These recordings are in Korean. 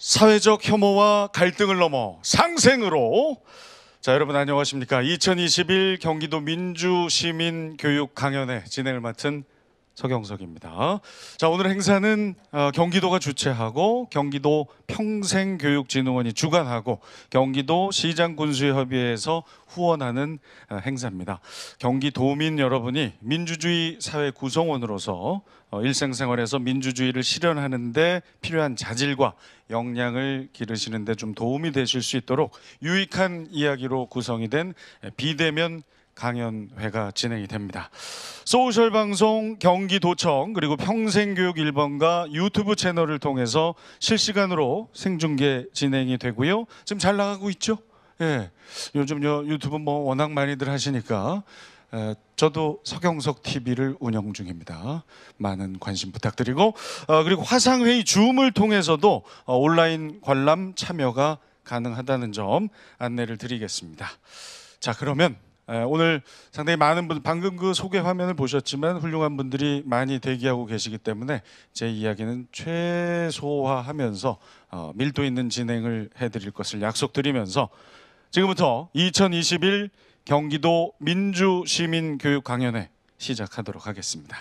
사회적 혐오와 갈등을 넘어 상생으로. 자, 여러분 안녕하십니까? 2021 경기도 민주시민교육 강연회 진행을 맡은 서경석입니다. 자, 오늘 행사는 경기도가 주최하고 경기도 평생교육진흥원이 주관하고 경기도 시장군수협의회에서 후원하는 행사입니다. 경기도민 여러분이 민주주의 사회 구성원으로서 일상생활에서 민주주의를 실현하는 데 필요한 자질과 역량을 기르시는 데 좀 도움이 되실 수 있도록 유익한 이야기로 구성이 된 비대면 강연회가 진행이 됩니다. 소셜방송 경기도청 그리고 평생교육 1번과 유튜브 채널을 통해서 실시간으로 생중계 진행이 되고요. 지금 잘 나가고 있죠? 예. 요즘 유튜브 워낙 많이들 하시니까 저도 서경석 TV를 운영 중입니다. 많은 관심 부탁드리고 그리고 화상회의 줌을 통해서도 온라인 관람 참여가 가능하다는 점 안내를 드리겠습니다. 자, 그러면 오늘 상당히 많은 분, 방금 그 소개 화면을 보셨지만 훌륭한 분들이 많이 대기하고 계시기 때문에 제 이야기는 최소화하면서 밀도 있는 진행을 해드릴 것을 약속드리면서 지금부터 2021 경기도 민주시민교육 강연회 시작하도록 하겠습니다.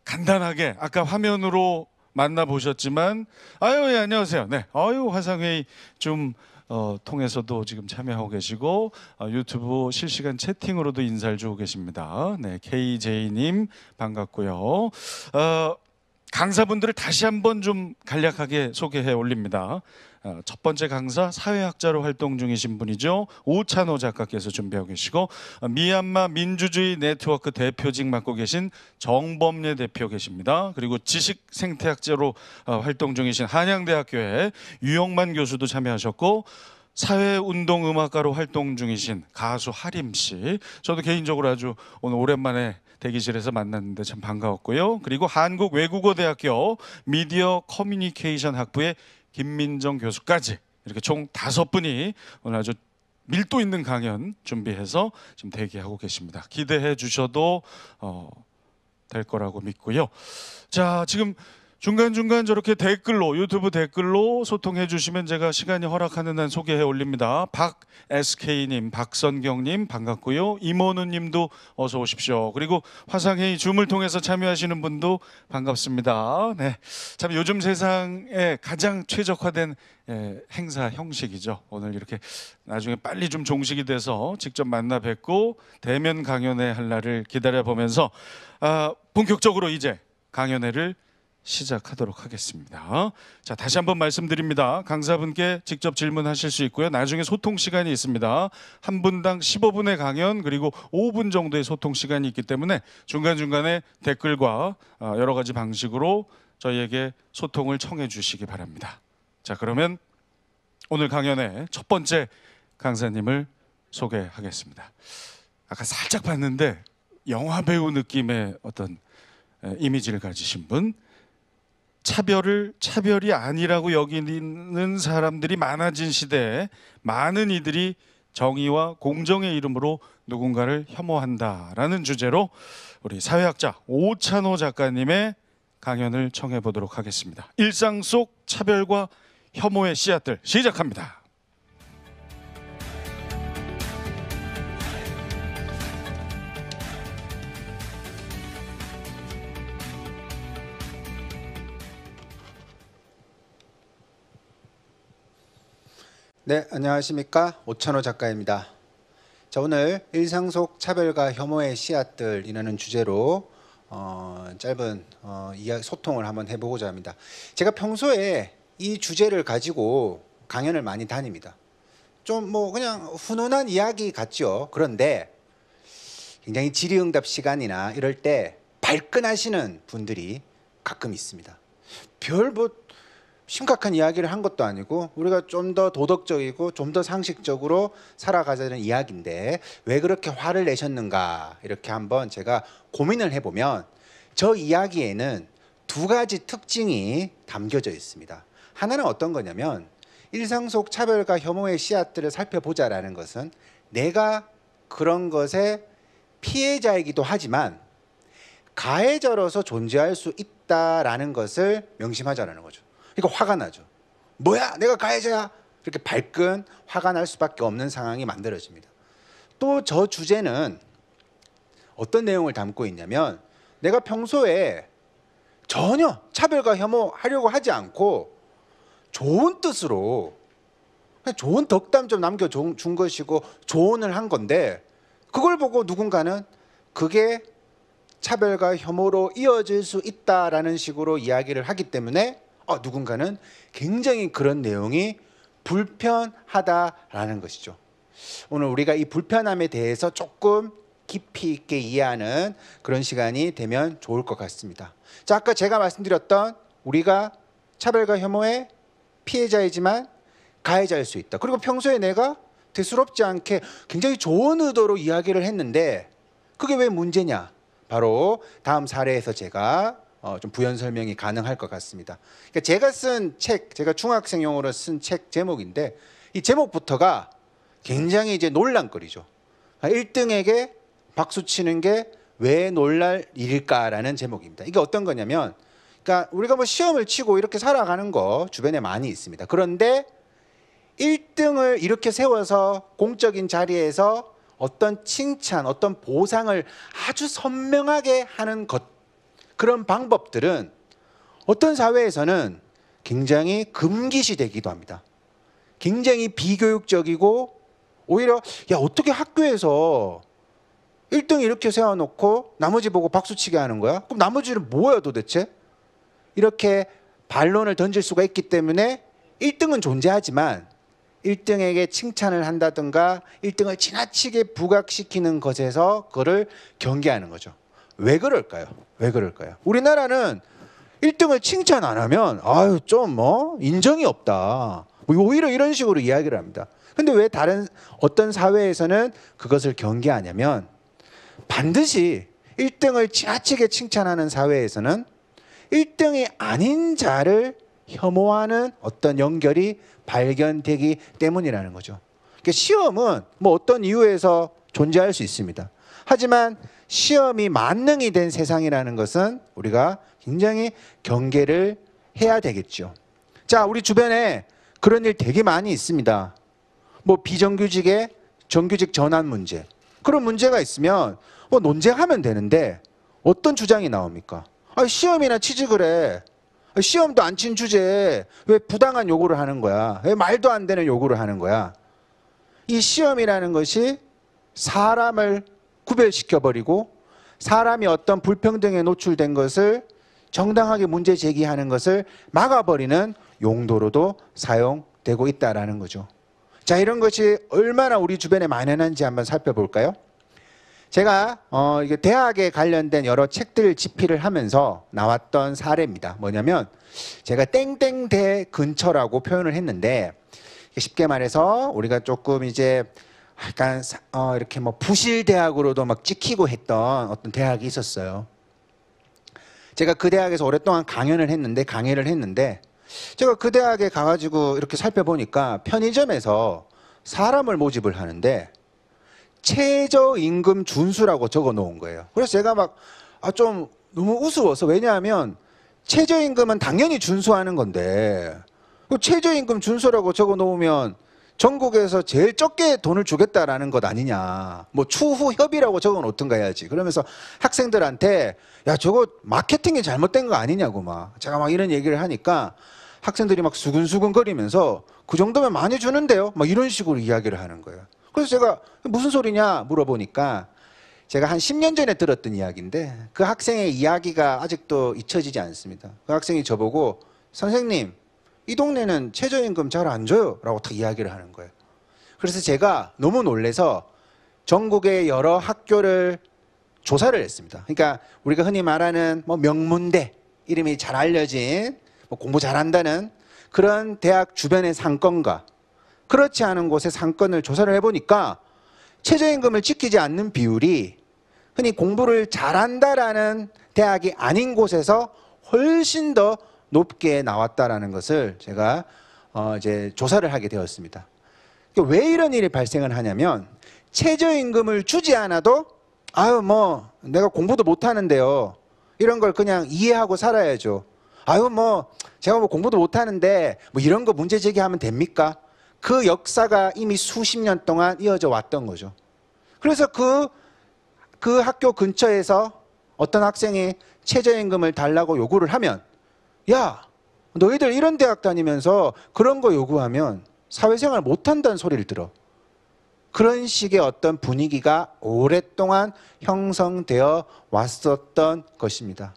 간단하게 아까 화면으로 만나보셨지만 예, 안녕하세요. 네, 화상회의 좀 통해서도 지금 참여하고 계시고 유튜브 실시간 채팅으로도 인사를 주고 계십니다. 네, KJ님 반갑고요. 강사분들을 다시 한번 좀 간략하게 소개해 올립니다. 첫 번째 강사 사회학자로 활동 중이신 분이죠. 오찬호 작가께서 준비하고 계시고 미얀마 민주주의 네트워크 대표직 맡고 계신 정범례 대표 계십니다. 그리고 지식생태학자로 활동 중이신 한양대학교의 유영만 교수도 참여하셨고 사회운동음악가로 활동 중이신 가수 하림 씨, 저도 개인적으로 아주 오늘 오랜만에 대기실에서 만났는데 참 반가웠고요. 그리고 한국외국어대학교 미디어 커뮤니케이션 학부의 김민정 교수까지 이렇게 총 5분이 오늘 아주 밀도 있는 강연 준비해서 지금 대기하고 계십니다. 기대해 주셔도 될 거라고 믿고요. 자, 지금 중간중간 저렇게 댓글로 유튜브 댓글로 소통해 주시면 제가 시간이 허락하는 한 소개해 올립니다. 박SK님, 박선경님 반갑고요. 이모누님도 어서 오십시오. 그리고 화상회의 줌을 통해서 참여하시는 분도 반갑습니다. 네, 참 요즘 세상에 가장 최적화된 행사 형식이죠. 오늘 이렇게 나중에 빨리 좀 종식이 돼서 직접 만나 뵙고 대면 강연회 할 날을 기다려 보면서 본격적으로 이제 강연회를 시작하도록 하겠습니다. 자, 다시 한번 말씀드립니다. 강사분께 직접 질문하실 수 있고요. 나중에 소통 시간이 있습니다. 한 분당 15분의 강연 그리고 5분 정도의 소통 시간이 있기 때문에 중간중간에 댓글과 여러 가지 방식으로 저희에게 소통을 청해 주시기 바랍니다. 자, 그러면 오늘 강연의 첫 번째 강사님을 소개하겠습니다. 아까 살짝 봤는데 영화 배우 느낌의 어떤 이미지를 가지신 분, 차별이 아니라고 여기는 사람들이 많아진 시대에 많은 이들이 정의와 공정의 이름으로 누군가를 혐오한다라는 주제로 우리 사회학자 오찬호 작가님의 강연을 청해 보도록 하겠습니다. 일상 속 차별과 혐오의 씨앗들 시작합니다. 네, 안녕하십니까. 오찬호 작가입니다. 자, 오늘 일상 속 차별과 혐오의 씨앗들이라는 주제로 짧은 소통을 한번 해보고자 합니다. 제가 평소에 이 주제를 가지고 강연을 많이 다닙니다. 좀 그냥 훈훈한 이야기 같죠. 그런데 굉장히 질의응답 시간이나 이럴 때 발끈하시는 분들이 가끔 있습니다. 심각한 이야기를 한 것도 아니고 우리가 좀 더 도덕적이고 좀 더 상식적으로 살아가자는 이야기인데 왜 그렇게 화를 내셨는가 이렇게 한번 제가 고민을 해보면 저 이야기에는 두 가지 특징이 담겨져 있습니다. 하나는 어떤 거냐면 일상 속 차별과 혐오의 씨앗들을 살펴보자라는 것은 내가 그런 것의 피해자이기도 하지만 가해자로서 존재할 수 있다라는 것을 명심하자라는 거죠. 그러니까 화가 나죠. 뭐야 내가 가해자야 이렇게 발끈 화가 날 수밖에 없는 상황이 만들어집니다. 또 저 주제는 어떤 내용을 담고 있냐면 내가 평소에 전혀 차별과 혐오하려고 하지 않고 좋은 뜻으로 그냥 좋은 덕담 좀 남겨준 것이고 조언을 한 건데 그걸 보고 누군가는 그게 차별과 혐오로 이어질 수 있다라는 식으로 이야기를 하기 때문에 누군가는 굉장히 그런 내용이 불편하다라는 것이죠. 오늘 우리가 이 불편함에 대해서 조금 깊이 있게 이해하는 그런 시간이 되면 좋을 것 같습니다. 자, 아까 제가 말씀드렸던 우리가 차별과 혐오의 피해자이지만 가해자일 수 있다. 그리고 평소에 내가 대수롭지 않게 굉장히 좋은 의도로 이야기를 했는데 그게 왜 문제냐? 바로 다음 사례에서 제가 좀 부연 설명이 가능할 것 같습니다. 그러니까 제가 쓴 책, 제가 중학생용으로 쓴 책 제목인데 이 제목부터가 굉장히 이제 논란거리죠. 1등에게 박수 치는 게 왜 놀랄 일일까라는 제목입니다. 이게 어떤 거냐면, 그러니까 우리가 뭐 시험을 치고 이렇게 살아가는 거 주변에 많이 있습니다. 그런데 1등을 이렇게 세워서 공적인 자리에서 어떤 칭찬, 어떤 보상을 아주 선명하게 하는 것, 그런 방법들은 어떤 사회에서는 굉장히 금기시 되기도 합니다. 굉장히 비교육적이고 오히려 야 어떻게 학교에서 1등 이렇게 세워놓고 나머지 보고 박수치게 하는 거야? 그럼 나머지는 뭐야 도대체? 이렇게 반론을 던질 수가 있기 때문에 1등은 존재하지만 1등에게 칭찬을 한다든가 1등을 지나치게 부각시키는 것에서 그거를 경계하는 거죠. 왜 그럴까요? 왜 그럴까요? 우리나라는 1등을 칭찬 안 하면 아유 좀 인정이 없다. 오히려 이런 식으로 이야기를 합니다. 근데 왜 다른 어떤 사회에서는 그것을 경계하냐면 반드시 1등을 지나치게 칭찬하는 사회에서는 1등이 아닌 자를 혐오하는 어떤 연결이 발견되기 때문이라는 거죠. 그러니까 시험은 뭐 어떤 이유에서 존재할 수 있습니다. 하지만 시험이 만능이 된 세상이라는 것은 우리가 굉장히 경계를 해야 되겠죠. 자, 우리 주변에 그런 일 되게 많이 있습니다. 뭐 비정규직의 정규직 전환 문제. 그런 문제가 있으면 뭐 논쟁하면 되는데 어떤 주장이 나옵니까? 시험이나 치지 그래. 시험도 안 친 주제에 왜 부당한 요구를 하는 거야? 왜 말도 안 되는 요구를 하는 거야? 이 시험이라는 것이 사람을 구별시켜버리고 사람이 어떤 불평등에 노출된 것을 정당하게 문제 제기하는 것을 막아버리는 용도로도 사용되고 있다는 거죠. 자, 이런 것이 얼마나 우리 주변에 만연한지 한번 살펴볼까요? 제가 이게 대학에 관련된 여러 책들 집필을 하면서 나왔던 사례입니다. 뭐냐면 제가 땡땡대 근처라고 표현을 했는데 쉽게 말해서 우리가 조금 이제 약간 이렇게 뭐 부실 대학으로도 막 찍히고 했던 어떤 대학이 있었어요. 제가 그 대학에서 오랫동안 강의를 했는데 제가 그 대학에 가가지고 이렇게 살펴보니까 편의점에서 사람을 모집을 하는데 최저임금 준수라고 적어 놓은 거예요. 그래서 제가 막 좀 너무 우스워서, 왜냐하면 최저임금은 당연히 준수하는 건데 그 최저임금 준수라고 적어 놓으면 전국에서 제일 적게 돈을 주겠다라는 것 아니냐, 뭐 추후 협의라고 적어 놓든가 해야지. 그러면서 학생들한테 야 저거 마케팅이 잘못된 거 아니냐고 제가 막 이런 얘기를 하니까 학생들이 막 수근수근 거리면서 그 정도면 많이 주는데요, 막 이런 식으로 이야기를 하는 거예요. 그래서 제가 무슨 소리냐 물어보니까 제가 한 10년 전에 들었던 이야기인데 그 학생의 이야기가 아직도 잊혀지지 않습니다. 그 학생이 저보고 선생님 이 동네는 최저임금 잘 안 줘요 라고 딱 이야기를 하는 거예요. 그래서 제가 너무 놀라서 전국의 여러 학교를 조사를 했습니다. 그러니까 우리가 흔히 말하는 뭐 명문대, 이름이 잘 알려진 뭐 공부 잘한다는 그런 대학 주변의 상권과 그렇지 않은 곳의 상권을 조사를 해보니까 최저임금을 지키지 않는 비율이 흔히 공부를 잘한다라는 대학이 아닌 곳에서 훨씬 더 높게 나왔다라는 것을 제가 이제 조사를 하게 되었습니다. 왜 이런 일이 발생을 하냐면 최저임금을 주지 않아도 아유 뭐 내가 공부도 못하는데요, 이런 걸 그냥 이해하고 살아야죠. 아유 뭐 제가 뭐 공부도 못하는데 뭐 이런 거 문제 제기하면 됩니까? 그 역사가 이미 수십 년 동안 이어져 왔던 거죠. 그래서 그 학교 근처에서 어떤 학생이 최저임금을 달라고 요구를 하면, 야 너희들 이런 대학 다니면서 그런 거 요구하면 사회생활 못한다는 소리를 들어. 그런 식의 어떤 분위기가 오랫동안 형성되어 왔었던 것입니다.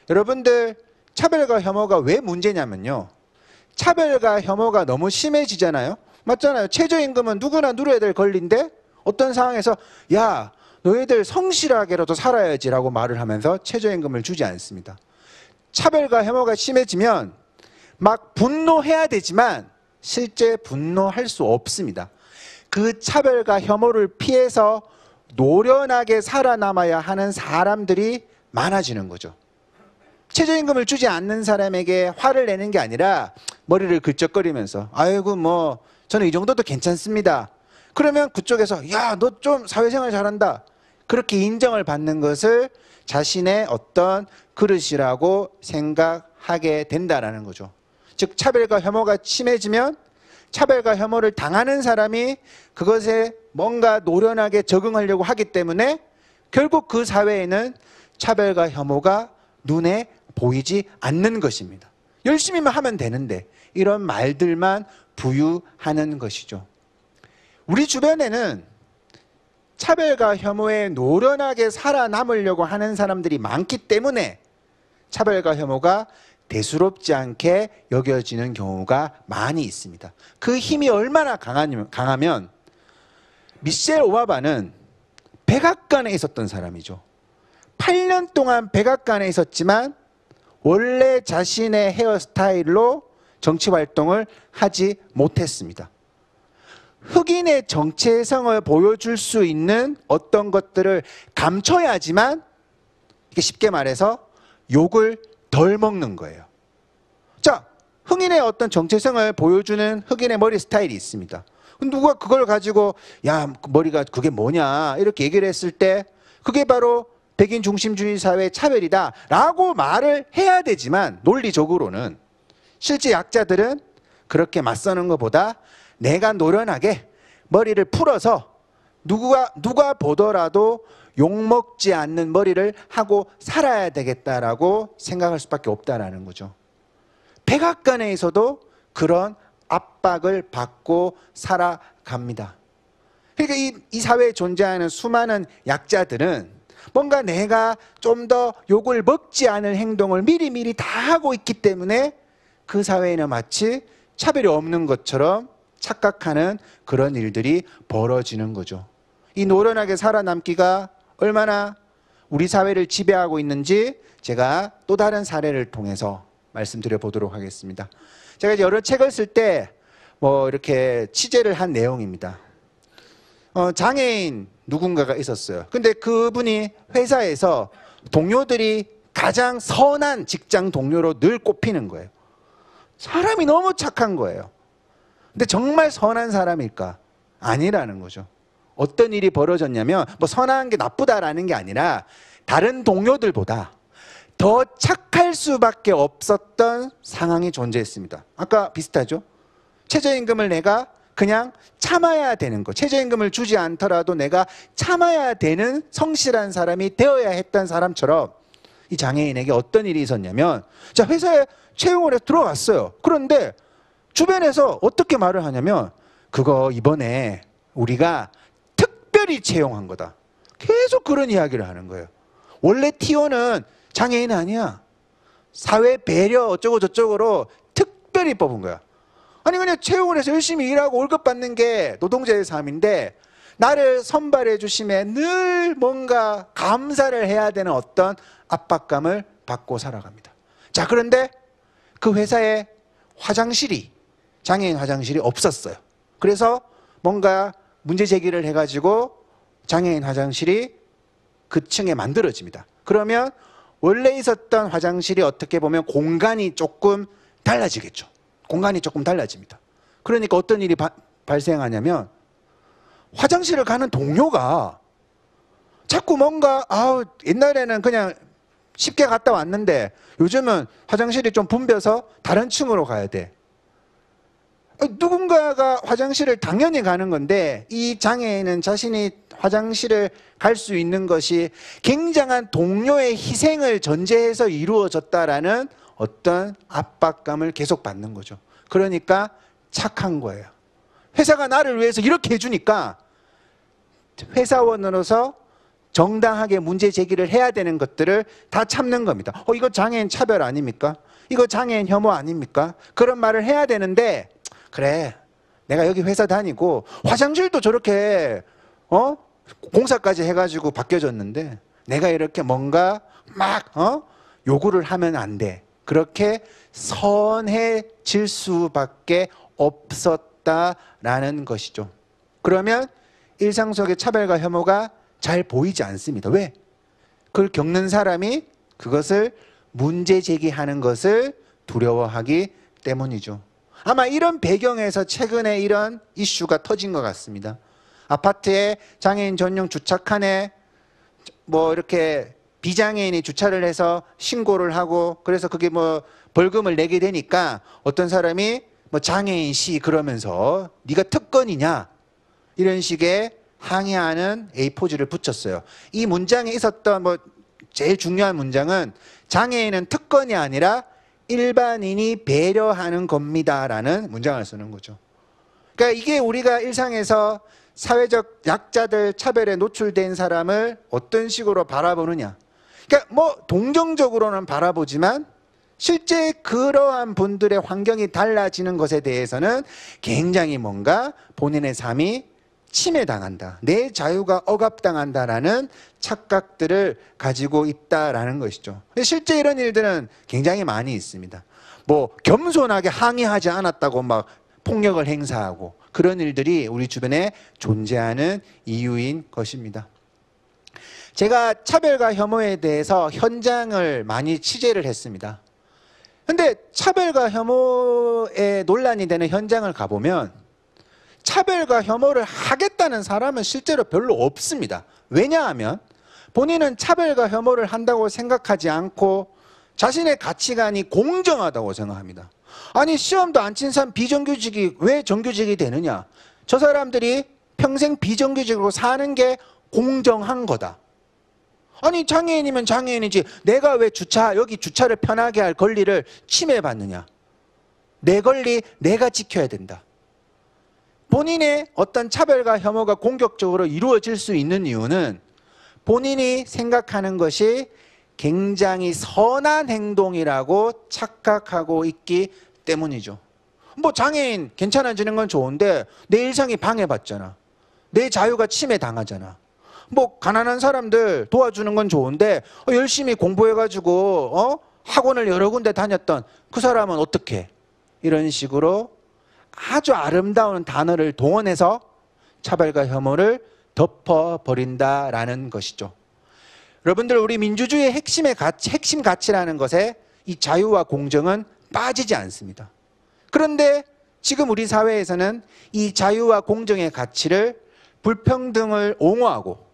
여러분들, 차별과 혐오가 왜 문제냐면요, 차별과 혐오가 너무 심해지잖아요. 맞잖아요. 최저임금은 누구나 누려야 될 권리인데 어떤 상황에서 야 너희들 성실하게라도 살아야지 라고 말을 하면서 최저임금을 주지 않습니다. 차별과 혐오가 심해지면 막 분노해야 되지만 실제 분노할 수 없습니다. 그 차별과 혐오를 피해서 노련하게 살아남아야 하는 사람들이 많아지는 거죠. 최저임금을 주지 않는 사람에게 화를 내는 게 아니라 머리를 긁적거리면서 아이고 뭐 저는 이 정도도 괜찮습니다. 그러면 그쪽에서 야 너 좀 사회생활 잘한다. 그렇게 인정을 받는 것을 자신의 어떤 그릇이라고 생각하게 된다라는 거죠. 즉 차별과 혐오가 심해지면 차별과 혐오를 당하는 사람이 그것에 뭔가 노련하게 적응하려고 하기 때문에 결국 그 사회에는 차별과 혐오가 눈에 보이지 않는 것입니다. 열심히만 하면 되는데 이런 말들만 부유하는 것이죠. 우리 주변에는 차별과 혐오에 노련하게 살아남으려고 하는 사람들이 많기 때문에 차별과 혐오가 대수롭지 않게 여겨지는 경우가 많이 있습니다. 그 힘이 얼마나 강하면 미셸 오바마는 백악관에 있었던 사람이죠. 8년 동안 백악관에 있었지만 원래 자신의 헤어스타일로 정치 활동을 하지 못했습니다. 흑인의 정체성을 보여줄 수 있는 어떤 것들을 감춰야지만 이게 쉽게 말해서 욕을 덜 먹는 거예요. 자, 흑인의 어떤 정체성을 보여주는 흑인의 머리 스타일이 있습니다. 누가 그걸 가지고 야 머리가 그게 뭐냐 이렇게 얘기를 했을 때 그게 바로 백인 중심주의 사회의 차별이다 라고 말을 해야 되지만 논리적으로는 실제 약자들은 그렇게 맞서는 것보다 내가 노련하게 머리를 풀어서 누가 보더라도 욕먹지 않는 머리를 하고 살아야 되겠다라고 생각할 수밖에 없다라는 거죠. 백악관에서도 그런 압박을 받고 살아갑니다. 그러니까 이 사회에 존재하는 수많은 약자들은 뭔가 내가 좀 더 욕을 먹지 않을 행동을 미리미리 다 하고 있기 때문에 그 사회에는 마치 차별이 없는 것처럼 착각하는 그런 일들이 벌어지는 거죠. 이 노련하게 살아남기가 얼마나 우리 사회를 지배하고 있는지 제가 또 다른 사례를 통해서 말씀드려 보도록 하겠습니다. 제가 여러 책을 쓸 때 뭐 이렇게 취재를 한 내용입니다. 장애인 누군가가 있었어요. 근데 그분이 회사에서 동료들이 가장 선한 직장 동료로 늘 꼽히는 거예요. 사람이 너무 착한 거예요. 근데 정말 선한 사람일까? 아니라는 거죠. 어떤 일이 벌어졌냐면 뭐 선한 게 나쁘다라는 게 아니라 다른 동료들보다 더 착할 수밖에 없었던 상황이 존재했습니다. 아까 비슷하죠? 최저임금을 내가 그냥 참아야 되는 거, 최저임금을 주지 않더라도 내가 참아야 되는 성실한 사람이 되어야 했던 사람처럼 이 장애인에게 어떤 일이 있었냐면 자 회사에 채용을 해서 들어갔어요. 그런데 주변에서 어떻게 말을 하냐면 그거 이번에 우리가 특별히 채용한 거다. 계속 그런 이야기를 하는 거예요. 원래 T1은 장애인 아니야. 사회 배려 어쩌고 저쩌고로 특별히 뽑은 거야. 아니 그냥 채용을 해서 열심히 일하고 월급 받는 게 노동자의 삶인데 나를 선발해 주심에 늘 뭔가 감사를 해야 되는 어떤 압박감을 받고 살아갑니다. 자 그런데 그 회사에 화장실이 장애인 화장실이 없었어요. 그래서 뭔가 문제 제기를 해가지고 장애인 화장실이 그 층에 만들어집니다. 그러면 원래 있었던 화장실이 어떻게 보면 공간이 조금 달라지겠죠. 공간이 조금 달라집니다. 그러니까 어떤 일이 발생하냐면 화장실을 가는 동료가 자꾸 뭔가 옛날에는 그냥 쉽게 갔다 왔는데 요즘은 화장실이 좀 붐벼서 다른 층으로 가야 돼. 누군가가 화장실을 당연히 가는 건데 이 장애인은 자신이 화장실을 갈 수 있는 것이 굉장한 동료의 희생을 전제해서 이루어졌다라는 어떤 압박감을 계속 받는 거죠. 그러니까 착한 거예요. 회사가 나를 위해서 이렇게 해주니까 회사원으로서 정당하게 문제 제기를 해야 되는 것들을 다 참는 겁니다. 이거 장애인 차별 아닙니까? 이거 장애인 혐오 아닙니까? 그런 말을 해야 되는데 그래 내가 여기 회사 다니고 화장실도 저렇게 공사까지 해가지고 바뀌어졌는데 내가 이렇게 뭔가 막 요구를 하면 안 돼. 그렇게 선해질 수밖에 없었다라는 것이죠. 그러면 일상 속의 차별과 혐오가 잘 보이지 않습니다. 왜? 그걸 겪는 사람이 그것을 문제 제기하는 것을 두려워하기 때문이죠. 아마 이런 배경에서 최근에 이런 이슈가 터진 것 같습니다. 아파트에 장애인 전용 주차칸에 뭐 이렇게 비장애인이 주차를 해서 신고를 하고 그래서 그게 뭐 벌금을 내게 되니까 어떤 사람이 뭐 장애인 씨 그러면서 네가 특권이냐 이런 식의 항의하는 A4지를 붙였어요. 이 문장에 있었던 뭐 제일 중요한 문장은 장애인은 특권이 아니라 일반인이 배려하는 겁니다라는 문장을 쓰는 거죠. 그러니까 이게 우리가 일상에서 사회적 약자들 차별에 노출된 사람을 어떤 식으로 바라보느냐. 그러니까 뭐 동정적으로는 바라보지만 실제 그러한 분들의 환경이 달라지는 것에 대해서는 굉장히 뭔가 본인의 삶이 침해당한다. 내 자유가 억압당한다라는 착각들을 가지고 있다라는 것이죠. 실제 이런 일들은 굉장히 많이 있습니다. 뭐 겸손하게 항의하지 않았다고 막 폭력을 행사하고 그런 일들이 우리 주변에 존재하는 이유인 것입니다. 제가 차별과 혐오에 대해서 현장을 많이 취재를 했습니다. 근데 차별과 혐오에 논란이 되는 현장을 가보면 차별과 혐오를 하겠다는 사람은 실제로 별로 없습니다. 왜냐하면 본인은 차별과 혐오를 한다고 생각하지 않고 자신의 가치관이 공정하다고 생각합니다. 아니 시험도 안 친 사람 비정규직이 왜 정규직이 되느냐. 저 사람들이 평생 비정규직으로 사는 게 공정한 거다. 아니 장애인이면 장애인이지 내가 왜 여기 주차를 편하게 할 권리를 침해받느냐. 내 권리 내가 지켜야 된다. 본인의 어떤 차별과 혐오가 공격적으로 이루어질 수 있는 이유는 본인이 생각하는 것이 굉장히 선한 행동이라고 착각하고 있기 때문이죠. 뭐 장애인 괜찮아지는 건 좋은데 내 일상이 방해받잖아. 내 자유가 침해당하잖아. 뭐 가난한 사람들 도와주는 건 좋은데 열심히 공부해가지고 학원을 여러 군데 다녔던 그 사람은 어떻게? 이런 식으로 아주 아름다운 단어를 동원해서 차별과 혐오를 덮어버린다라는 것이죠. 여러분들 우리 민주주의의 핵심 가치라는 것에 이 자유와 공정은 빠지지 않습니다. 그런데 지금 우리 사회에서는 이 자유와 공정의 가치를 불평등을 옹호하고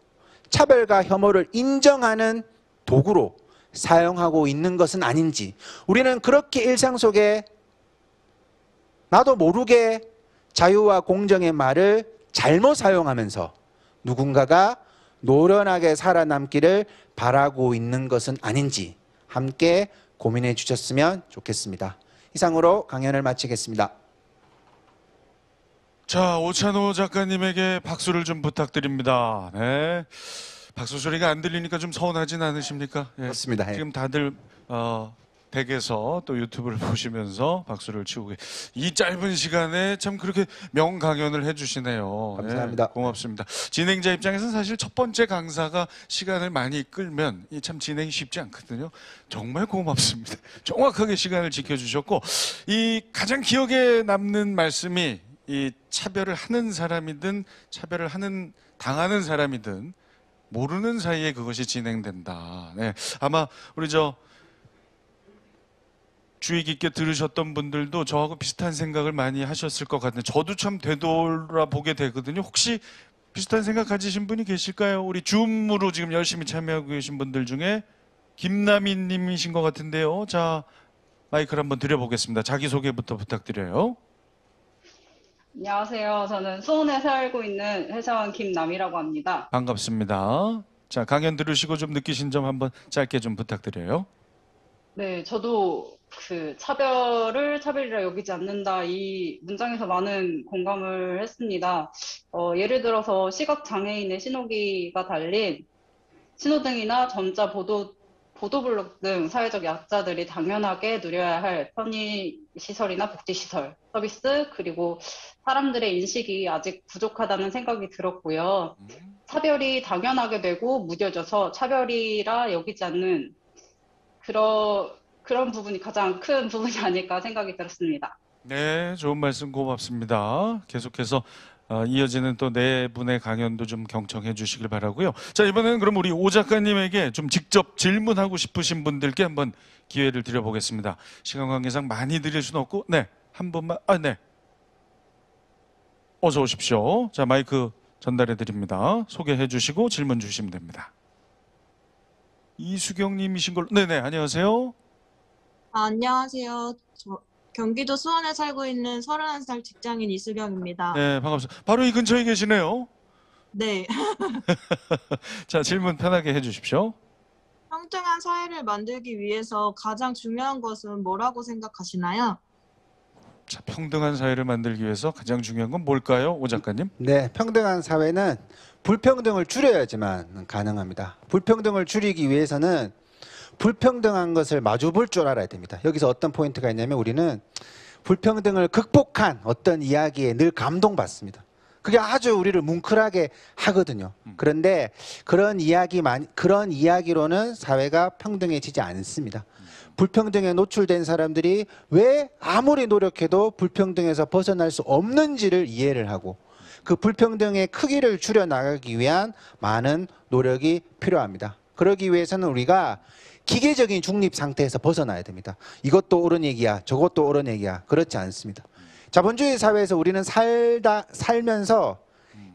차별과 혐오를 인정하는 도구로 사용하고 있는 것은 아닌지 우리는 그렇게 일상 속에 나도 모르게 자유와 공정의 말을 잘못 사용하면서 누군가가 노련하게 살아남기를 바라고 있는 것은 아닌지 함께 고민해 주셨으면 좋겠습니다. 이상으로 강연을 마치겠습니다. 자, 오찬호 작가님에게 박수를 좀 부탁드립니다. 네. 박수 소리가 안 들리니까 좀 서운하진 않으십니까? 예. 그렇습니다. 예. 지금 다들 댁에서 또 유튜브를 보시면서 박수를 치고 이 짧은 시간에 참 그렇게 명강연을 해주시네요. 감사합니다. 네, 고맙습니다. 진행자 입장에서는 사실 첫 번째 강사가 시간을 많이 끌면 이 참 진행이 쉽지 않거든요. 정말 고맙습니다. 정확하게 시간을 지켜주셨고 이 가장 기억에 남는 말씀이 이 차별을 하는 사람이든 차별을 당하는 사람이든 모르는 사이에 그것이 진행된다. 네, 아마 우리 주의 깊게 들으셨던 분들도 저하고 비슷한 생각을 많이 하셨을 것 같은데 저도 참 되돌아보게 되거든요. 혹시 비슷한 생각 가지신 분이 계실까요? 우리 줌으로 지금 열심히 참여하고 계신 분들 중에 김남희님이신 것 같은데요. 자, 마이크를 한번 드려보겠습니다. 자기소개부터 부탁드려요. 안녕하세요. 저는 수원에 살고 있는 회사원 김남이라고 합니다. 반갑습니다. 자, 강연 들으시고 좀 느끼신 점 한번 짧게 좀 부탁드려요. 네, 저도 그 차별을 차별이라 여기지 않는다 이 문장에서 많은 공감을 했습니다. 예를 들어서 시각장애인의 신호기가 달린 신호등이나 점자 보도블록 등 사회적 약자들이 당연하게 누려야 할 편의시설이나 복지시설, 서비스, 그리고 사람들의 인식이 아직 부족하다는 생각이 들었고요. 차별이 당연하게 되고 무뎌져서 차별이라 여기지 않는 그런 부분이 가장 큰 부분이 아닐까 생각이 들었습니다. 네, 좋은 말씀 고맙습니다. 계속해서 이어지는 또 네 분의 강연도 좀 경청해 주시길 바라고요. 자, 이번에는 그럼 우리 오 작가님에게 좀 직접 질문하고 싶으신 분들께 한번 기회를 드려보겠습니다. 시간 관계상 많이 드릴 수는 없고, 네, 한 분만, 네. 어서 오십시오. 자, 마이크 전달해 드립니다. 소개해 주시고 질문 주시면 됩니다. 이수경님이신 걸로, 네네, 안녕하세요. 안녕하세요. 저 경기도 수원에 살고 있는 31살 직장인 이수경입니다. 네, 반갑습니다. 바로 이 근처에 계시네요. 네. 자, 질문 편하게 해 주십시오. 평등한 사회를 만들기 위해서 가장 중요한 것은 뭐라고 생각하시나요? 자, 평등한 사회를 만들기 위해서 가장 중요한 건 뭘까요, 오 작가님? 네, 평등한 사회는 불평등을 줄여야지만 가능합니다. 불평등을 줄이기 위해서는 불평등한 것을 마주 볼 줄 알아야 됩니다. 여기서 어떤 포인트가 있냐면 우리는 불평등을 극복한 어떤 이야기에 늘 감동받습니다. 그게 아주 우리를 뭉클하게 하거든요. 그런데 그런 이야기로는 사회가 평등해지지 않습니다. 불평등에 노출된 사람들이 왜 아무리 노력해도 불평등에서 벗어날 수 없는지를 이해를 하고 그 불평등의 크기를 줄여나가기 위한 많은 노력이 필요합니다. 그러기 위해서는 우리가 기계적인 중립 상태에서 벗어나야 됩니다. 이것도 옳은 얘기야, 저것도 옳은 얘기야. 그렇지 않습니다. 자본주의 사회에서 우리는 살면서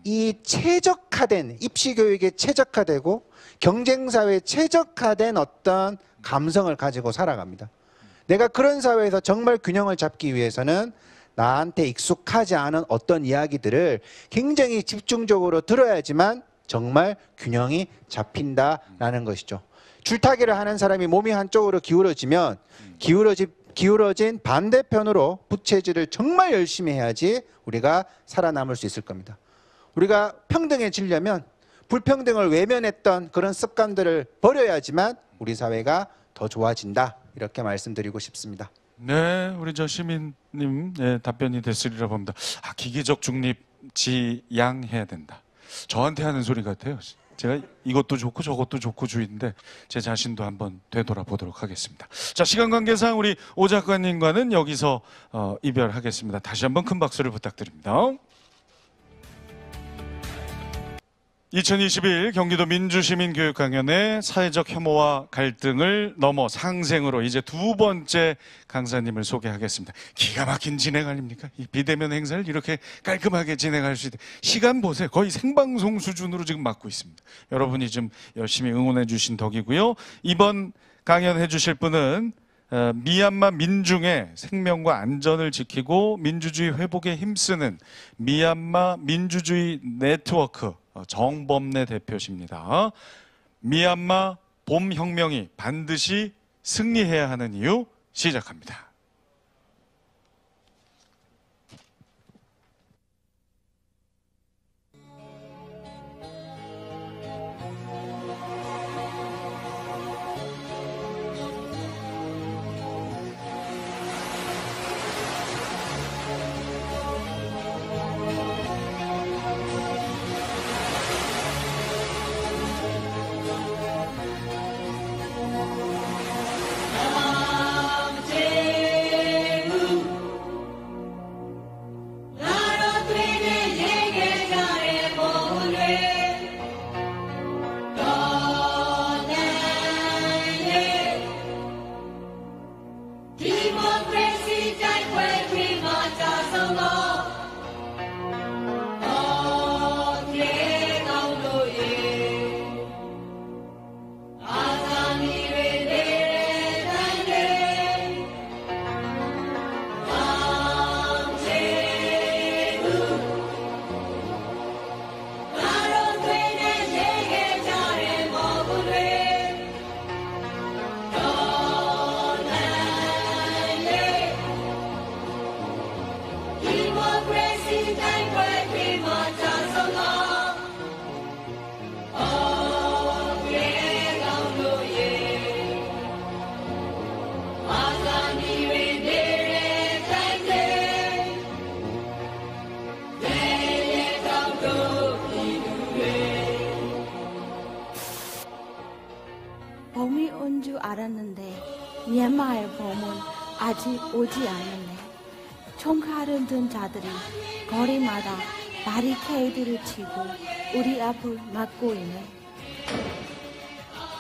이 최적화된 입시교육에 최적화되고 경쟁사회에 최적화된 어떤 감성을 가지고 살아갑니다. 내가 그런 사회에서 정말 균형을 잡기 위해서는 나한테 익숙하지 않은 어떤 이야기들을 굉장히 집중적으로 들어야지만 정말 균형이 잡힌다라는 것이죠. 줄타기를 하는 사람이 몸이 한쪽으로 기울어지면 기울어진 반대편으로 부채질을 정말 열심히 해야지 우리가 살아남을 수 있을 겁니다. 우리가 평등해지려면 불평등을 외면했던 그런 습관들을 버려야지만 우리 사회가 더 좋아진다. 이렇게 말씀드리고 싶습니다. 네, 우리 저 시민님 답변이 됐으리라 봅니다. 기계적 중립 지양해야 된다. 저한테 하는 소리 같아요. 제가 이것도 좋고 저것도 좋고 주의인데 제 자신도 한번 되돌아보도록 하겠습니다. 자, 시간 관계상 우리 오 작가님과는 여기서 이별하겠습니다. 다시 한번 큰 박수를 부탁드립니다. 2021 경기도 민주시민교육강연의 사회적 혐오와 갈등을 넘어 상생으로 이제 두 번째 강사님을 소개하겠습니다. 기가 막힌 진행 아닙니까? 이 비대면 행사를 이렇게 깔끔하게 진행할 수 있다. 시간 보세요. 거의 생방송 수준으로 지금 맡고 있습니다. 여러분이 좀 열심히 응원해 주신 덕이고요. 이번 강연해 주실 분은 미얀마 민중의 생명과 안전을 지키고 민주주의 회복에 힘쓰는 미얀마 민주주의 네트워크 정범래 대표십니다. 미얀마 봄혁명이 반드시 승리해야 하는 이유 시작합니다. Jai 봄이 온 줄 알았는데 미얀마의 봄은 아직 오지 않았네. 총칼을 든 자들이 거리마다 바리케이드를 치고 우리 앞을 막고 있네.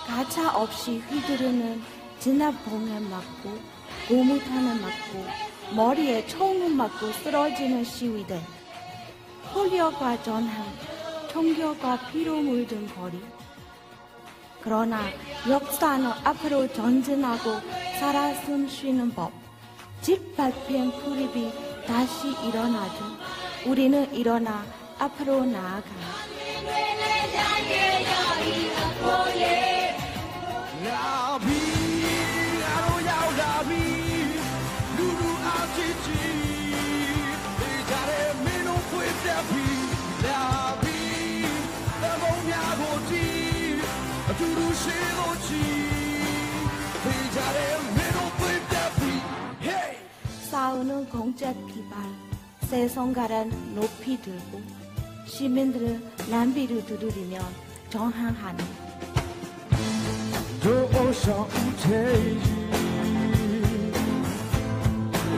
가차 없이 휘두르는 진압봉에 맞고 고무탄을 맞고 머리에 총을 맞고 쓰러지는 시위대. 폴리오가 전한 총격과 피로 물든 거리. 그러나 역사는 앞으로 전진하고 살아 숨쉬는 법. 짓밟힌 풀잎이 다시 일어나죠. 우리는 일어나 앞으로 나아가. 싸우는 공작 비발, 세 손가락 높이 들고 시민들은 난비를 두드리며 저항하는.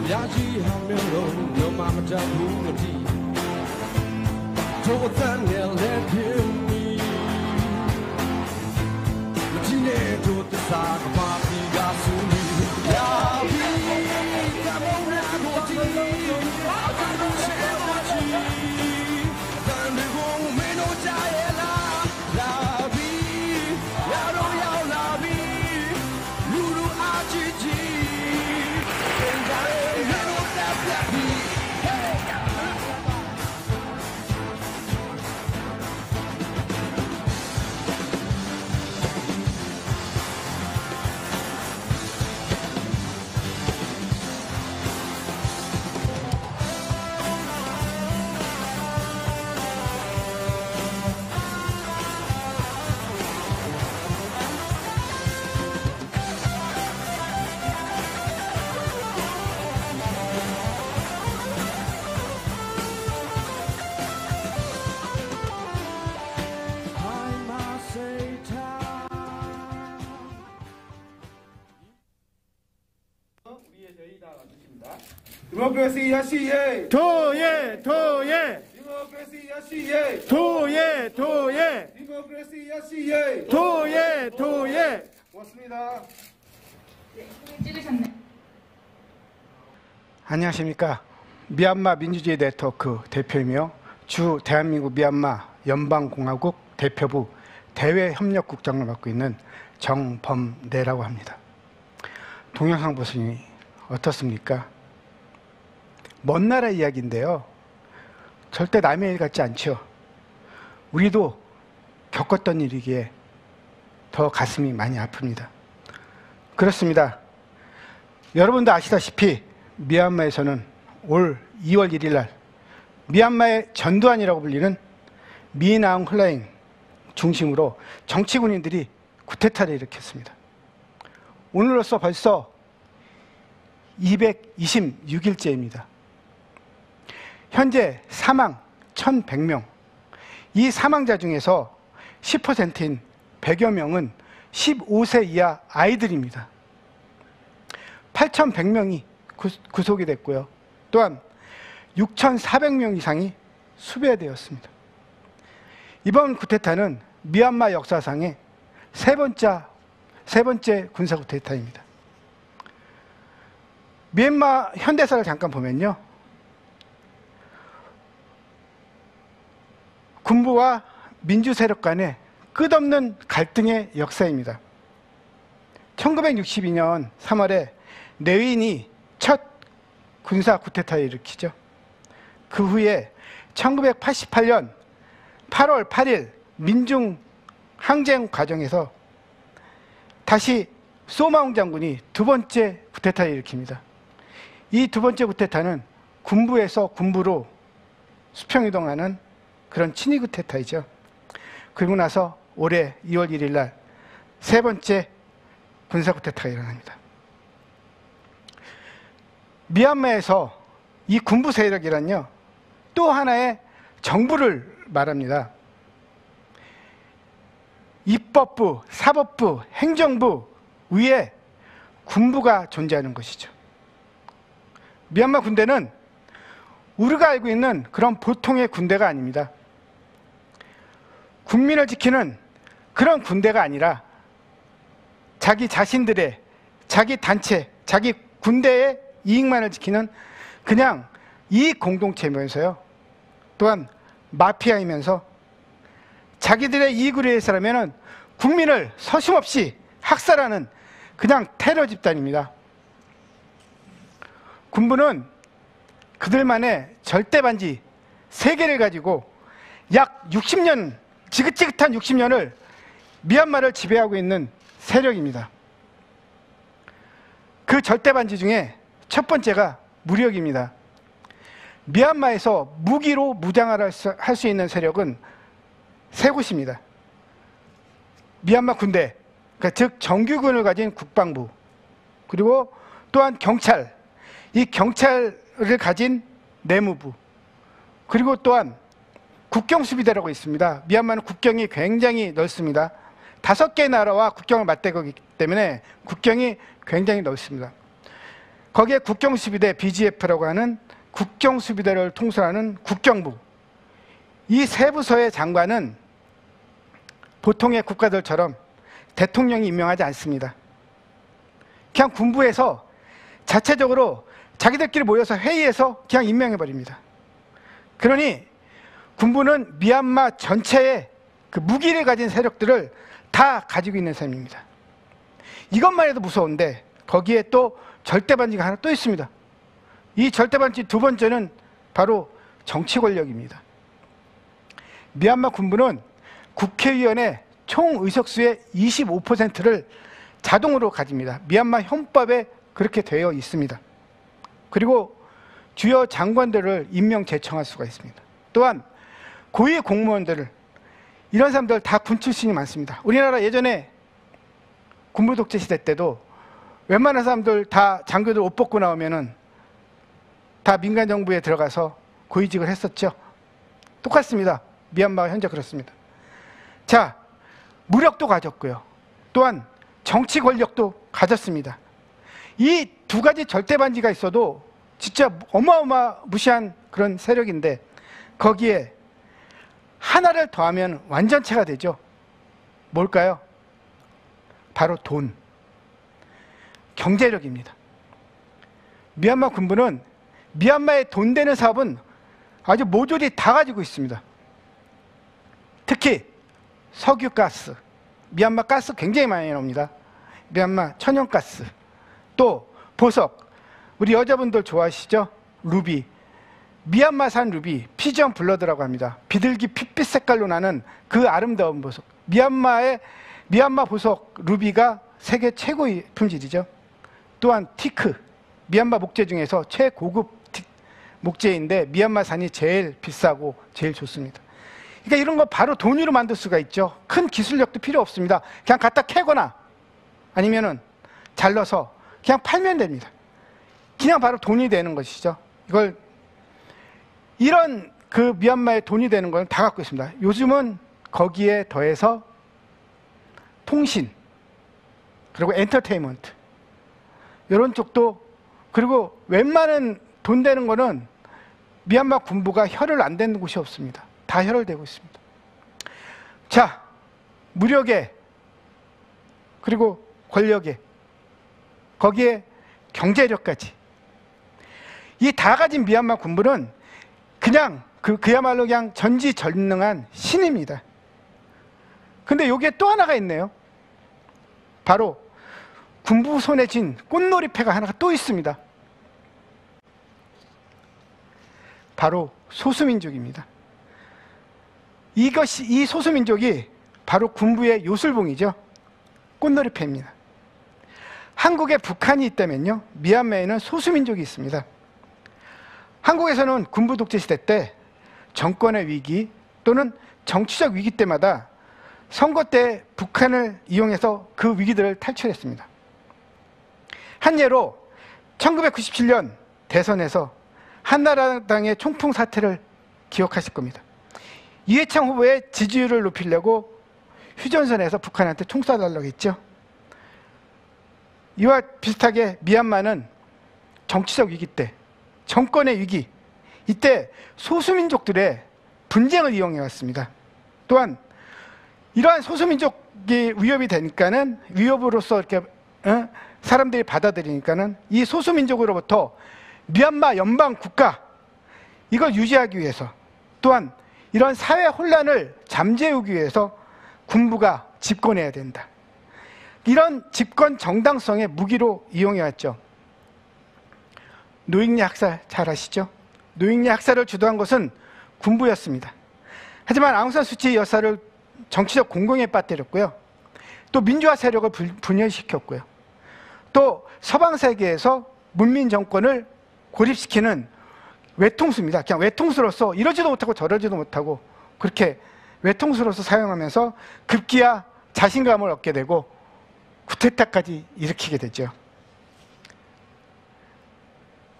야지하면 너만 잡으지 저것만 내 편이 지내도 뜻하고 마비 가슴이 야비 까먹나고 지 아주 최고지 단들고 메노자에라 라비 야로야 라비 루루 아지지 디모크라시아 시에 도예 도예 디모크라시아 시에 도예 도예 디모크라시아 시에 도예 도예. 고맙습니다. 안녕하십니까. 미얀마 민주주의 네트워크 대표이며 주 대한민국 미얀마 연방공화국 대표부 대외협력국장을 맡고 있는 정범래라고 합니다. 동영상 보시니 어떻습니까? 먼 나라 이야기인데요. 절대 남의 일 같지 않죠. 우리도 겪었던 일이기에 더 가슴이 많이 아픕니다. 그렇습니다. 여러분도 아시다시피 미얀마에서는 올 2월 1일 날 미얀마의 전두환이라고 불리는 미나앙 홀라잉 중심으로 정치군인들이 쿠데타를 일으켰습니다. 오늘로써 벌써 226일째입니다. 현재 사망 1,100명, 이 사망자 중에서 10%인 100여 명은 15세 이하 아이들입니다. 8,100명이 구속이 됐고요. 또한 6,400명 이상이 수배되었습니다. 이번 쿠데타는 미얀마 역사상의 세 번째 군사 쿠데타입니다. 미얀마 현대사를 잠깐 보면요. 군부와 민주 세력 간의 끝없는 갈등의 역사입니다. 1962년 3월에 내윈이 첫 군사 쿠데타를 일으키죠. 그 후에 1988년 8월 8일 민중 항쟁 과정에서 다시 소마웅 장군이 두 번째 쿠데타를 일으킵니다. 이 두 번째 쿠데타는 군부에서 군부로 수평이동하는 그런 친위 쿠데타이죠. 그리고 나서 올해 2월 1일 날 세 번째 군사 쿠데타가 일어납니다. 미얀마에서 이 군부 세력이란요, 또 하나의 정부를 말합니다. 입법부, 사법부, 행정부 위에 군부가 존재하는 것이죠. 미얀마 군대는 우리가 알고 있는 그런 보통의 군대가 아닙니다. 국민을 지키는 그런 군대가 아니라 자기 자신들의, 자기 단체, 자기 군대의 이익만을 지키는 그냥 이익 공동체면서요. 또한 마피아이면서 자기들의 이익을 위해서라면 국민을 서슴없이 학살하는 그냥 테러 집단입니다. 군부는 그들만의 절대반지 3개를 가지고 약 60년, 지긋지긋한 60년을 미얀마를 지배하고 있는 세력입니다. 그 절대반지 중에 첫 번째가 무력입니다. 미얀마에서 무기로 무장을 할 수 있는 세력은 3곳입니다. 미얀마 군대, 그러니까 즉 정규군을 가진 국방부, 그리고 또한 경찰, 이 경찰을 가진 내무부, 그리고 또한 국경수비대라고 있습니다. 미얀마는 국경이 굉장히 넓습니다. 5개 나라와 국경을 맞대고 있기 때문에 국경이 굉장히 넓습니다. 거기에 국경수비대 BGF라고 하는 국경수비대를 통솔하는 국경부, 이 세 부서의 장관은 보통의 국가들처럼 대통령이 임명하지 않습니다. 그냥 군부에서 자체적으로 자기들끼리 모여서 회의해서 그냥 임명해버립니다. 그러니 군부는 미얀마 전체의 그 무기를 가진 세력들을 다 가지고 있는 셈입니다. 이것만 해도 무서운데 거기에 또 절대반지가 하나 또 있습니다. 이 절대반지 두 번째는 바로 정치 권력입니다. 미얀마 군부는 국회의원의 총 의석수의 25%를 자동으로 가집니다. 미얀마 헌법에 그렇게 되어 있습니다. 그리고 주요 장관들을 임명 제청할 수가 있습니다. 또한 고위 공무원들을, 이런 사람들 다 군 출신이 많습니다. 우리나라 예전에 군부 독재 시대 때도 웬만한 사람들 다 장교들 옷 벗고 나오면은 다 민간 정부에 들어가서 고위직을 했었죠. 똑같습니다. 미얀마가 현재 그렇습니다. 자, 무력도 가졌고요. 또한 정치 권력도 가졌습니다. 이 두 가지 절대반지가 있어도 진짜 어마어마무시한 그런 세력인데 거기에 하나를 더하면 완전체가 되죠. 뭘까요? 바로 돈, 경제력입니다. 미얀마 군부는 미얀마에 돈 되는 사업은 아주 모조리 다 가지고 있습니다. 특히 석유 가스, 미얀마 가스 굉장히 많이 나옵니다. 미얀마 천연가스, 또 보석, 우리 여자분들 좋아하시죠? 루비, 미얀마산 루비, 피지언 블러드라고 합니다. 비둘기 핏빛 색깔로 나는 그 아름다운 보석, 미얀마 보석 루비가 세계 최고의 품질이죠. 또한 티크, 미얀마 목재 중에서 최고급 목재인데 미얀마산이 제일 비싸고 제일 좋습니다. 그러니까 이런 거 바로 돈으로 만들 수가 있죠. 큰 기술력도 필요 없습니다. 그냥 갖다 캐거나 아니면은 잘라서 그냥 팔면 됩니다. 그냥 바로 돈이 되는 것이죠. 이걸, 이런 그 미얀마의 돈이 되는 건 다 갖고 있습니다. 요즘은 거기에 더해서 통신, 그리고 엔터테인먼트, 이런 쪽도, 그리고 웬만한 돈 되는 거는 미얀마 군부가 혈을 안 대는 곳이 없습니다. 다 혈을 대고 있습니다. 자, 무력에, 그리고 권력에, 거기에 경제력까지, 이 다 가진 미얀마 군부는 그냥 그야말로 그냥 전지전능한 신입니다. 근데 여기에 또 하나가 있네요. 바로 군부 손에 쥔 꽃놀이패가 하나가 또 있습니다. 바로 소수민족입니다. 이 소수민족이 바로 군부의 요술봉이죠. 꽃놀이패입니다. 한국에 북한이 있다면요, 미얀마에는 소수민족이 있습니다. 한국에서는 군부 독재 시대 때 정권의 위기 또는 정치적 위기 때마다 선거 때 북한을 이용해서 그 위기들을 탈출했습니다. 한 예로 1997년 대선에서 한나라당의 총풍 사태를 기억하실 겁니다. 이해창 후보의 지지율을 높이려고 휴전선에서 북한한테 총 쏴달라고 했죠. 이와 비슷하게 미얀마는 정치적 위기 때, 정권의 위기, 이때 소수민족들의 분쟁을 이용해 왔습니다. 또한 이러한 소수민족이 위협이 되니까는 위협으로서 이렇게 사람들이 받아들이니까는 이 소수민족으로부터 미얀마 연방 국가 이걸 유지하기 위해서, 또한 이런 사회 혼란을 잠재우기 위해서 군부가 집권해야 된다. 이런 집권 정당성의 무기로 이용해 왔죠. 노익리 학살 잘 아시죠? 노익리 학살을 주도한 것은 군부였습니다. 하지만 아웅산 수치 여사를 정치적 공공에 빠뜨렸고요. 또 민주화 세력을 분열시켰고요. 또 서방 세계에서 문민 정권을 고립시키는 외통수입니다. 그냥 외통수로서 이러지도 못하고 저러지도 못하고 그렇게 외통수로서 사용하면서 급기야 자신감을 얻게 되고 쿠데타까지 일으키게 되죠.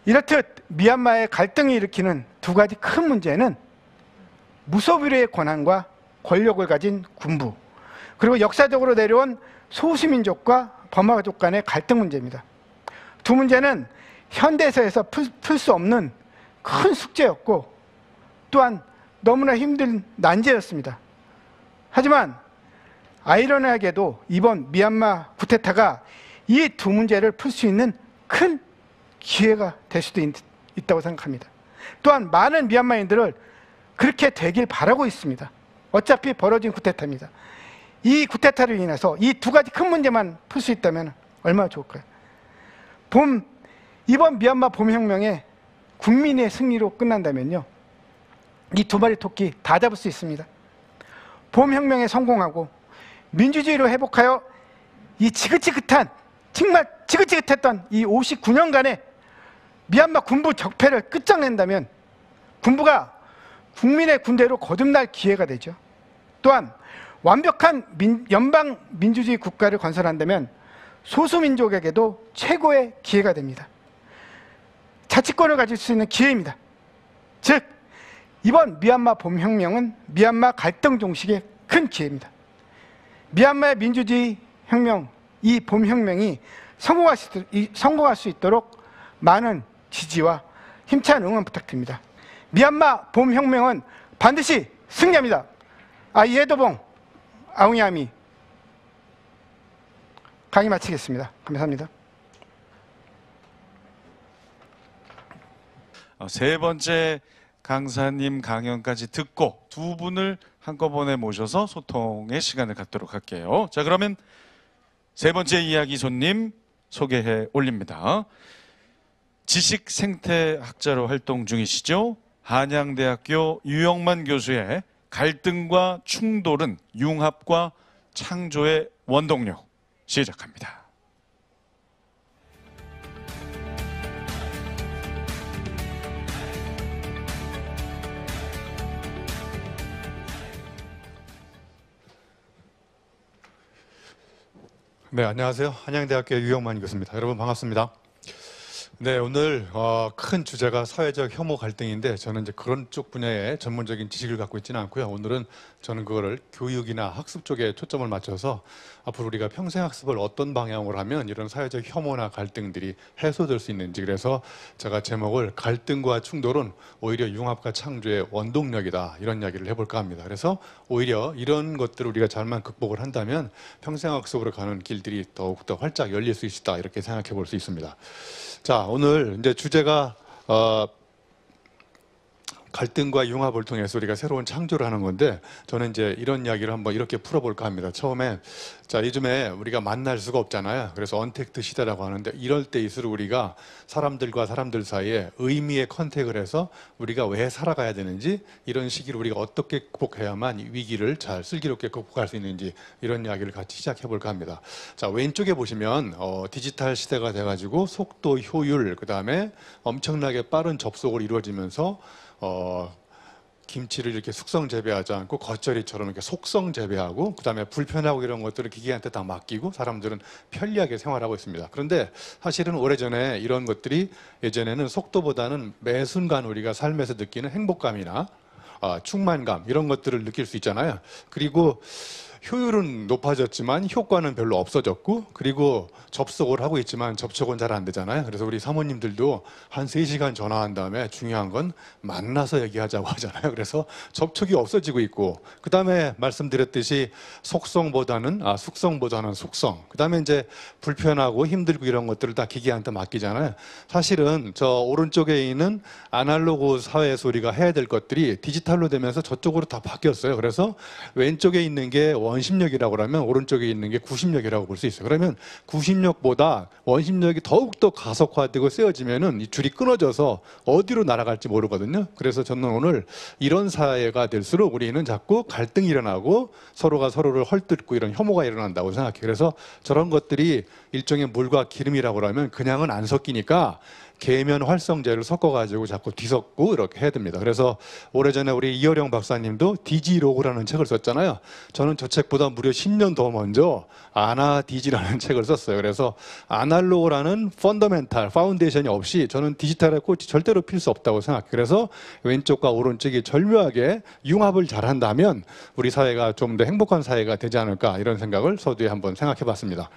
이렇듯 미얀마의 갈등을 일으키는 두 가지 큰 문제는 무소불위의 권한과 권력을 가진 군부, 그리고 역사적으로 내려온 소수민족과 버마족 간의 갈등 문제입니다. 두 문제는 현대사에서 풀 수 없는 큰 숙제였고 또한 너무나 힘든 난제였습니다. 하지만 아이러니하게도 이번 미얀마 쿠데타가 이 두 문제를 풀 수 있는 큰 기회가 될 수도 있다고 생각합니다. 또한 많은 미얀마인들을 그렇게 되길 바라고 있습니다. 어차피 벌어진 쿠데타입니다. 이 쿠데타를 인해서 이 두 가지 큰 문제만 풀 수 있다면 얼마나 좋을까요? 이번 미얀마 봄혁명에 국민의 승리로 끝난다면요, 이 두 마리 토끼 다 잡을 수 있습니다. 봄혁명에 성공하고 민주주의로 회복하여 이 지긋지긋한, 정말 지긋지긋했던 이 59년간의 미얀마 군부 적폐를 끝장낸다면 군부가 국민의 군대로 거듭날 기회가 되죠. 또한 완벽한 연방 민주주의 국가를 건설한다면 소수민족에게도 최고의 기회가 됩니다. 자치권을 가질 수 있는 기회입니다. 즉 이번 미얀마 봄혁명은 미얀마 갈등 종식의 큰 기회입니다. 미얀마의 민주주의 혁명, 이 봄혁명이 성공할 수 있도록 많은 지지와 힘찬 응원 부탁드립니다. 미얀마 봄혁명은 반드시 승리합니다. 이해도봉 아웅야미 강의 마치겠습니다. 감사합니다. 세 번째 강사님 강연까지 듣고 두 분을 한꺼번에 모셔서 소통의 시간을 갖도록 할게요. 자, 그러면 세 번째 이야기 손님 소개해 올립니다. 지식생태학자로 활동 중이시죠. 한양대학교 유영만 교수의 갈등과 충돌은 융합과 창조의 원동력, 시작합니다. 네, 안녕하세요. 한양대학교 유영만 교수입니다. 여러분 반갑습니다. 네, 오늘 큰 주제가 사회적 혐오 갈등인데 저는 이제 그런 쪽 분야의 전문적인 지식을 갖고 있지는 않고요. 오늘은 저는 그거를 교육이나 학습 쪽에 초점을 맞춰서 앞으로 우리가 평생학습을 어떤 방향으로 하면 이런 사회적 혐오나 갈등들이 해소될 수 있는지, 그래서 제가 제목을 갈등과 충돌은 오히려 융합과 창조의 원동력이다, 이런 이야기를 해볼까 합니다. 그래서 오히려 이런 것들을 우리가 잘만 극복을 한다면 평생학습으로 가는 길들이 더욱더 활짝 열릴 수 있다, 이렇게 생각해 볼 수 있습니다. 자, 오늘 이제 주제가 갈등과 융합을 통해서 우리가 새로운 창조를 하는 건데, 저는 이제 이런 이야기를 한번 이렇게 풀어볼까 합니다. 처음에, 자, 요즘에 우리가 만날 수가 없잖아요. 그래서 언택트 시대라고 하는데, 이럴 때일수록 우리가 사람들과 사람들 사이에 의미의 컨택을 해서 우리가 왜 살아가야 되는지, 이런 시기를 우리가 어떻게 극복해야만 이 위기를 잘 슬기롭게 극복할 수 있는지, 이런 이야기를 같이 시작해볼까 합니다. 자, 왼쪽에 보시면 디지털 시대가 돼가지고 속도, 효율, 그 다음에 엄청나게 빠른 접속을 이루어지면서 김치를 이렇게 숙성 재배하지 않고 겉절이처럼 이렇게 속성 재배하고, 그 다음에 불편하고 이런 것들을 기계한테 다 맡기고 사람들은 편리하게 생활하고 있습니다. 그런데 사실은 오래전에 이런 것들이, 예전에는 속도보다는 매 순간 우리가 삶에서 느끼는 행복감이나 충만감, 이런 것들을 느낄 수 있잖아요. 그리고 효율은 높아졌지만 효과는 별로 없어졌고, 그리고 접속을 하고 있지만 접촉은 잘 안 되잖아요. 그래서 우리 사모님들도 한 3시간 전화한 다음에 중요한 건 만나서 얘기하자고 하잖아요. 그래서 접촉이 없어지고 있고, 그 다음에 말씀드렸듯이 속성보다는 속성, 그 다음에 이제 불편하고 힘들고 이런 것들을 다 기계한테 맡기잖아요. 사실은 저 오른쪽에 있는 아날로그 사회에서 우리가 해야 될 것들이 디지털로 되면서 저쪽으로 다 바뀌었어요. 그래서 왼쪽에 있는 게 원심력이라고 하면 오른쪽에 있는 게 구심력이라고 볼 수 있어요. 그러면 구심력보다 원심력이 더욱더 가속화되고 세워지면은 이 줄이 끊어져서 어디로 날아갈지 모르거든요. 그래서 저는 오늘 이런 사회가 될수록 우리는 자꾸 갈등이 일어나고 서로가 서로를 헐뜯고 이런 혐오가 일어난다고 생각해요. 그래서 저런 것들이 일종의 물과 기름이라고 하면 그냥은 안 섞이니까 계면 활성제를 섞어가지고 자꾸 뒤섞고 이렇게 해야 됩니다. 그래서 오래전에 우리 이어령 박사님도 디지로그라는 책을 썼잖아요. 저는 저 책보다 무려 10년 더 먼저 아나디지라는 책을 썼어요. 그래서 아날로그라는 펀더멘탈, 파운데이션이 없이 저는 디지털의 꽃이 절대로 필 수 없다고 생각해요. 그래서 왼쪽과 오른쪽이 절묘하게 융합을 잘한다면 우리 사회가 좀 더 행복한 사회가 되지 않을까, 이런 생각을 서두에 한번 생각해 봤습니다.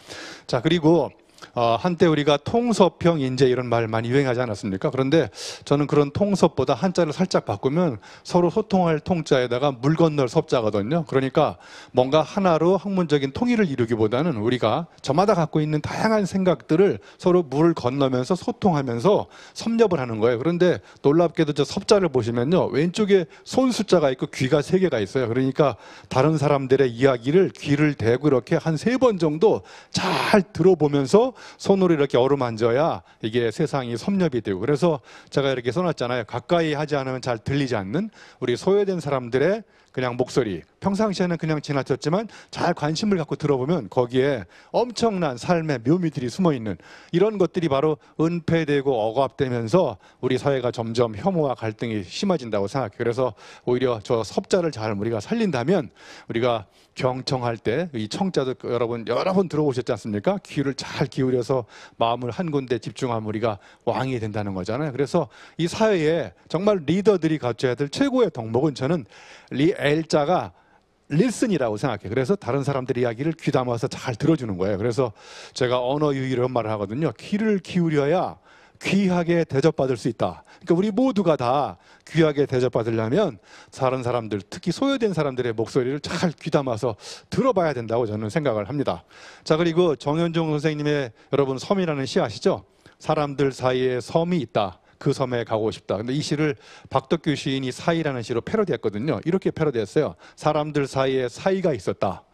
자, 그리고 한때 우리가 통섭형 인재 이런 말 많이 유행하지 않았습니까? 그런데 저는 그런 통섭보다 한자를 살짝 바꾸면 서로 소통할 통자에다가 물 건널 섭자거든요. 그러니까 뭔가 하나로 학문적인 통일을 이루기보다는 우리가 저마다 갖고 있는 다양한 생각들을 서로 물을 건너면서 소통하면서 섭렵을 하는 거예요. 그런데 놀랍게도 저 섭자를 보시면요, 왼쪽에 손 숫자가 있고 귀가 3개가 있어요. 그러니까 다른 사람들의 이야기를 귀를 대고 이렇게 한 3번 정도 잘 들어보면서 손으로 이렇게 어루만져야 이게 세상이 섭렵이 되고, 그래서 제가 이렇게 써놨잖아요. 가까이 하지 않으면 잘 들리지 않는 우리 소외된 사람들의 그냥 목소리, 평상시에는 그냥 지나쳤지만 잘 관심을 갖고 들어보면 거기에 엄청난 삶의 묘미들이 숨어있는 이런 것들이 바로 은폐되고 억압되면서 우리 사회가 점점 혐오와 갈등이 심해진다고 생각해요. 그래서 오히려 저 섭자를 잘 우리가 살린다면, 우리가 경청할 때 이 청자도 여러분 여러 번 들어보셨지 않습니까? 귀를 잘 기울여서 마음을 한 군데 집중하면 우리가 왕이 된다는 거잖아요. 그래서 이 사회에 정말 리더들이 갖춰야 될 최고의 덕목은 저는 L자가 리슨이라고 생각해요. 그래서 다른 사람들의 이야기를 귀담아서 잘 들어주는 거예요. 그래서 제가 언어 유희 이런 말을 하거든요. 귀를 기울여야 귀하게 대접받을 수 있다. 그러니까 우리 모두가 다 귀하게 대접받으려면 다른 사람들, 특히 소외된 사람들의 목소리를 잘 귀담아서 들어봐야 된다고 저는 생각을 합니다. 자, 그리고 정현종 선생님의 여러분 섬이라는 시 아시죠? 사람들 사이에 섬이 있다. 그 섬에 가고 싶다. 근데 이 시를 박덕규 시인이 사이라는 시로 패러디했거든요. 이렇게 패러디했어요. 사람들 사이에 사이가 있었다.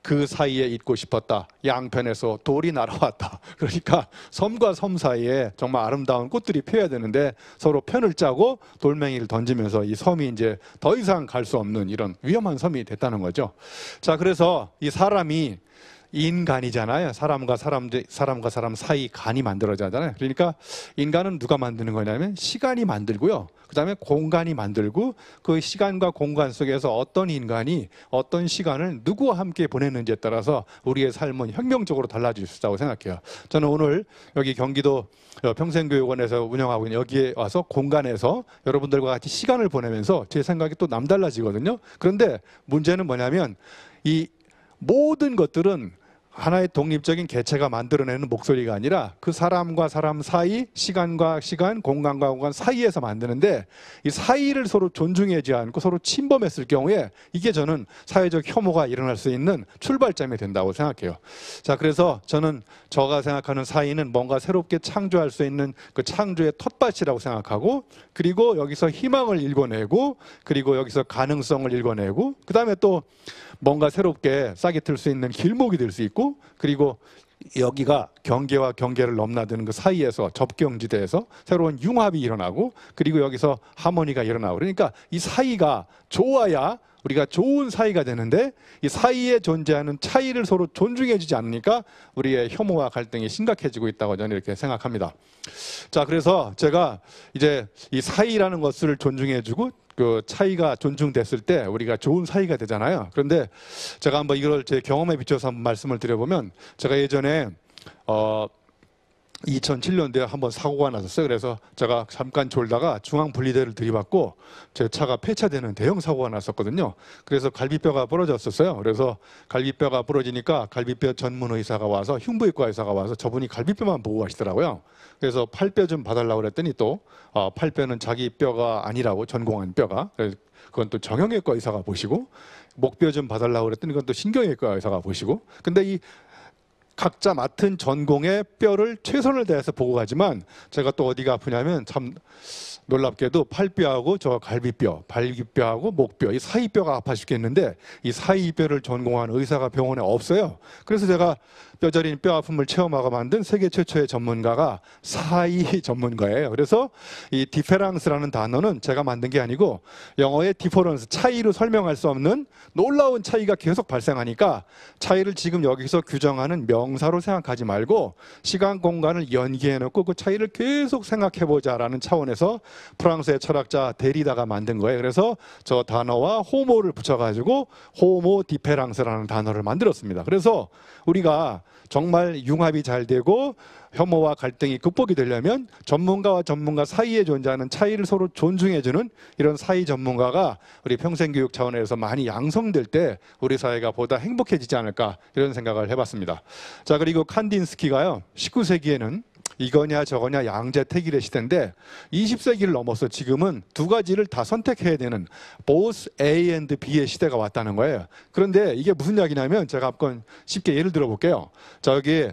그 사이에 있고 싶었다. 양편에서 돌이 날아왔다. 그러니까 섬과 섬 사이에 정말 아름다운 꽃들이 피어야 되는데 서로 편을 짜고 돌멩이를 던지면서 이 섬이 이제 더 이상 갈 수 없는 이런 위험한 섬이 됐다는 거죠. 자, 그래서 이 사람이 인간이잖아요. 사람과 사람 사이 간이 만들어지잖아요. 그러니까 인간은 누가 만드는 거냐면 시간이 만들고요. 그 다음에 공간이 만들고, 그 시간과 공간 속에서 어떤 인간이 어떤 시간을 누구와 함께 보내는지에 따라서 우리의 삶은 혁명적으로 달라질 수 있다고 생각해요. 저는 오늘 여기 경기도 평생교육원에서 운영하고 있는 여기에 와서 공간에서 여러분들과 같이 시간을 보내면서 제 생각이 또 남달라지거든요. 그런데 문제는 뭐냐면 이 모든 것들은 하나의 독립적인 개체가 만들어내는 목소리가 아니라 그 사람과 사람 사이, 시간과 시간, 공간과 공간 사이에서 만드는데, 이 사이를 서로 존중하지 않고 서로 침범했을 경우에 이게 저는 사회적 혐오가 일어날 수 있는 출발점이 된다고 생각해요. 자, 그래서 저는 제가 생각하는 사이는 뭔가 새롭게 창조할 수 있는 그 창조의 텃밭이라고 생각하고, 그리고 여기서 희망을 읽어내고, 그리고 여기서 가능성을 읽어내고, 그 다음에 또 뭔가 새롭게 싹이 틀 수 있는 길목이 될 수 있고, 그리고 여기가 경계와 경계를 넘나드는 그 사이에서 접경지대에서 새로운 융합이 일어나고, 그리고 여기서 하모니가 일어나고, 그러니까 이 사이가 좋아야 우리가 좋은 사이가 되는데, 이 사이에 존재하는 차이를 서로 존중해 주지 않으니까 우리의 혐오와 갈등이 심각해지고 있다고 저는 이렇게 생각합니다. 자, 그래서 제가 이제 이 사이라는 것을 존중해 주고 그 차이가 존중됐을 때 우리가 좋은 사이가 되잖아요. 그런데 제가 한번 이걸 제 경험에 비춰서 한번 말씀을 드려보면, 제가 예전에 2007년도에 한번 사고가 났었어요. 그래서 제가 잠깐 졸다가 중앙 분리대를 들이받고 제 차가 폐차되는 대형 사고가 났었거든요. 그래서 갈비뼈가 부러졌었어요. 그래서 갈비뼈가 부러지니까 갈비뼈 전문 의사가 와서 흉부외과 의사가 와서 저분이 갈비뼈만 보고 가시더라고요. 그래서 팔뼈 좀 봐달라고 그랬더니 또 팔뼈는 자기 뼈가 아니라고, 전공한 뼈가. 그래서 그건 또 정형외과 의사가 보시고, 목뼈 좀 봐달라고 그랬더니 그건 또 신경외과 의사가 보시고. 근데 이 각자 맡은 전공의 뼈를 최선을 다해서 보고 가지만 제가 또 어디가 아프냐면 참 놀랍게도 팔뼈하고 저 갈비뼈, 발기뼈하고 목뼈 이 사이뼈가 아파 죽겠는데 이 사이뼈를 전공한 의사가 병원에 없어요. 그래서 제가 뼈저린 뼈 아픔을 체험하고 만든 세계 최초의 전문가가 사이 전문가예요. 그래서 이 디페랑스라는 단어는 제가 만든 게 아니고 영어의 디퍼런스, 차이로 설명할 수 없는 놀라운 차이가 계속 발생하니까 차이를 지금 여기서 규정하는 명사로 생각하지 말고 시간 공간을 연기해 놓고 그 차이를 계속 생각해 보자라는 차원에서 프랑스의 철학자 데리다가 만든 거예요. 그래서 저 단어와 호모를 붙여가지고 호모 디페랑스라는 단어를 만들었습니다. 그래서 우리가 정말 융합이 잘 되고 혐오와 갈등이 극복이 되려면 전문가와 전문가 사이에 존재하는 차이를 서로 존중해주는 이런 사이 전문가가 우리 평생교육 차원에서 많이 양성될 때 우리 사회가 보다 행복해지지 않을까 이런 생각을 해봤습니다. 자, 그리고 칸딘스키가요 19세기에는 이거냐 저거냐 양자택일의 시대인데 20세기를 넘어서 지금은 두 가지를 다 선택해야 되는 both A and B의 시대가 왔다는 거예요. 그런데 이게 무슨 이야기냐면 제가 한번 쉽게 예를 들어 볼게요. 저기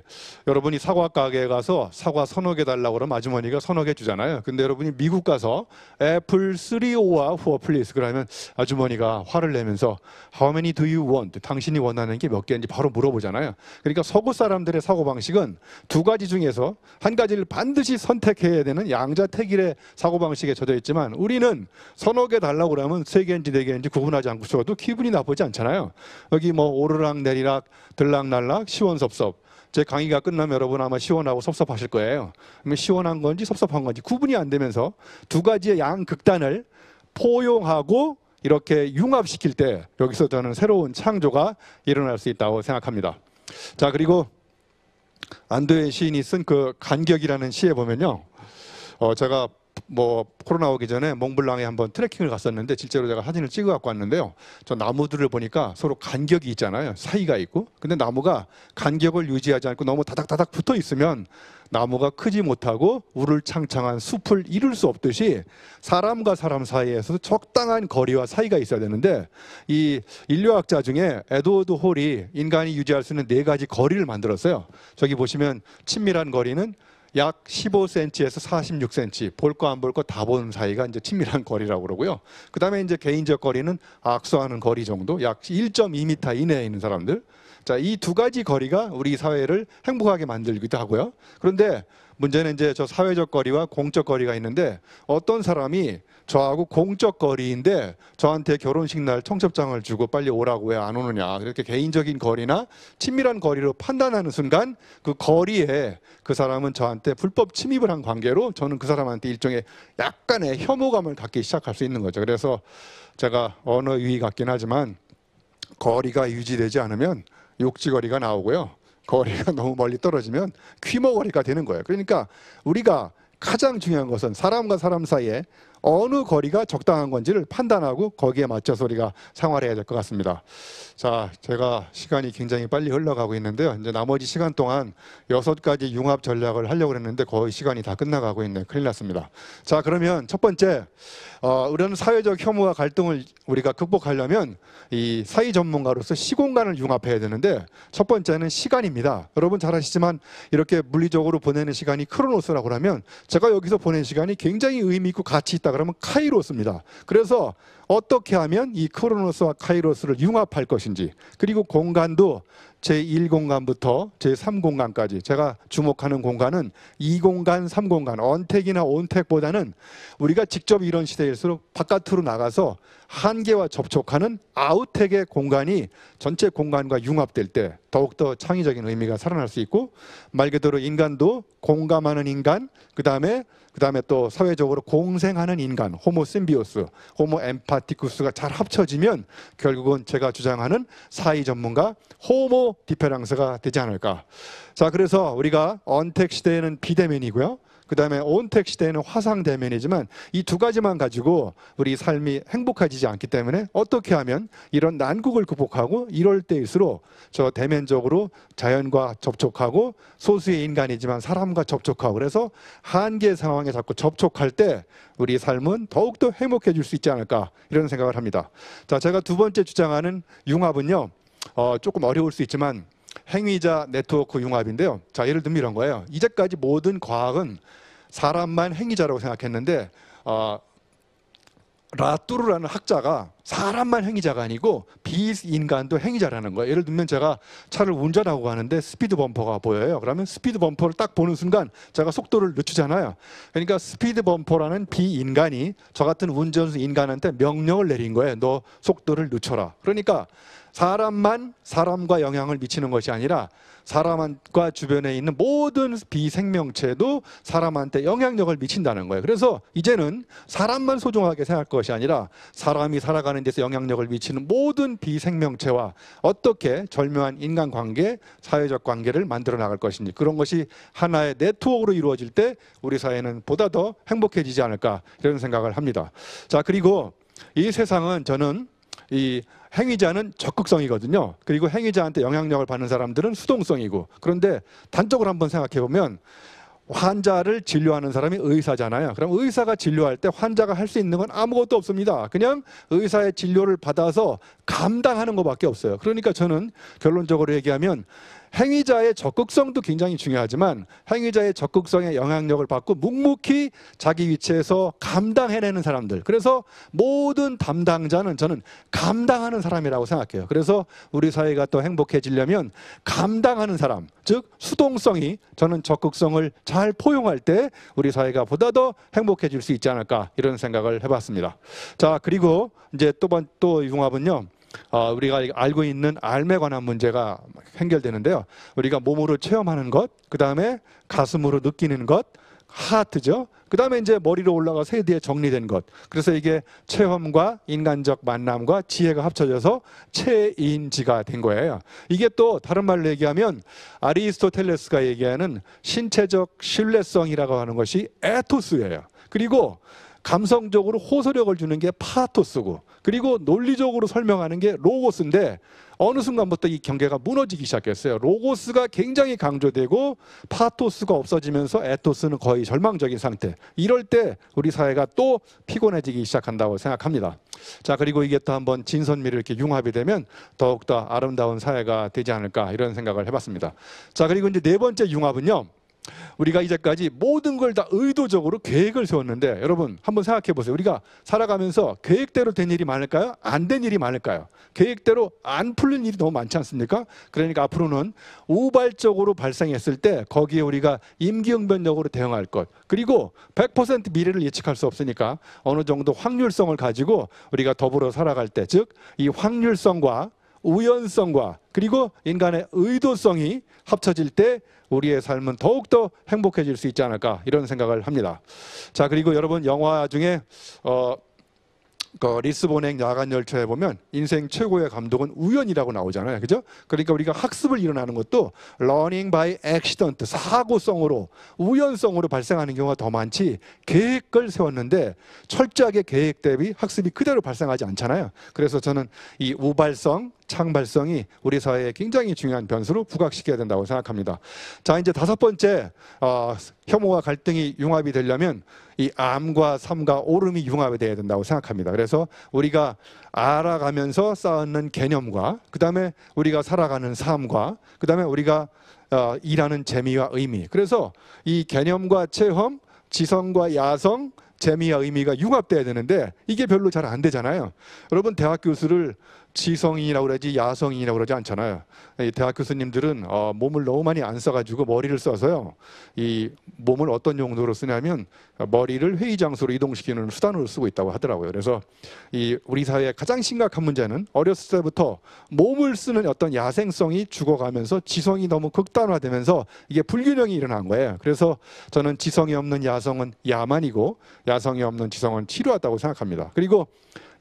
여러분이 사과 가게에 가서 사과 서너 개 달라고 그러면 아주머니가 서너 개 주잖아요. 근데 여러분이 미국 가서 애플 3오와 4 플리즈 그러면 아주머니가 화를 내면서 How many do you want? 당신이 원하는 게 몇 개인지 바로 물어보잖아요. 그러니까 서구 사람들의 사고방식은 두 가지 중에서 한 가지를 반드시 선택해야 되는 양자택일의 사고방식에 젖어 있지만 우리는 서너 개 달라고 그러면 세 개인지 네 개인지 구분하지 않고 줘도 기분이 나쁘지 않잖아요. 여기 뭐 오르락 내리락 들락날락 시원섭섭 제 강의가 끝나면 여러분 아마 시원하고 섭섭하실 거예요. 그러면 시원한 건지 섭섭한 건지 구분이 안 되면서 두 가지의 양극단을 포용하고 이렇게 융합시킬 때 여기서 저는 새로운 창조가 일어날 수 있다고 생각합니다. 자, 그리고 안도의 시인이 쓴 그 간격이라는 시에 보면요, 제가 뭐 코로나 오기 전에 몽블랑에 한번 트레킹을 갔었는데 실제로 제가 사진을 찍어 갖고 왔는데요. 저 나무들을 보니까 서로 간격이 있잖아요. 사이가 있고. 근데 나무가 간격을 유지하지 않고 너무 다닥다닥 붙어 있으면 나무가 크지 못하고 우를창창한 숲을 이룰 수 없듯이 사람과 사람 사이에서 적당한 거리와 사이가 있어야 되는데 이 인류학자 중에 에드워드 홀이 인간이 유지할 수 있는 네 가지 거리를 만들었어요. 저기 보시면 친밀한 거리는 약 15cm에서 46cm, 볼 거 안 볼 거 다 보는 사이가 이제 친밀한 거리라고 그러고요. 그다음에 이제 개인적 거리는 악수하는 거리 정도, 약 1.2m 이내에 있는 사람들. 자, 이 두 가지 거리가 우리 사회를 행복하게 만들기도 하고요. 그런데 문제는 이제 저 사회적 거리와 공적 거리가 있는데 어떤 사람이 저하고 공적 거리인데 저한테 결혼식 날 청첩장을 주고 빨리 오라고 왜 안 오느냐, 이렇게 개인적인 거리나 친밀한 거리로 판단하는 순간 그 거리에 그 사람은 저한테 불법 침입을 한 관계로 저는 그 사람한테 일종의 약간의 혐오감을 갖기 시작할 수 있는 거죠. 그래서 제가 언어 유희 같긴 하지만 거리가 유지되지 않으면 욕지거리가 나오고요. 거리가 너무 멀리 떨어지면 퀴머거리가 되는 거예요. 그러니까 우리가 가장 중요한 것은 사람과 사람 사이에 어느 거리가 적당한 건지를 판단하고 거기에 맞춰서 우리가 생활해야 될 것 같습니다. 자, 제가 시간이 굉장히 빨리 흘러가고 있는데요. 이제 나머지 시간 동안 6가지 융합 전략을 하려고 했는데 거의 시간이 다 끝나가고 있네요. 큰일 났습니다. 자, 그러면 첫 번째, 이런 사회적 혐오와 갈등을 우리가 극복하려면 이 사회 전문가로서 시공간을 융합해야 되는데 첫 번째는 시간입니다. 여러분 잘 아시지만 이렇게 물리적으로 보내는 시간이 크로노스라고 하면 제가 여기서 보낸 시간이 굉장히 의미 있고 가치 있다 그러면 카이로스입니다. 그래서 어떻게 하면 이 크로노스와 카이로스를 융합할 것인지, 그리고 공간도 제1공간부터 제3공간까지 제가 주목하는 공간은 2공간, 3공간, 언택이나 온택보다는 우리가 직접 이런 시대일수록 바깥으로 나가서 한계와 접촉하는 아웃택의 공간이 전체 공간과 융합될 때 더욱더 창의적인 의미가 살아날 수 있고, 말 그대로 인간도 공감하는 인간, 그 다음에 또 사회적으로 공생하는 인간, 호모 심비오스, 호모 엠파티쿠스가 잘 합쳐지면 결국은 제가 주장하는 사회 전문가 호모 혐오 디페랑스가 되지 않을까. 자, 그래서 우리가 언택 시대에는 비대면이고요. 그 다음에 온택 시대에는 화상대면이지만 이 두 가지만 가지고 우리 삶이 행복해지지 않기 때문에 어떻게 하면 이런 난국을 극복하고 이럴 때일수록 저 대면적으로 자연과 접촉하고 소수의 인간이지만 사람과 접촉하고 그래서 한계 상황에 자꾸 접촉할 때 우리 삶은 더욱더 행복해질 수 있지 않을까 이런 생각을 합니다. 자, 제가 두 번째 주장하는 융합은요. 조금 어려울 수 있지만 행위자 네트워크 융합인데요. 자, 예를 들면 이런 거예요. 이제까지 모든 과학은 사람만 행위자라고 생각했는데 라뚜르라는 학자가 사람만 행위자가 아니고 비인간도 행위자라는 거예요. 예를 들면 제가 차를 운전하고 가는데 스피드 범퍼가 보여요. 그러면 스피드 범퍼를 딱 보는 순간 제가 속도를 늦추잖아요. 그러니까 스피드 범퍼라는 비인간이 저 같은 운전수 인간한테 명령을 내린 거예요. 너 속도를 늦춰라. 그러니까 사람만 사람과 영향을 미치는 것이 아니라 사람과 주변에 있는 모든 비생명체도 사람한테 영향력을 미친다는 거예요. 그래서 이제는 사람만 소중하게 생각할 것이 아니라 사람이 살아가는 데서 영향력을 미치는 모든 비생명체와 어떻게 절묘한 인간관계, 사회적 관계를 만들어 나갈 것인지 그런 것이 하나의 네트워크로 이루어질 때 우리 사회는 보다 더 행복해지지 않을까 이런 생각을 합니다. 자, 그리고 이 세상은 저는 이 행위자는 적극성이거든요. 그리고 행위자한테 영향력을 받는 사람들은 수동성이고 그런데 단적으로 한번 생각해 보면 환자를 진료하는 사람이 의사잖아요. 그럼 의사가 진료할 때 환자가 할 수 있는 건 아무것도 없습니다. 그냥 의사의 진료를 받아서 감당하는 것밖에 없어요. 그러니까 저는 결론적으로 얘기하면 행위자의 적극성도 굉장히 중요하지만 행위자의 적극성에 영향력을 받고 묵묵히 자기 위치에서 감당해내는 사람들. 그래서 모든 담당자는 저는 감당하는 사람이라고 생각해요. 그래서 우리 사회가 더 행복해지려면 감당하는 사람, 즉 수동성이 저는 적극성을 잘 포용할 때 우리 사회가 보다 더 행복해질 수 있지 않을까 이런 생각을 해봤습니다. 자, 그리고 이제 또 융합은요. 우리가 알고 있는 삶에 관한 문제가 해결되는데요. 우리가 몸으로 체험하는 것, 그 다음에 가슴으로 느끼는 것, 하트죠. 그 다음에 이제 머리로 올라가서 헤드에 정리된 것. 그래서 이게 체험과 인간적 만남과 지혜가 합쳐져서 체인지가 된 거예요. 이게 또 다른 말로 얘기하면 아리스토텔레스가 얘기하는 신체적 신뢰성이라고 하는 것이 에토스예요. 그리고 감성적으로 호소력을 주는 게 파토스고 그리고 논리적으로 설명하는 게 로고스인데 어느 순간부터 이 경계가 무너지기 시작했어요. 로고스가 굉장히 강조되고 파토스가 없어지면서 에토스는 거의 절망적인 상태. 이럴 때 우리 사회가 또 피곤해지기 시작한다고 생각합니다. 자, 그리고 이게 또 한번 진선미를 이렇게 융합이 되면 더욱더 아름다운 사회가 되지 않을까 이런 생각을 해봤습니다. 자, 그리고 이제 네 번째 융합은요. 우리가 이제까지 모든 걸 다 의도적으로 계획을 세웠는데 여러분 한번 생각해 보세요. 우리가 살아가면서 계획대로 된 일이 많을까요? 안 된 일이 많을까요? 계획대로 안 풀린 일이 너무 많지 않습니까? 그러니까 앞으로는 우발적으로 발생했을 때 거기에 우리가 임기응변적으로 대응할 것 그리고 100% 미래를 예측할 수 없으니까 어느 정도 확률성을 가지고 우리가 더불어 살아갈 때 즉 이 확률성과 우연성과 그리고 인간의 의도성이 합쳐질 때 우리의 삶은 더욱더 행복해질 수 있지 않을까 이런 생각을 합니다. 자, 그리고 여러분 영화 중에 리스본행 야간 열차에 보면 인생 최고의 감독은 우연이라고 나오잖아요. 그죠? 그러니까 우리가 학습을 일어나는 것도 learning by accident, 사고성으로 우연성으로 발생하는 경우가 더 많지 계획을 세웠는데 철저하게 계획 대비 학습이 그대로 발생하지 않잖아요. 그래서 저는 이 우발성, 창발성이 우리 사회에 굉장히 중요한 변수로 부각시켜야 된다고 생각합니다. 자, 이제 다섯 번째 혐오와 갈등이 융합이 되려면 이 암과 삶과 오름이 융합이 돼야 된다고 생각합니다. 그래서 우리가 알아가면서 쌓는 개념과 그 다음에 우리가 살아가는 삶과 그 다음에 우리가 일하는 재미와 의미 그래서 이 개념과 체험, 지성과 야성 재미와 의미가 융합돼야 되는데 이게 별로 잘 안 되잖아요. 여러분 대학 교수를 지성인이라고 그러지 야성인이라고 그러지 않잖아요. 이 대학 교수님들은 몸을 너무 많이 안 써가지고 머리를 써서요. 이 몸을 어떤 용도로 쓰냐면 머리를 회의 장소로 이동시키는 수단으로 쓰고 있다고 하더라고요. 그래서 이 우리 사회의 가장 심각한 문제는 어렸을 때부터 몸을 쓰는 어떤 야생성이 죽어가면서 지성이 너무 극단화되면서 이게 불균형이 일어난 거예요. 그래서 저는 지성이 없는 야성은 야만이고 야성이 없는 지성은 치료하다고 생각합니다. 그리고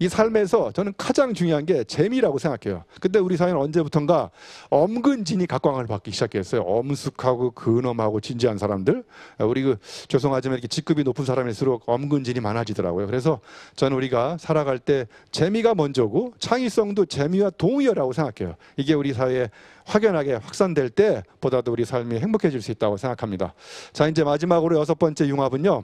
이 삶에서 저는 가장 중요한 게 재미라고 생각해요. 근데 우리 사회는 언제부턴가 엄근진이 각광을 받기 시작했어요. 엄숙하고 근엄하고 진지한 사람들. 우리 죄송하지만 이렇게 직급이 높은 사람일수록 엄근진이 많아지더라고요. 그래서 저는 우리가 살아갈 때 재미가 먼저고 창의성도 재미와 동의어라고 생각해요. 이게 우리 사회에 확연하게 확산될 때 보다도 우리 삶이 행복해질 수 있다고 생각합니다. 자, 이제 마지막으로 6번째 융합은요,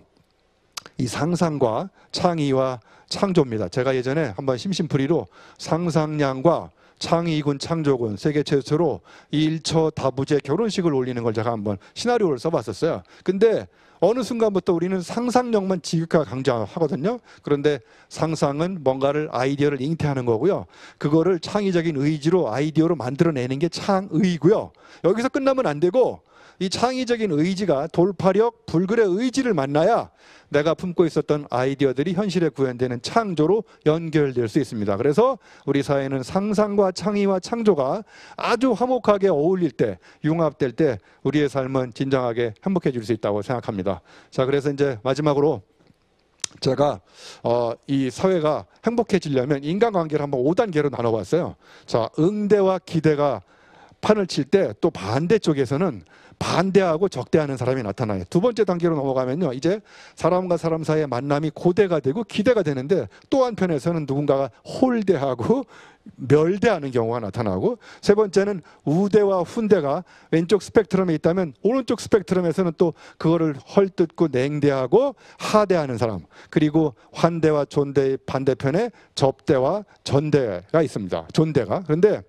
이 상상과 창의와 창조입니다. 제가 예전에 한번 심심풀이로 상상량과 창의군 창조군 세계 최초로 일처 다부제 결혼식을 올리는 걸 제가 한번 시나리오를 써봤었어요. 근데 어느 순간부터 우리는 상상력만 지극하게 강조하거든요. 그런데 상상은 뭔가를 아이디어를 잉태하는 거고요. 그거를 창의적인 의지로 아이디어로 만들어내는 게 창의고요. 여기서 끝나면 안 되고 이 창의적인 의지가 돌파력, 불굴의 의지를 만나야 내가 품고 있었던 아이디어들이 현실에 구현되는 창조로 연결될 수 있습니다. 그래서 우리 사회는 상상과 창의와 창조가 아주 화목하게 어울릴 때, 융합될 때 우리의 삶은 진정하게 행복해질 수 있다고 생각합니다. 자, 그래서 이제 마지막으로 제가 이 사회가 행복해지려면 인간관계를 한번 5단계로 나눠봤어요. 자, 응대와 기대가 판을 칠 때 또 반대쪽에서는 반대하고 적대하는 사람이 나타나요. 두 번째 단계로 넘어가면요, 이제 사람과 사람 사이의 만남이 고대가 되고 기대가 되는데 또 한편에서는 누군가가 홀대하고 멸대하는 경우가 나타나고, 세 번째는 우대와 훈대가 왼쪽 스펙트럼에 있다면 오른쪽 스펙트럼에서는 또 그거를 헐뜯고 냉대하고 하대하는 사람, 그리고 환대와 존대의 반대편에 접대와 전대가 있습니다. 존대가. 그런데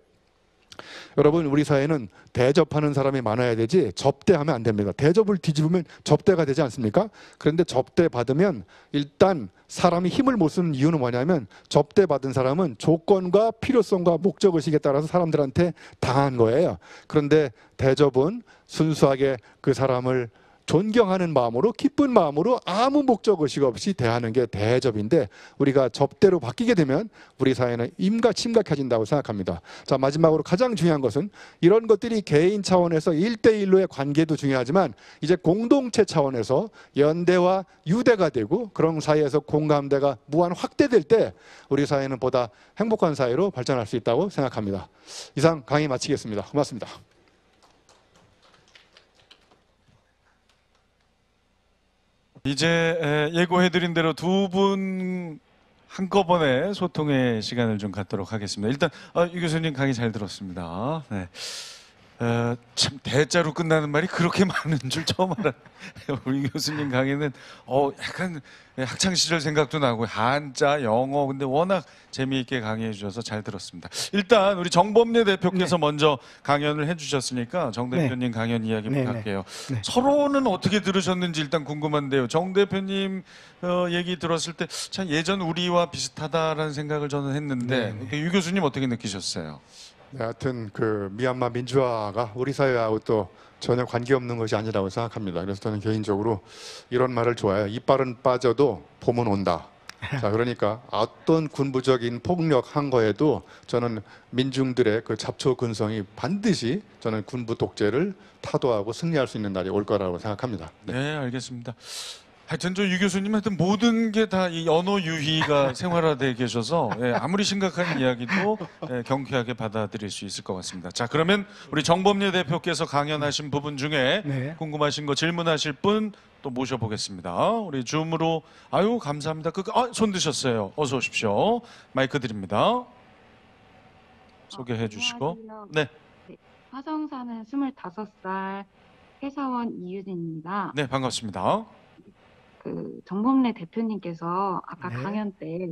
여러분, 우리 사회는 대접하는 사람이 많아야 되지 접대하면 안 됩니다. 대접을 뒤집으면 접대가 되지 않습니까? 그런데 접대 받으면 일단 사람이 힘을 못 쓰는 이유는 뭐냐면, 접대 받은 사람은 조건과 필요성과 목적의식에 따라서 사람들한테 당한 거예요. 그런데 대접은 순수하게 그 사람을 존경하는 마음으로, 기쁜 마음으로 아무 목적의식 없이 대하는 게 대접인데, 우리가 접대로 바뀌게 되면 우리 사회는 임각심각해진다고 생각합니다. 자, 마지막으로 가장 중요한 것은, 이런 것들이 개인 차원에서 1대1로의 관계도 중요하지만 이제 공동체 차원에서 연대와 유대가 되고 그런 사이에서 공감대가 무한 확대될 때 우리 사회는 보다 행복한 사회로 발전할 수 있다고 생각합니다. 이상 강의 마치겠습니다. 고맙습니다. 이제 예고해드린 대로 두 분 한꺼번에 소통의 시간을 좀 갖도록 하겠습니다. 일단 유 교수님 강의 잘 들었습니다. 네. 참 대자로 끝나는 말이 그렇게 많은 줄 처음 알았네요. 우리 교수님 강의는 약간 학창 시절 생각도 나고 한자, 영어, 근데 워낙 재미있게 강의해 주셔서 잘 들었습니다. 일단 우리 정범례 대표께서 먼저 강연을 해주셨으니까 정 대표님 강연 이야기 부탁해요. 서로는 어떻게 들으셨는지 일단 궁금한데요. 정 대표님 얘기 들었을 때 참 예전 우리와 비슷하다라는 생각을 저는 했는데 유 교수님 어떻게 느끼셨어요? 네, 하여튼 그 미얀마 민주화가 우리 사회하고 또 전혀 관계없는 것이 아니라고 생각합니다. 그래서 저는 개인적으로 이런 말을 좋아해요. 이빨은 빠져도 봄은 온다. 자, 그러니까 어떤 군부적인 폭력 한 거에도 저는 민중들의 그 잡초 근성이 반드시 저는 군부 독재를 타도하고 승리할 수 있는 날이 올 거라고 생각합니다. 네, 알겠습니다. 하여튼 저 유 교수님한테 모든 게 다 이 언어 유희가 생활화되어 계셔서 아무리 심각한 이야기도 경쾌하게 받아들일 수 있을 것 같습니다. 자, 그러면 우리 정범례 대표께서 강연하신 부분 중에 궁금하신 거 질문하실 분 또 모셔보겠습니다. 우리 줌으로 아유 감사합니다. 손 드셨어요. 어서 오십시오. 마이크 드립니다. 소개해 주시고. 네. 화성 사는 25살 회사원 이유진입니다. 네, 반갑습니다. 그 정범례 대표님께서 아까 강연 때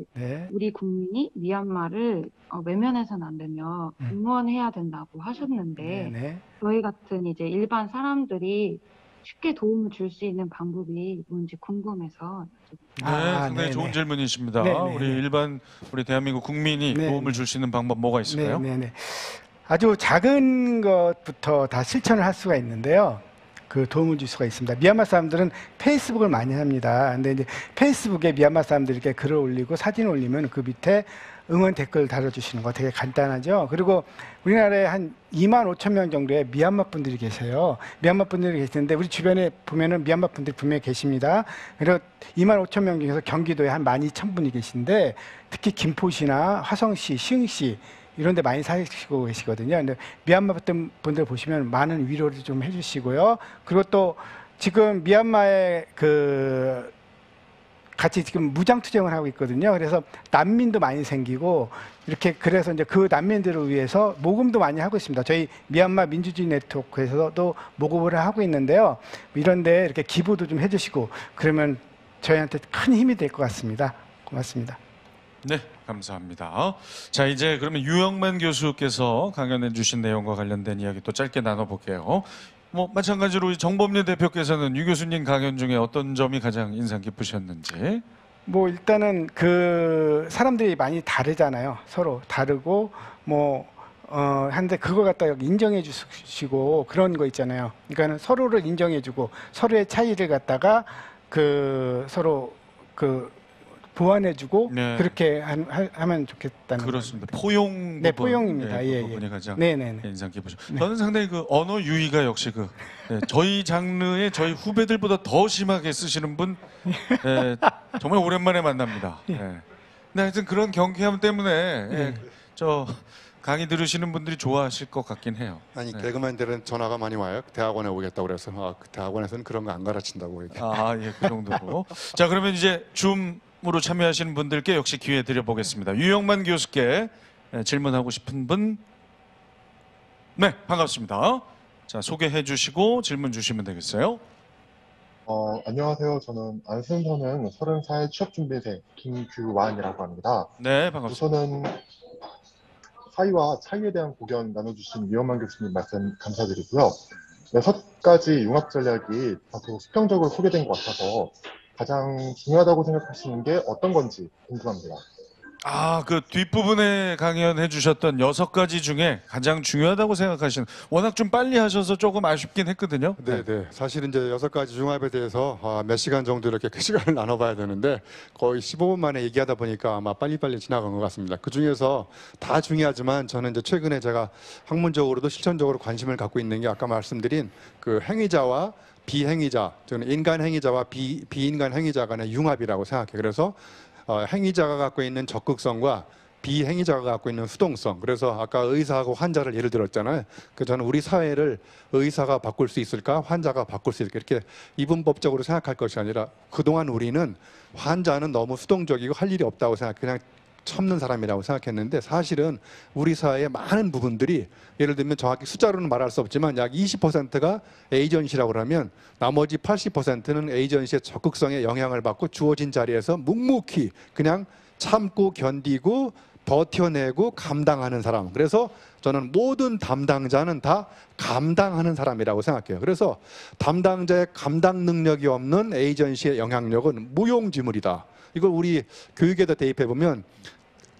우리 국민이 미얀마를 외면해서는 안 되며 응원해야 된다고 하셨는데 저희 같은 이제 일반 사람들이 쉽게 도움을 줄 수 있는 방법이 뭔지 궁금해서. 네, 상당히 좋은 질문이십니다. 우리 대한민국 국민이 도움을 줄 수 있는 방법 뭐가 있을까요? 아주 작은 것부터 다 실천을 할 수가 있는데요. 그 도움을 줄 수가 있습니다. 미얀마 사람들은 페이스북을 많이 합니다. 근데 이제 페이스북에 미얀마 사람들이 이렇게 글을 올리고 사진 올리면 그 밑에 응원 댓글 달아주시는 거 되게 간단하죠. 그리고 우리나라에 한 2만 5천 명 정도의 미얀마 분들이 계세요. 미얀마 분들이 계시는데 우리 주변에 보면은 미얀마 분들이 분명히 계십니다. 그리고 2만 5천 명 중에서 경기도에 한 12,000분이 계신데 특히 김포시나 화성시, 시흥시 이런 데 많이 사시고 계시거든요. 근데 미얀마 분들 보시면 많은 위로를 좀 해주시고요. 그리고 또 지금 미얀마의 같이 지금 무장투쟁을 하고 있거든요. 그래서 난민도 많이 생기고 이렇게 그래서 이제 그 난민들을 위해서 모금도 많이 하고 있습니다. 저희 미얀마 민주주의 네트워크에서도 모금을 하고 있는데요. 이런데 이렇게 기부도 좀 해주시고 그러면 저희한테 큰 힘이 될 것 같습니다. 고맙습니다. 네, 감사합니다. 자, 이제 그러면 유영만 교수께서 강연해 주신 내용과 관련된 이야기 또 짧게 나눠볼게요. 뭐 마찬가지로 정범례 대표께서는 유 교수님 강연 중에 어떤 점이 가장 인상 깊으셨는지? 뭐 일단은 그 사람들이 많이 다르잖아요. 서로 다르고 한데 그걸 갖다가 인정해 주시고 그런 거 있잖아요. 그러니까는 서로를 인정해 주고 서로의 차이를 갖다가 서로 보완해주고 네. 그렇게 하면 좋겠다는. 그렇습니다. 포용 네, 포용입니다. 그 예, 부분이 가장 네네. 인상 깊으셨죠. 네. 저는 상당히 그 언어 유희가 역시 저희 장르의 저희 후배들보다 더 심하게 쓰시는 분 정말 오랜만에 만납니다. 네. 근데 하여튼 그런 경쾌함 때문에 저 강의 들으시는 분들이 좋아하실 것 같긴 해요. 아니 개그맨들은 전화가 많이 와요. 대학원에 오겠다고 그래서 그 대학원에서는 그런 거 안 가르친다고 얘기. 예, 그 정도로. 자, 그러면 이제 줌으로 참여하시는 분들께 역시 기회 드려보겠습니다. 유영만 교수께 질문하고 싶은 분, 네, 반갑습니다. 자, 소개해 주시고 질문 주시면 되겠어요. 안녕하세요. 저는 안순 사는 30살 취업준비생 김규완이라고 합니다. 네, 반갑습니다. 우선은 사이와 차이에 대한 고견 나눠주신 유영만 교수님 말씀 감사드리고요. 6가지 융합 전략이 다소 수평적으로 소개된 것 같아서 가장 중요하다고 생각하시는 게 어떤 건지 궁금합니다. 그 뒷부분에 강연해 주셨던 6가지 중에 가장 중요하다고 생각하시는, 워낙 좀 빨리 하셔서 조금 아쉽긴 했거든요. 네. 사실은 이제 6가지 융합에 대해서 몇 시간 정도 이렇게 시간을 나눠봐야 되는데 거의 15분 만에 얘기하다 보니까 아마 빨리빨리 지나간 것 같습니다. 그 중에서 다 중요하지만 저는 이제 최근에 제가 학문적으로도 실천적으로 관심을 갖고 있는 게 아까 말씀드린 그 행위자와 비행위자, 저는 인간 행위자와 비인간 행위자 간의 융합이라고 생각해요. 그래서 행위자가 갖고 있는 적극성과 비행위자가 갖고 있는 수동성. 그래서 아까 의사하고 환자를 예를 들었잖아요. 그래서 저는 우리 사회를 의사가 바꿀 수 있을까, 환자가 바꿀 수 있을까, 이렇게 이분법적으로 생각할 것이 아니라 그동안 우리는 환자는 너무 수동적이고 할 일이 없다고 그냥 참는 사람이라고 생각했는데 사실은 우리 사회의 많은 부분들이 예를 들면 정확히 숫자로는 말할 수 없지만 약 20%가 에이전시라고 그러면 나머지 80%는 에이전시의 적극성에 영향을 받고 주어진 자리에서 묵묵히 그냥 참고 견디고 버텨내고 감당하는 사람. 그래서 저는 모든 담당자는 다 감당하는 사람이라고 생각해요. 그래서 담당자의 감당 능력이 없는 에이전시의 영향력은 무용지물이다. 이걸 우리 교육에다 대입해 보면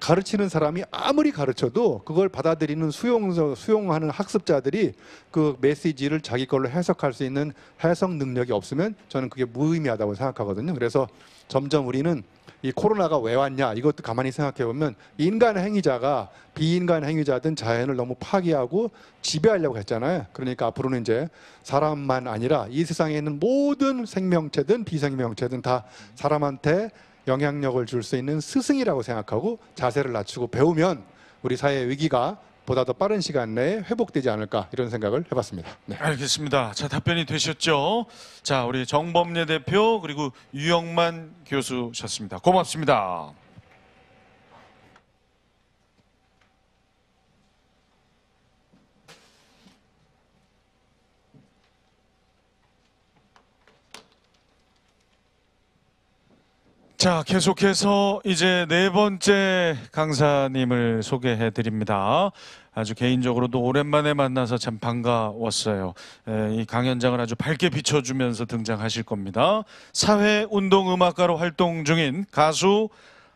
가르치는 사람이 아무리 가르쳐도 그걸 받아들이는 수용하는 학습자들이 그 메시지를 자기 걸로 해석할 수 있는 해석 능력이 없으면 저는 그게 무의미하다고 생각하거든요. 그래서 점점 우리는 이 코로나가 왜 왔냐 이것도 가만히 생각해 보면 인간 행위자가 비인간 행위자든 자연을 너무 파괴하고 지배하려고 했잖아요. 그러니까 앞으로는 이제 사람만 아니라 이 세상에 있는 모든 생명체든 비생명체든 다 사람한테 영향력을 줄 수 있는 스승이라고 생각하고 자세를 낮추고 배우면 우리 사회의 위기가 보다 더 빠른 시간 내에 회복되지 않을까 이런 생각을 해봤습니다. 네. 알겠습니다. 자, 답변이 되셨죠? 자, 우리 정범례 대표 그리고 유영만 교수셨습니다. 고맙습니다. 자, 계속해서 이제 4번째 강사님을 소개해 드립니다. 아주 개인적으로도 오랜만에 만나서 참 반가웠어요. 이 강연장을 아주 밝게 비춰주면서 등장하실 겁니다. 사회운동음악가로 활동 중인 가수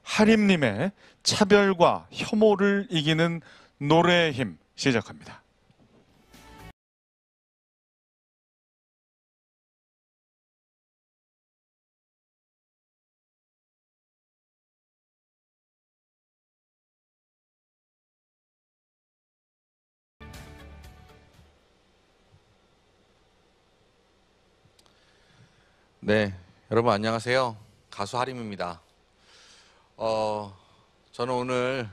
하림님의 차별과 혐오를 이기는 노래의 힘 시작합니다. 네, 여러분 안녕하세요. 가수 하림입니다. 저는 오늘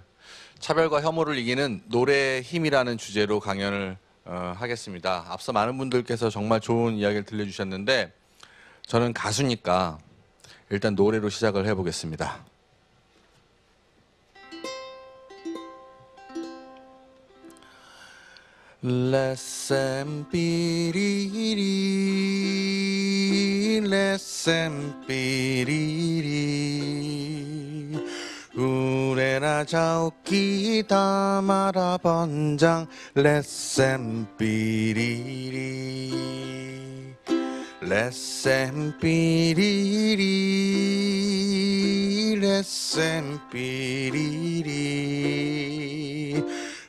차별과 혐오를 이기는 노래의 힘이라는 주제로 강연을 하겠습니다. 앞서 많은 분들께서 정말 좋은 이야기를 들려주셨는데 저는 가수니까 일단 노래로 시작을 해보겠습니다. 레셈 삐리리 레셈 삐리리 우레라 자오키 다마라 번장 레셈 삐리리 레셈 삐리리 레셈 삐리리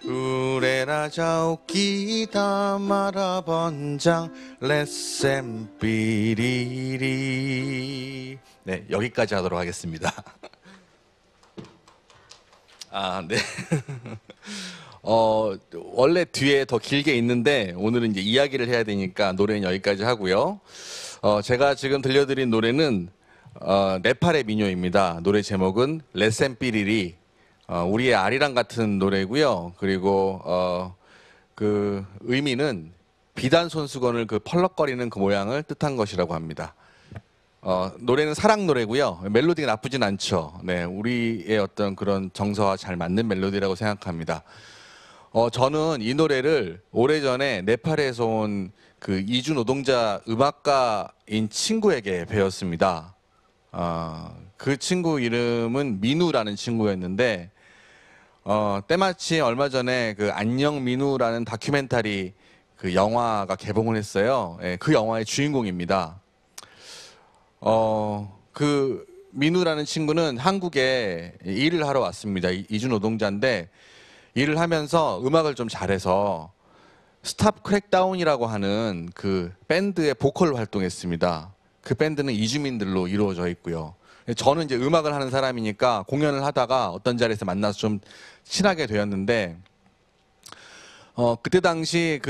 우레라 자오키 다마라 번장 레셈 삐리리. 네, 여기까지 하도록 하겠습니다. 네. 원래 뒤에 더 길게 있는데 오늘은 이제 이야기를 해야 되니까 노래는 여기까지 하고요. 제가 지금 들려드린 노래는 네팔의 민요입니다. 노래 제목은 레셈 삐리리. 우리의 아리랑 같은 노래고요. 그리고 그 의미는 비단 손수건을 그 펄럭거리는 그 모양을 뜻한 것이라고 합니다. 노래는 사랑 노래고요. 멜로디가 나쁘진 않죠. 네, 우리의 어떤 그런 정서와 잘 맞는 멜로디라고 생각합니다. 저는 이 노래를 오래전에 네팔에서 온 그 이주 노동자 음악가인 친구에게 배웠습니다. 그 친구 이름은 민우라는 친구였는데 때마침 얼마 전에 그 안녕 민우라는 다큐멘터리 그 영화가 개봉을 했어요. 예, 그 영화의 주인공입니다. 그 민우라는 친구는 한국에 일을 하러 왔습니다. 이주 노동자인데 일을 하면서 음악을 좀 잘해서 스탑 크랙다운이라고 하는 그 밴드의 보컬 활동했습니다. 그 밴드는 이주민들로 이루어져 있고요. 저는 이제 음악을 하는 사람이니까 공연을 하다가 어떤 자리에서 만나서 좀 친하게 되었는데 그때 당시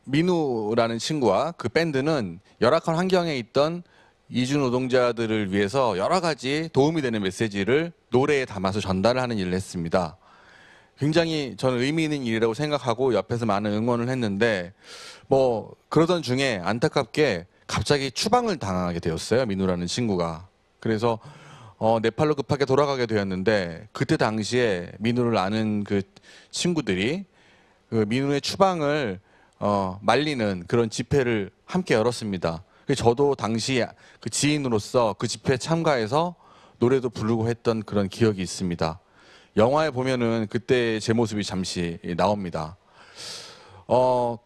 민우라는 친구와 그 밴드는 열악한 환경에 있던 이주 노동자들을 위해서 여러 가지 도움이 되는 메시지를 노래에 담아서 전달을 하는 일을 했습니다. 굉장히 저는 의미 있는 일이라고 생각하고 옆에서 많은 응원을 했는데 뭐 그러던 중에 안타깝게 갑자기 추방을 당하게 되었어요. 민우라는 친구가. 그래서 네팔로 급하게 돌아가게 되었는데 그때 당시에 민우를 아는 그 친구들이 그 민우의 추방을 말리는 그런 집회를 함께 열었습니다. 저도 당시 그 지인으로서 그 집회에 참가해서 노래도 부르고 했던 그런 기억이 있습니다. 영화에 보면은 그때 제 모습이 잠시 나옵니다.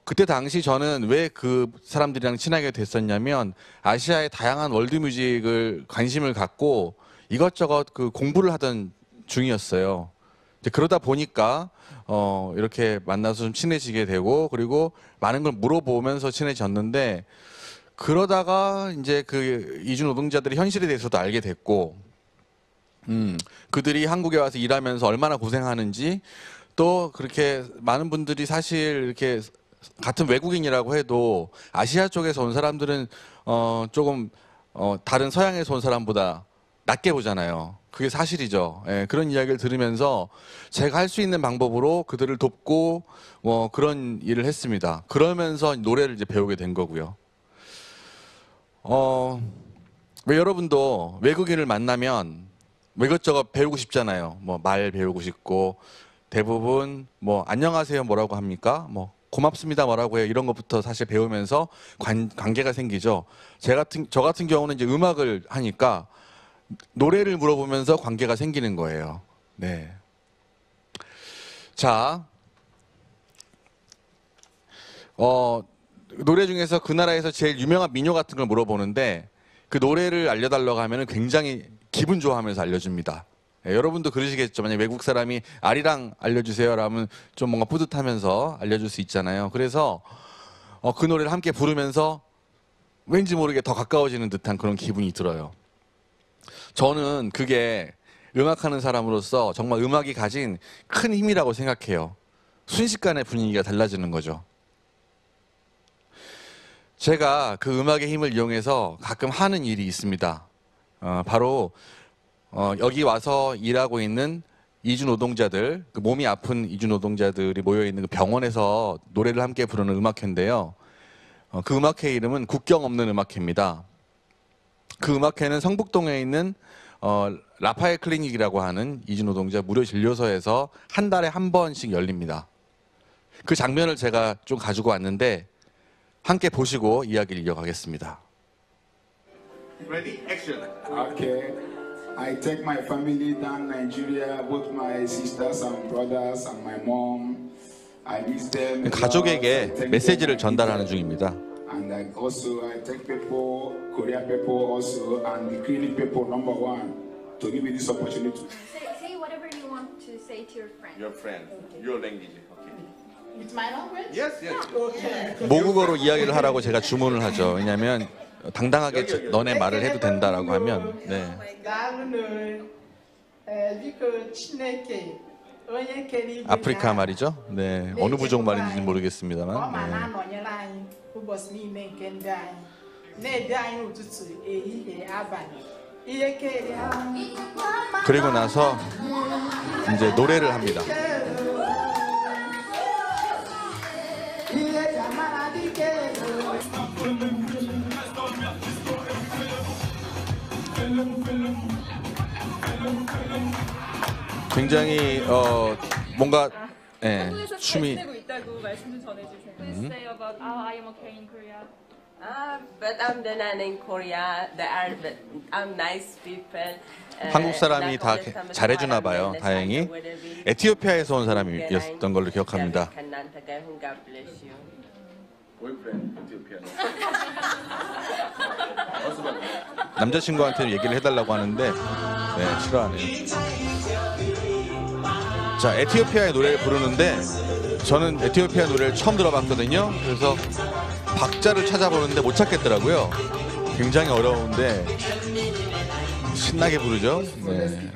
그때 당시 저는 왜 그 사람들이랑 친하게 됐었냐면 아시아의 다양한 월드뮤직을 관심을 갖고 이것저것 그 공부를 하던 중이었어요. 그러다 보니까 이렇게 만나서 좀 친해지게 되고 그리고 많은 걸 물어보면서 친해졌는데 그러다가 이제 그 이주 노동자들의 현실에 대해서도 알게 됐고 그들이 한국에 와서 일하면서 얼마나 고생하는지 또 그렇게 많은 분들이 사실 이렇게 같은 외국인이라고 해도 아시아 쪽에서 온 사람들은 조금 다른 서양에서 온 사람보다 낮게 보잖아요. 그게 사실이죠. 예, 그런 이야기를 들으면서 제가 할 수 있는 방법으로 그들을 돕고 그런 일을 했습니다. 그러면서 노래를 이제 배우게 된 거고요. 왜 여러분도 외국인을 만나면 이것저것 배우고 싶잖아요. 뭐 말 배우고 싶고 대부분 뭐 안녕하세요 뭐라고 합니까? 뭐 고맙습니다 뭐라고 해요. 이런 것부터 사실 배우면서 관계가 생기죠. 저 같은 경우는 이제 음악을 하니까 노래를 물어보면서 관계가 생기는 거예요. 네. 자, 노래 중에서 그 나라에서 제일 유명한 민요 같은 걸 물어보는데 그 노래를 알려달라고 하면 굉장히 기분 좋아하면서 알려줍니다. 예, 여러분도 그러시겠죠. 만약 외국 사람이 아리랑 알려주세요 라면 좀 뭔가 뿌듯하면서 알려줄 수 있잖아요. 그래서 그 노래를 함께 부르면서 왠지 모르게 더 가까워지는 듯한 그런 기분이 들어요. 저는 그게 음악하는 사람으로서 정말 음악이 가진 큰 힘이라고 생각해요. 순식간에 분위기가 달라지는 거죠. 제가 그 음악의 힘을 이용해서 가끔 하는 일이 있습니다. 바로 여기 와서 일하고 있는 이주 노동자들, 그 몸이 아픈 이주 노동자들이 모여 있는 그 병원에서 노래를 함께 부르는 음악회인데요. 그 음악회 이름은 국경 없는 음악회입니다. 그 음악회는 성북동에 있는 라파엘 클리닉이라고 하는 이주 노동자 무료 진료소에서 한 달에 한 번씩 열립니다. 그 장면을 제가 좀 가지고 왔는데 함께 보시고 이야기를 이어가겠습니다. Ready? Action. Okay. I take my family down Nigeria, both my sisters and brothers and my mom. I miss them. 가족에게 메시지를 전달하는 중입니다. And also I take people, Korea people also, and the clinic people number one to give me this opportunity. Say whatever you want to say to your friend. Your friend, your language. Okay. It's my language? Yes, yes. Okay. 모국어로 이야기를 하라고 제가 주문을 하죠. 왜냐하면 당당하게 너네 말을 해도 된다라고 하면 네. 아프리카 말이죠. 네, 어느 부족 말인지는 모르겠습니다만. 네. 그리고 나서 이제 노래를 합니다. 굉장히 뭔가 춤이 있다고 말씀 좀 전해주세요. Say about I am okay in Korea. But I'm the nana in Korea. I'm nice people. 한국 사람이 다 잘해주나 봐요. 다행히 에티오피아에서 온 사람이었던 걸로 기억합니다. 남자친구한테 얘기를 해달라고 하는데 네, 싫어하네요. 자, 에티오피아의 노래를 부르는데 저는 에티오피아 노래를 처음 들어봤거든요. 그래서 박자를 찾아보는데 못 찾겠더라고요. 굉장히 어려운데 신나게 부르죠. 네.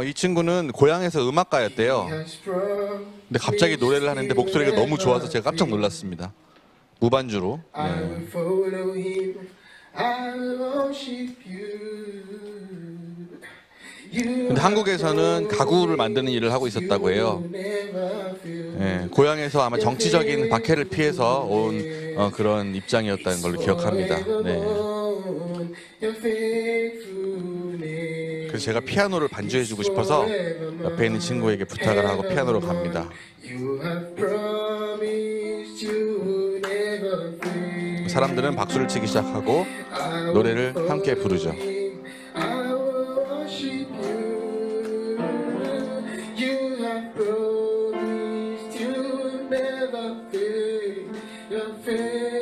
이 친구는 고향에서 음악가였대요. 근데 갑자기 노래를 하는데 목소리가 너무 좋아서 제가 깜짝 놀랐습니다. 무반주로. 네. 근데 한국에서는 가구를 만드는 일을 하고 있었다고 해요. 네, 고향에서 아마 정치적인 박해를 피해서 온 그런 입장이었다는 걸로 기억합니다. 네. 그래서 제가 피아노를 반주해주고 싶어서 옆에 있는 친구에게 부탁을 하고 피아노로 갑니다. 사람들은 박수를 치기 시작하고 노래를 함께 부르죠.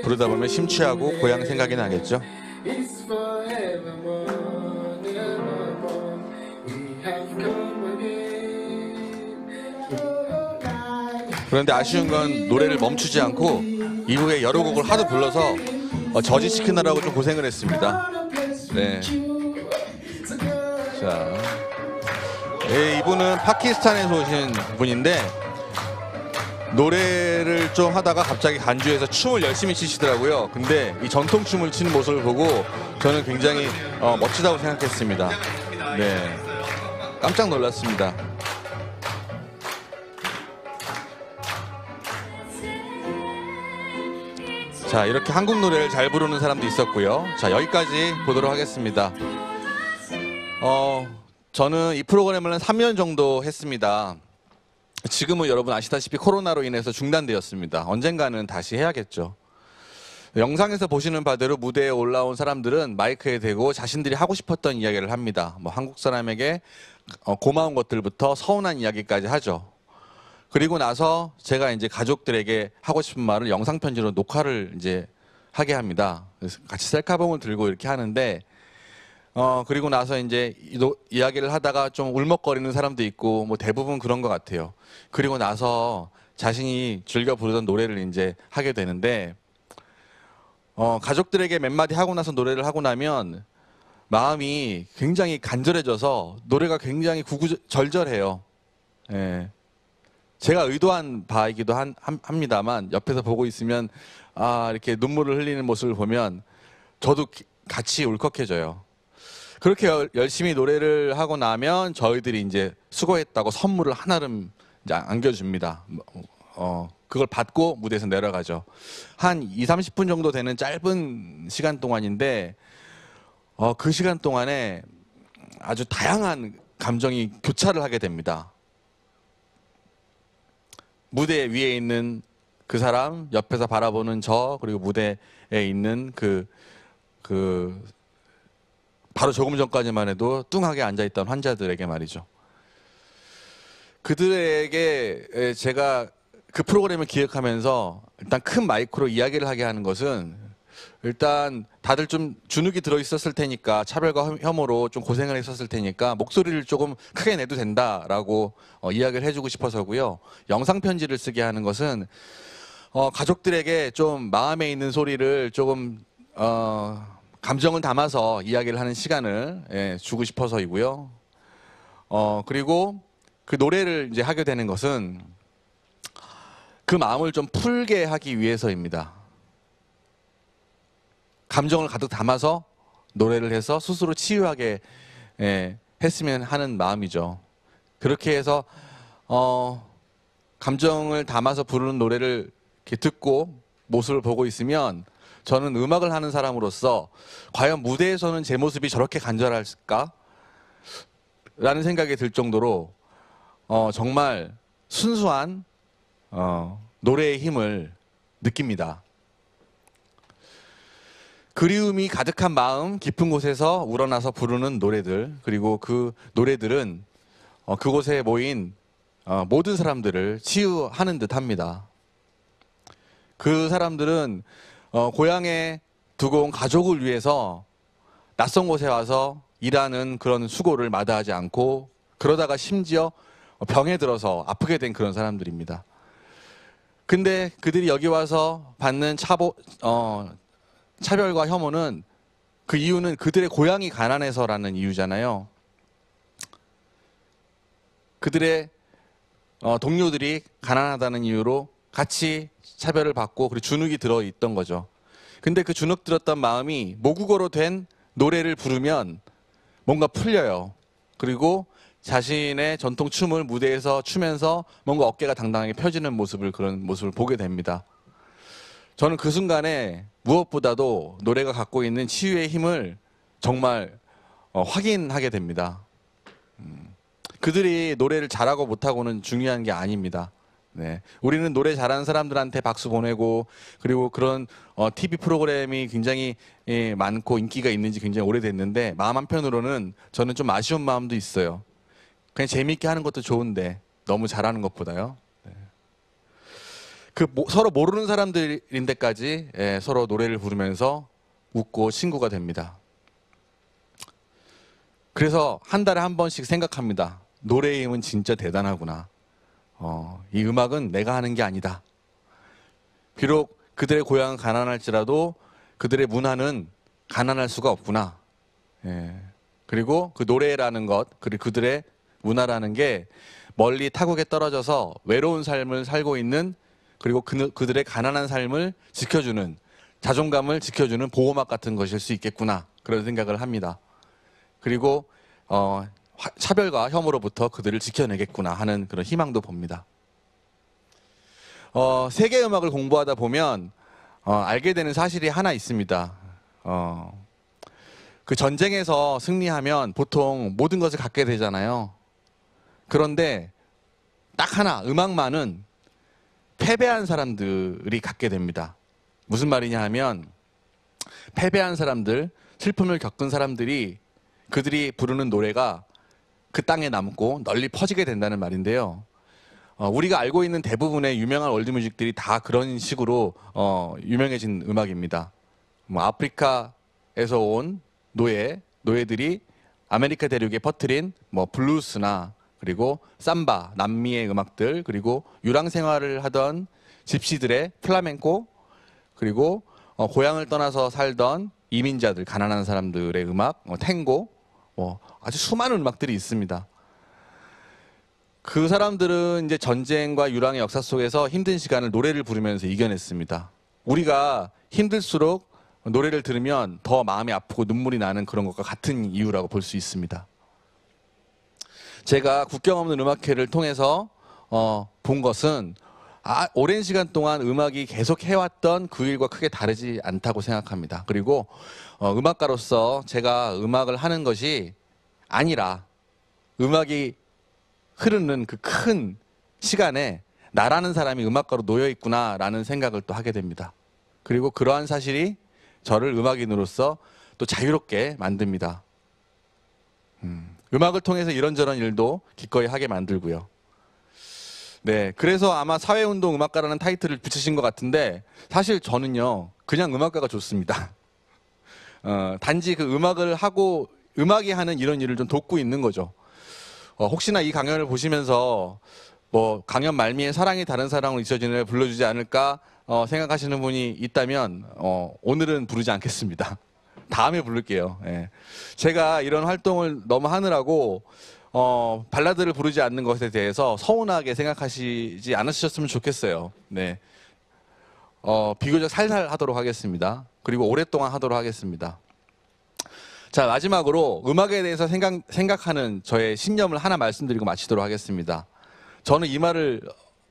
부르다 보면 심취하고 고향 생각이 나겠죠. 그런데 아쉬운 건 노래를 멈추지 않고 이후에 여러 곡을 하도 불러서 저지시키느라고 좀 고생을 했습니다. 네. 자, 네, 이분은 파키스탄에서 오신 분인데 노래를 좀 하다가 갑자기 간주해서 춤을 열심히 추시더라고요. 근데 이 전통춤을 추는 모습을 보고 저는 굉장히 멋지다고 생각했습니다. 네, 깜짝 놀랐습니다. 자, 이렇게 한국 노래를 잘 부르는 사람도 있었고요. 자, 여기까지 보도록 하겠습니다. 저는 이 프로그램을 3년 정도 했습니다. 지금은 여러분 아시다시피 코로나로 인해서 중단되었습니다. 언젠가는 다시 해야겠죠. 영상에서 보시는 바대로 무대에 올라온 사람들은 마이크에 대고 자신들이 하고 싶었던 이야기를 합니다. 뭐 한국 사람에게 고마운 것들부터 서운한 이야기까지 하죠. 그리고 나서 제가 이제 가족들에게 하고 싶은 말을 영상 편지로 녹화를 이제 하게 합니다. 그래서 같이 셀카봉을 들고 이렇게 하는데 그리고 나서 이제 이야기를 하다가 좀 울먹거리는 사람도 있고 뭐 대부분 그런 것 같아요. 그리고 나서 자신이 즐겨 부르던 노래를 이제 하게 되는데 가족들에게 몇 마디 하고 나서 노래를 하고 나면 마음이 굉장히 간절해져서 노래가 굉장히 구구절절해요. 예. 제가 의도한 바이기도 합니다만 옆에서 보고 있으면 이렇게 눈물을 흘리는 모습을 보면 저도 같이 울컥해져요. 그렇게 열심히 노래를 하고 나면 저희들이 이제 수고했다고 선물을 한아름 이제 안겨줍니다. 그걸 받고 무대에서 내려가죠. 한 20-30분 정도 되는 짧은 시간 동안인데 그 시간 동안에 아주 다양한 감정이 교차를 하게 됩니다. 무대 위에 있는 그 사람, 옆에서 바라보는 저, 그리고 무대에 있는 바로 조금 전까지만 해도 뚱하게 앉아있던 환자들에게 말이죠. 그들에게 제가 그 프로그램을 기획하면서 일단 큰 마이크로 이야기를 하게 하는 것은 일단 다들 좀 주눅이 들어있었을 테니까 차별과 혐오로 좀 고생을 했었을 테니까 목소리를 조금 크게 내도 된다라고 이야기를 해주고 싶어서고요. 영상 편지를 쓰게 하는 것은 가족들에게 좀 마음에 있는 소리를 조금 감정을 담아서 이야기를 하는 시간을 주고 싶어서이고요. 그리고 그 노래를 이제 하게 되는 것은 그 마음을 좀 풀게 하기 위해서입니다. 감정을 가득 담아서 노래를 해서 스스로 치유하게 했으면 하는 마음이죠. 그렇게 해서 감정을 담아서 부르는 노래를 이렇게 듣고 모습을 보고 있으면 저는 음악을 하는 사람으로서 과연 무대에서는 제 모습이 저렇게 간절할까? 라는 생각이 들 정도로 정말 순수한 노래의 힘을 느낍니다. 그리움이 가득한 마음 깊은 곳에서 우러나서 부르는 노래들, 그리고 그 노래들은 그곳에 모인 모든 사람들을 치유하는 듯합니다. 그 사람들은 고향에 두고 온 가족을 위해서 낯선 곳에 와서 일하는 그런 수고를 마다하지 않고, 그러다가 심지어 병에 들어서 아프게 된 그런 사람들입니다. 근데 그들이 여기 와서 받는 차별과 혐오는 그 이유는 그들의 고향이 가난해서라는 이유잖아요. 그들의 동료들이 가난하다는 이유로 같이 차별을 받고 그리고 주눅이 들어있던 거죠. 근데 그 주눅 들었던 마음이 모국어로 된 노래를 부르면 뭔가 풀려요. 그리고 자신의 전통 춤을 무대에서 추면서 뭔가 어깨가 당당하게 펴지는 모습을, 그런 모습을 보게 됩니다. 저는 그 순간에 무엇보다도 노래가 갖고 있는 치유의 힘을 정말 확인하게 됩니다. 그들이 노래를 잘하고 못하고는 중요한 게 아닙니다. 네. 우리는 노래 잘하는 사람들한테 박수 보내고, 그리고 그런 TV 프로그램이 굉장히 많고 인기가 있는지 굉장히 오래됐는데, 마음 한편으로는 저는 좀 아쉬운 마음도 있어요. 그냥 재미있게 하는 것도 좋은데 너무 잘하는 것보다요. 네. 서로 모르는 사람들인데까지 서로 노래를 부르면서 웃고 친구가 됩니다. 그래서 한 달에 한 번씩 생각합니다. 노래의 힘은 진짜 대단하구나. 이 음악은 내가 하는 게 아니다. 비록 그들의 고향은 가난할지라도 그들의 문화는 가난할 수가 없구나. 그리고 그 노래라는 것, 그리고 그들의 문화라는 게 멀리 타국에 떨어져서 외로운 삶을 살고 있는, 그리고 그들의 가난한 삶을 지켜주는, 자존감을 지켜주는 보호막 같은 것일 수 있겠구나, 그런 생각을 합니다. 그리고 차별과 혐오로부터 그들을 지켜내겠구나 하는 그런 희망도 봅니다. 세계 음악을 공부하다 보면 알게 되는 사실이 하나 있습니다. 그 전쟁에서 승리하면 보통 모든 것을 갖게 되잖아요. 그런데 딱 하나, 음악만은 패배한 사람들이 갖게 됩니다. 무슨 말이냐 하면, 패배한 사람들, 슬픔을 겪은 사람들이 그들이 부르는 노래가 그 땅에 남고 널리 퍼지게 된다는 말인데요. 우리가 알고 있는 대부분의 유명한 월드뮤직들이 다 그런 식으로 유명해진 음악입니다. 아프리카에서 온 노예들이 아메리카 대륙에 퍼뜨린 블루스나, 그리고 삼바, 남미의 음악들, 그리고 유랑 생활을 하던 집시들의 플라멩코, 그리고 고향을 떠나서 살던 이민자들, 가난한 사람들의 음악, 탱고, 아주 수많은 음악들이 있습니다. 그 사람들은 이제 전쟁과 유랑의 역사 속에서 힘든 시간을 노래를 부르면서 이겨냈습니다. 우리가 힘들수록 노래를 들으면 더 마음이 아프고 눈물이 나는 그런 것과 같은 이유라고 볼 수 있습니다. 제가 국경 없는 음악회를 통해서 본 것은 오랜 시간 동안 음악이 계속 해왔던 그 일과 크게 다르지 않다고 생각합니다. 그리고 음악가로서 제가 음악을 하는 것이 아니라 음악이 흐르는 그 큰 시간에 나라는 사람이 음악가로 놓여 있구나라는 생각을 또 하게 됩니다. 그리고 그러한 사실이 저를 음악인으로서 또 자유롭게 만듭니다. 음악을 통해서 이런저런 일도 기꺼이 하게 만들고요. 네, 그래서 아마 사회운동 음악가라는 타이틀을 붙이신 것 같은데 사실 저는요 그냥 음악가가 좋습니다. 단지 그 음악을 하고 음악이 하는 이런 일을 좀 돕고 있는 거죠. 혹시나 이 강연을 보시면서 뭐 강연 말미에 사랑이 다른 사랑으로 잊혀지는 불러주지 않을까 생각하시는 분이 있다면 오늘은 부르지 않겠습니다. 다음에 부를게요. 예. 제가 이런 활동을 너무 하느라고 발라드를 부르지 않는 것에 대해서 서운하게 생각하시지 않으셨으면 좋겠어요. 네. 비교적 살살 하도록 하겠습니다. 그리고 오랫동안 하도록 하겠습니다. 자, 마지막으로 음악에 대해서 생각하는 저의 신념을 하나 말씀드리고 마치도록 하겠습니다. 저는 이 말을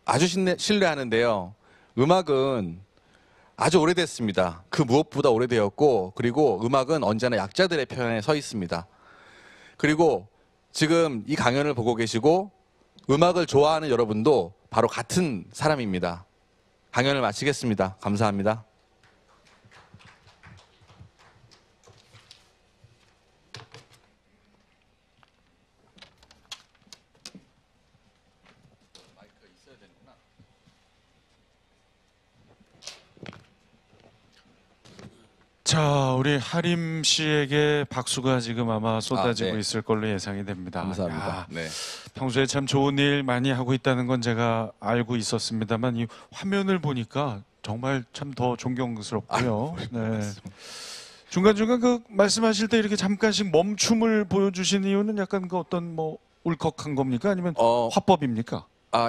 아주 신뢰하는데요. 음악은 아주 오래됐습니다. 그 무엇보다 오래되었고, 그리고 음악은 언제나 약자들의 편에 서 있습니다. 그리고 지금 이 강연을 보고 계시고 음악을 좋아하는 여러분도 바로 같은 사람입니다. 강연을 마치겠습니다. 감사합니다. 자, 우리 하림 씨에게 박수가 지금 아마 쏟아지고 네. 있을 걸로 예상이 됩니다. 감사합니다. 야, 네. 평소에 참 좋은 일 많이 하고 있다는 건 제가 알고 있었습니다만 이 화면을 보니까 정말 참 더 존경스럽고요. 네. 중간중간 그 말씀하실 때 이렇게 잠깐씩 멈춤을 보여주신 이유는 약간 그 어떤 뭐 울컥한 겁니까? 아니면 화법입니까?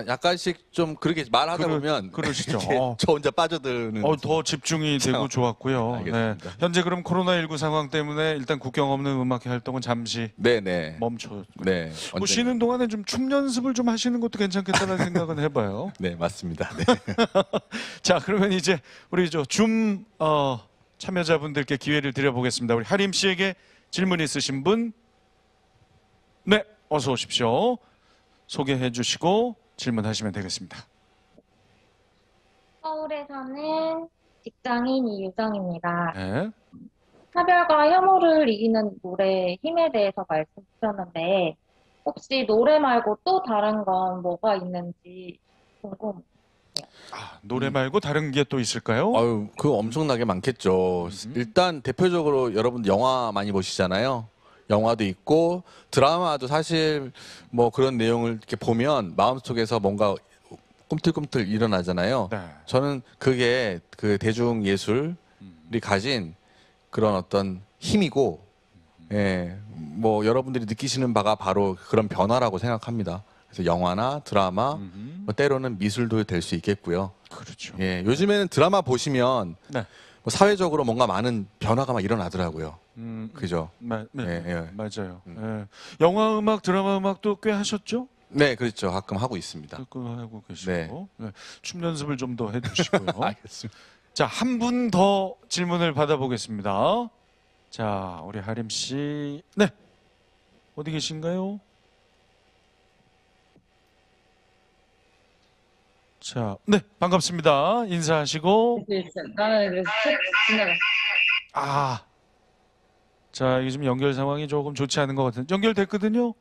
약간씩 좀 그렇게 말하다 보면 그러시죠. 저 혼자 빠져드는 더 집중이 되고 좋았고요. 네. 현재 그럼 코로나19 상황 때문에 일단 국경 없는 음악회 활동은 잠시 멈춰. 네. 뭐 쉬는 동안에 좀 춤 연습을 좀 하시는 것도 괜찮겠다는 생각은 해봐요. 네, 맞습니다. 네. 자, 그러면 이제 우리 줌 참여자분들께 기회를 드려보겠습니다. 우리 하림 씨에게 질문 있으신 분, 네, 어서 오십시오. 소개해 주시고 질문하시면 되겠습니다. 서울에 사는 직장인 이유정입니다. 네. 차별과 혐오를 이기는 노래의 힘에 대해서 말씀 주셨는데 혹시 노래 말고 또 다른 건 뭐가 있는지 궁금해요. 노래 말고 다른 게 또 있을까요? 그거 엄청나게 많겠죠. 일단 대표적으로 여러분들 영화 많이 보시잖아요. 영화도 있고 드라마도 사실 뭐 그런 내용을 이렇게 보면 마음속에서 뭔가 꿈틀꿈틀 일어나잖아요. 네. 저는 그게 그 대중 예술이 가진 그런 어떤 힘이고, 예, 뭐 여러분들이 느끼시는 바가 바로 그런 변화라고 생각합니다. 그래서 영화나 드라마, 뭐 때로는 미술도 될 수 있겠고요. 그렇죠. 예, 요즘에는 드라마 보시면 뭐 사회적으로 뭔가 많은 변화가 막 일어나더라고요. 그죠? 맞아요. 예. 영화 음악, 드라마 음악도 꽤 하셨죠? 네, 그렇죠. 가끔 하고 있습니다. 가끔 하고 계시고 네. 춤 연습을 좀 더 해주시고요. 알겠습니다. 자, 한 분 더 질문을 받아보겠습니다. 자, 우리 하림 씨, 네, 어디 계신가요? 자, 네, 반갑습니다. 인사하시고. 나는 그래서 자, 이게 지금 연결 상황이 조금 좋지 않은 것 같은데 연결됐거든요.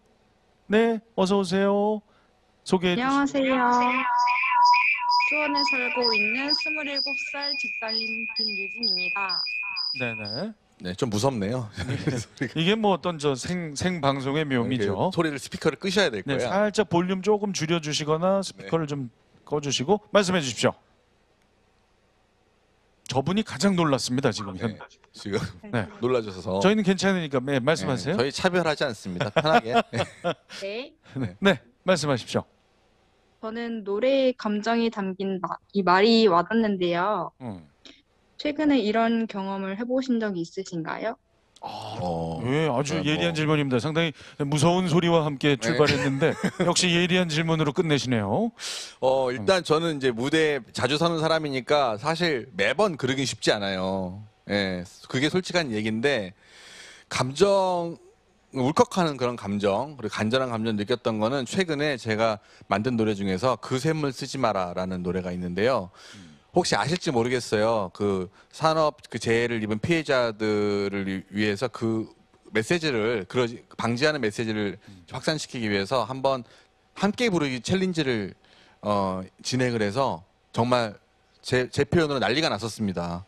네, 어서 오세요. 소개해 주시죠. 안녕하세요. 수원에 살고 있는 27살 직장인 김유진입니다. 네네. 네, 좀 무섭네요. 이게 뭐 어떤 생방송의 묘미죠. 소리를 스피커를 끄셔야 될 거예요. 네, 살짝 볼륨 조금 줄여주시거나 스피커를 좀 꺼주시고 말씀해 주십시오. 저분이 가장 놀랐습니다 지금. 지금 놀라셔서. 저희는 괜찮으니까 말씀하세요. 저희 차별하지 않습니다. 편하게. 네. 네, 말씀하십시오. 저는 노래에 감정이 담긴 이 말이 와닿는데요. 최근에 이런 경험을 해보신 적이 있으신가요? 예, 아주 예리한 질문입니다. 상당히 무서운 소리와 함께 출발했는데 역시 예리한 질문으로 끝내시네요. 일단 저는 이제 무대에 자주 서는 사람이니까 사실 매번 그러긴 쉽지 않아요. 예, 그게 솔직한 얘기인데 울컥하는 그런 감정, 그리고 간절한 감정 느꼈던 거는 최근에 제가 만든 노래 중에서 그 샘을 쓰지 마라라는 노래가 있는데요. 혹시 아실지 모르겠어요. 그 산업 그 재해를 입은 피해자들을 위해서 그 메시지를 방지하는 메시지를 확산시키기 위해서 한번 함께 부르기 챌린지를 진행을 해서 정말 제 표현으로 난리가 났었습니다.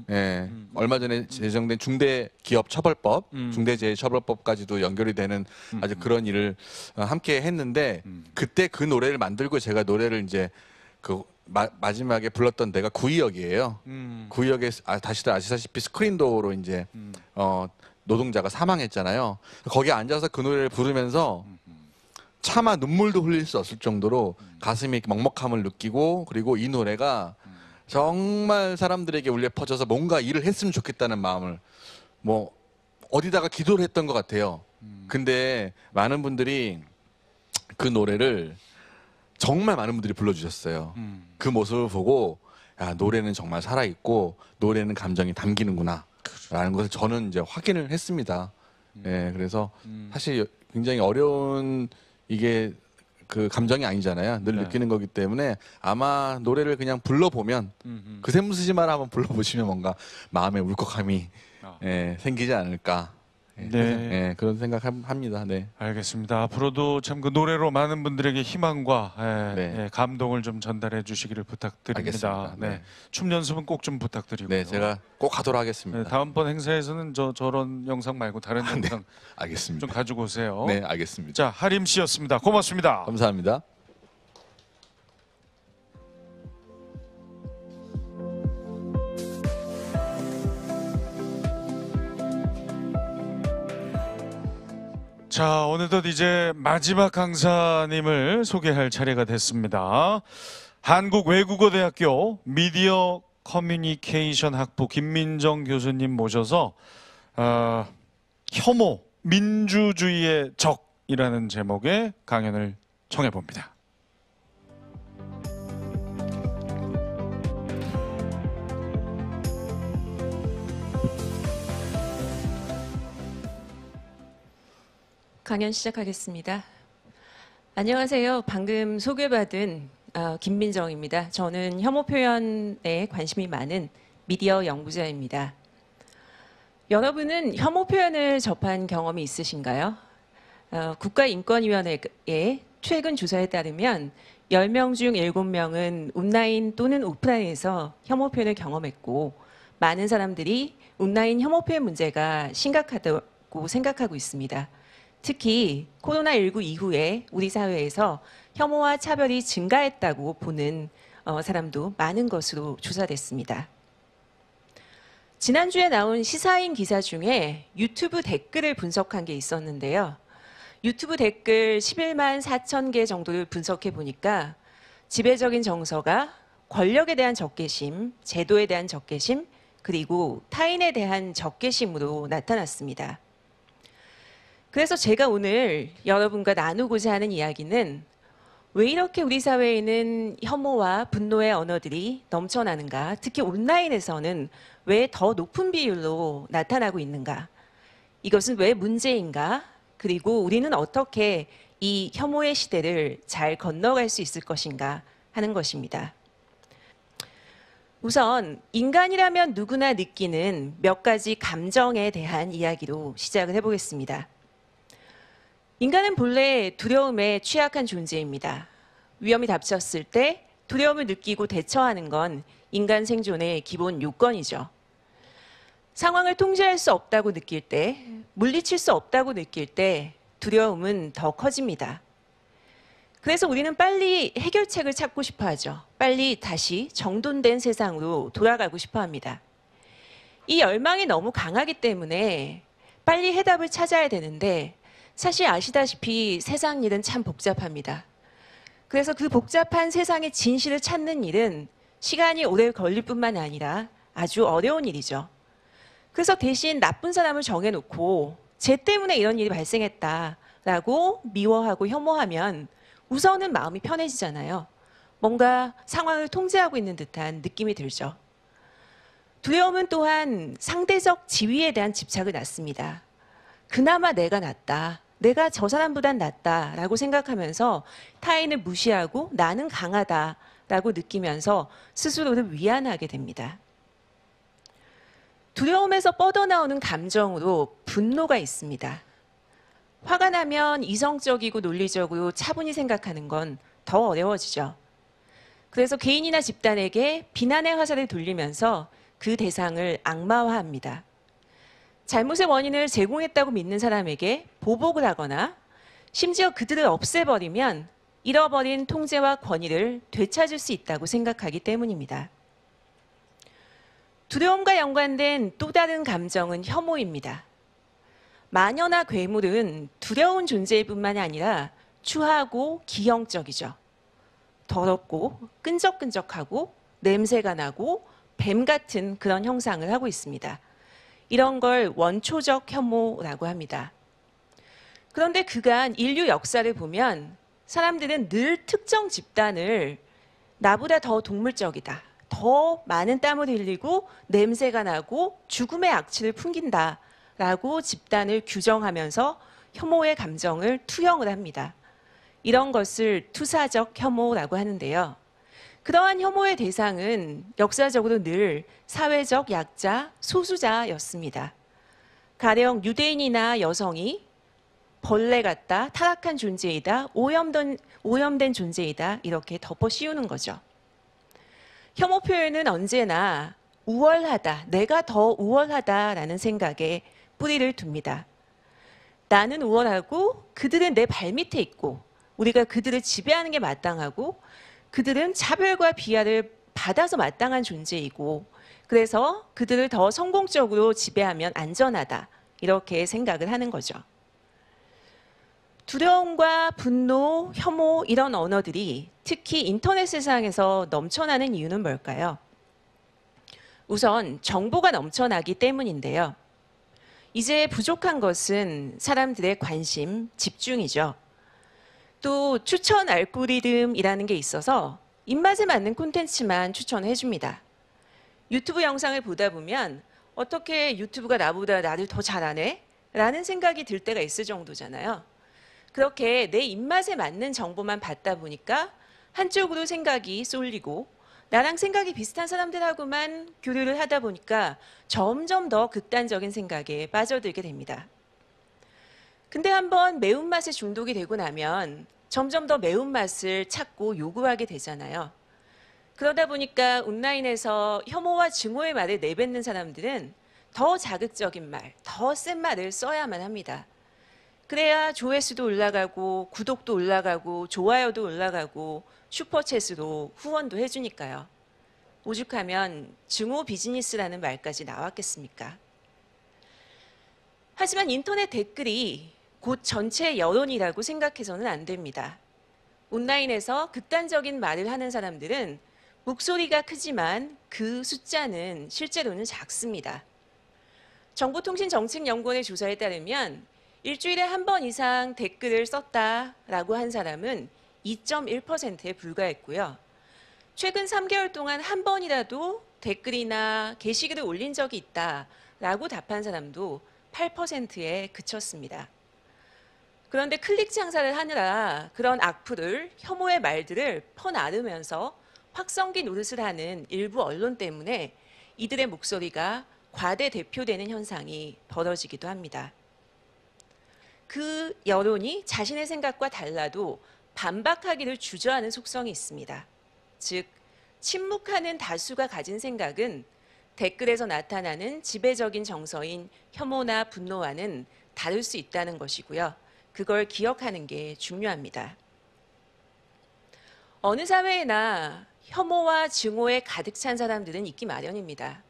예, 얼마 전에 제정된 중대기업처벌법, 중대재해처벌법까지도 연결이 되는 아주 그런 일을 함께 했는데 그때 그 노래를 만들고 제가 노래를 이제 마지막에 불렀던 데가 구의역이에요. 구의역에 다시들 아시다시피 스크린도어로 이제 노동자가 사망했잖아요. 거기에 앉아서 그 노래를 부르면서 차마 눈물도 흘릴 수 없을 정도로 가슴이 먹먹함을 느끼고 그리고 이 노래가 정말 사람들에게 울려 퍼져서 뭔가 일을 했으면 좋겠다는 마음을 어디다가 기도를 했던 것 같아요. 근데 많은 분들이 그 노래를 정말 많은 분들이 불러주셨어요. 그 모습을 보고 야, 노래는 정말 살아있고 노래는 감정이 담기는구나 라는 것을 저는 이제 확인을 했습니다. 예, 그래서 사실 굉장히 어려운 이게 그 감정이 아니잖아요. 늘 느끼는 거기 때문에 아마 노래를 그냥 불러보면 그 샘 쓰지 마라 한번 불러보시면 뭔가 마음의 울컥함이 생기지 않을까. 네, 그런 생각합니다. 네. 알겠습니다. 앞으로도 참 그 노래로 많은 분들에게 희망과 감동을 좀 전달해 주시기를 부탁드립니다. 알겠습니다. 네. 춤 연습은 꼭 좀 부탁드리고요. 네, 제가 꼭 하도록 하겠습니다. 네, 다음번 행사에서는 저런 영상 말고 다른 영상 알겠습니다. 좀 가지고 오세요. 네, 알겠습니다. 자, 하림 씨였습니다. 고맙습니다. 감사합니다. 자, 어느덧 이제 마지막 강사님을 소개할 차례가 됐습니다. 한국외국어대학교 미디어 커뮤니케이션 학부 김민정 교수님 모셔서 혐오, 민주주의의 적이라는 제목의 강연을 청해봅니다. 강연 시작하겠습니다. 안녕하세요. 방금 소개받은 김민정입니다. 저는 혐오 표현에 관심이 많은 미디어 연구자입니다. 여러분은 혐오 표현을 접한 경험이 있으신가요? 국가인권위원회의 최근 조사에 따르면 10명 중 7명은 온라인 또는 오프라인에서 혐오 표현을 경험했고 많은 사람들이 온라인 혐오 표현 문제가 심각하다고 생각하고 있습니다. 특히 코로나19 이후에 우리 사회에서 혐오와 차별이 증가했다고 보는 사람도 많은 것으로 조사됐습니다. 지난주에 나온 시사인 기사 중에 유튜브 댓글을 분석한 게 있었는데요. 유튜브 댓글 11만 4천 개 정도를 분석해 보니까 지배적인 정서가 권력에 대한 적개심, 제도에 대한 적개심, 그리고 타인에 대한 적개심으로 나타났습니다. 그래서 제가 오늘 여러분과 나누고자 하는 이야기는 왜 이렇게 우리 사회에는 혐오와 분노의 언어들이 넘쳐나는가, 특히 온라인에서는 왜 더 높은 비율로 나타나고 있는가, 이것은 왜 문제인가, 그리고 우리는 어떻게 이 혐오의 시대를 잘 건너갈 수 있을 것인가 하는 것입니다. 우선 인간이라면 누구나 느끼는 몇 가지 감정에 대한 이야기로 시작을 해보겠습니다. 인간은 본래 두려움에 취약한 존재입니다. 위험이 닥쳤을 때 두려움을 느끼고 대처하는 건 인간 생존의 기본 요건이죠. 상황을 통제할 수 없다고 느낄 때, 물리칠 수 없다고 느낄 때 두려움은 더 커집니다. 그래서 우리는 빨리 해결책을 찾고 싶어 하죠. 빨리 다시 정돈된 세상으로 돌아가고 싶어 합니다. 이 열망이 너무 강하기 때문에 빨리 해답을 찾아야 되는데 사실 아시다시피 세상 일은 참 복잡합니다. 그래서 그 복잡한 세상의 진실을 찾는 일은 시간이 오래 걸릴 뿐만 아니라 아주 어려운 일이죠. 그래서 대신 나쁜 사람을 정해놓고 쟤 때문에 이런 일이 발생했다라고 미워하고 혐오하면 우선은 마음이 편해지잖아요. 뭔가 상황을 통제하고 있는 듯한 느낌이 들죠. 두려움은 또한 상대적 지위에 대한 집착을 낳습니다. 그나마 내가 낫다. 내가 저 사람보단 낫다라고 생각하면서 타인을 무시하고 나는 강하다라고 느끼면서 스스로를 위안하게 됩니다. 두려움에서 뻗어나오는 감정으로 분노가 있습니다. 화가 나면 이성적이고 논리적으로 차분히 생각하는 건 더 어려워지죠. 그래서 개인이나 집단에게 비난의 화살을 돌리면서 그 대상을 악마화합니다. 잘못의 원인을 제공했다고 믿는 사람에게 보복을 하거나 심지어 그들을 없애버리면 잃어버린 통제와 권위를 되찾을 수 있다고 생각하기 때문입니다. 두려움과 연관된 또 다른 감정은 혐오입니다. 마녀나 괴물은 두려운 존재일 뿐만 아니라 추하고 기형적이죠. 더럽고 끈적끈적하고 냄새가 나고 뱀 같은 그런 형상을 하고 있습니다. 이런 걸 원초적 혐오라고 합니다. 그런데 그간 인류 역사를 보면 사람들은 늘 특정 집단을 나보다 더 동물적이다, 더 많은 땀을 흘리고 냄새가 나고 죽음의 악취를 풍긴다라고 집단을 규정하면서 혐오의 감정을 투영을 합니다. 이런 것을 투사적 혐오라고 하는데요. 그러한 혐오의 대상은 역사적으로 늘 사회적 약자, 소수자였습니다. 가령 유대인이나 여성이 벌레 같다, 타락한 존재이다, 오염된 존재이다 이렇게 덮어 씌우는 거죠. 혐오 표현은 언제나 우월하다, 내가 더 우월하다라는 생각에 뿌리를 둡니다. 나는 우월하고 그들은 내 발밑에 있고 우리가 그들을 지배하는 게 마땅하고 그들은 차별과 비하를 받아서 마땅한 존재이고 그래서 그들을 더 성공적으로 지배하면 안전하다 이렇게 생각을 하는 거죠. 두려움과 분노, 혐오 이런 언어들이 특히 인터넷 세상에서 넘쳐나는 이유는 뭘까요? 우선 정보가 넘쳐나기 때문인데요. 이제 부족한 것은 사람들의 관심, 집중이죠. 또 추천 알고리즘이라는 게 있어서 입맛에 맞는 콘텐츠만 추천해 줍니다. 유튜브 영상을 보다 보면 어떻게 유튜브가 나를 더 잘하네? 라는 생각이 들 때가 있을 정도잖아요. 그렇게 내 입맛에 맞는 정보만 받다 보니까 한쪽으로 생각이 쏠리고 나랑 생각이 비슷한 사람들하고만 교류를 하다 보니까 점점 더 극단적인 생각에 빠져들게 됩니다. 근데 한번 매운맛에 중독이 되고 나면 점점 더 매운맛을 찾고 요구하게 되잖아요. 그러다 보니까 온라인에서 혐오와 증오의 말을 내뱉는 사람들은 더 자극적인 말, 더 센 말을 써야만 합니다. 그래야 조회수도 올라가고 구독도 올라가고 좋아요도 올라가고 슈퍼챗으로 후원도 해주니까요. 오죽하면 증오 비즈니스라는 말까지 나왔겠습니까? 하지만 인터넷 댓글이 곧 전체 여론이라고 생각해서는 안 됩니다. 온라인에서 극단적인 말을 하는 사람들은 목소리가 크지만 그 숫자는 실제로는 작습니다. 정보통신정책연구원의 조사에 따르면 일주일에 한 번 이상 댓글을 썼다라고 한 사람은 2.1%에 불과했고요. 최근 3개월 동안 한 번이라도 댓글이나 게시글을 올린 적이 있다라고 답한 사람도 8%에 그쳤습니다. 그런데 클릭 장사를 하느라 그런 악플을, 혐오의 말들을 퍼나르면서 확성기 노릇을 하는 일부 언론 때문에 이들의 목소리가 과대 대표되는 현상이 벌어지기도 합니다. 그 여론이 자신의 생각과 달라도 반박하기를 주저하는 속성이 있습니다. 즉, 침묵하는 다수가 가진 생각은 댓글에서 나타나는 지배적인 정서인 혐오나 분노와는 다를 수 있다는 것이고요. 그걸 기억하는 게 중요합니다. 어느 사회에나 혐오와 증오에 가득 찬 사람들은 있기 마련입니다.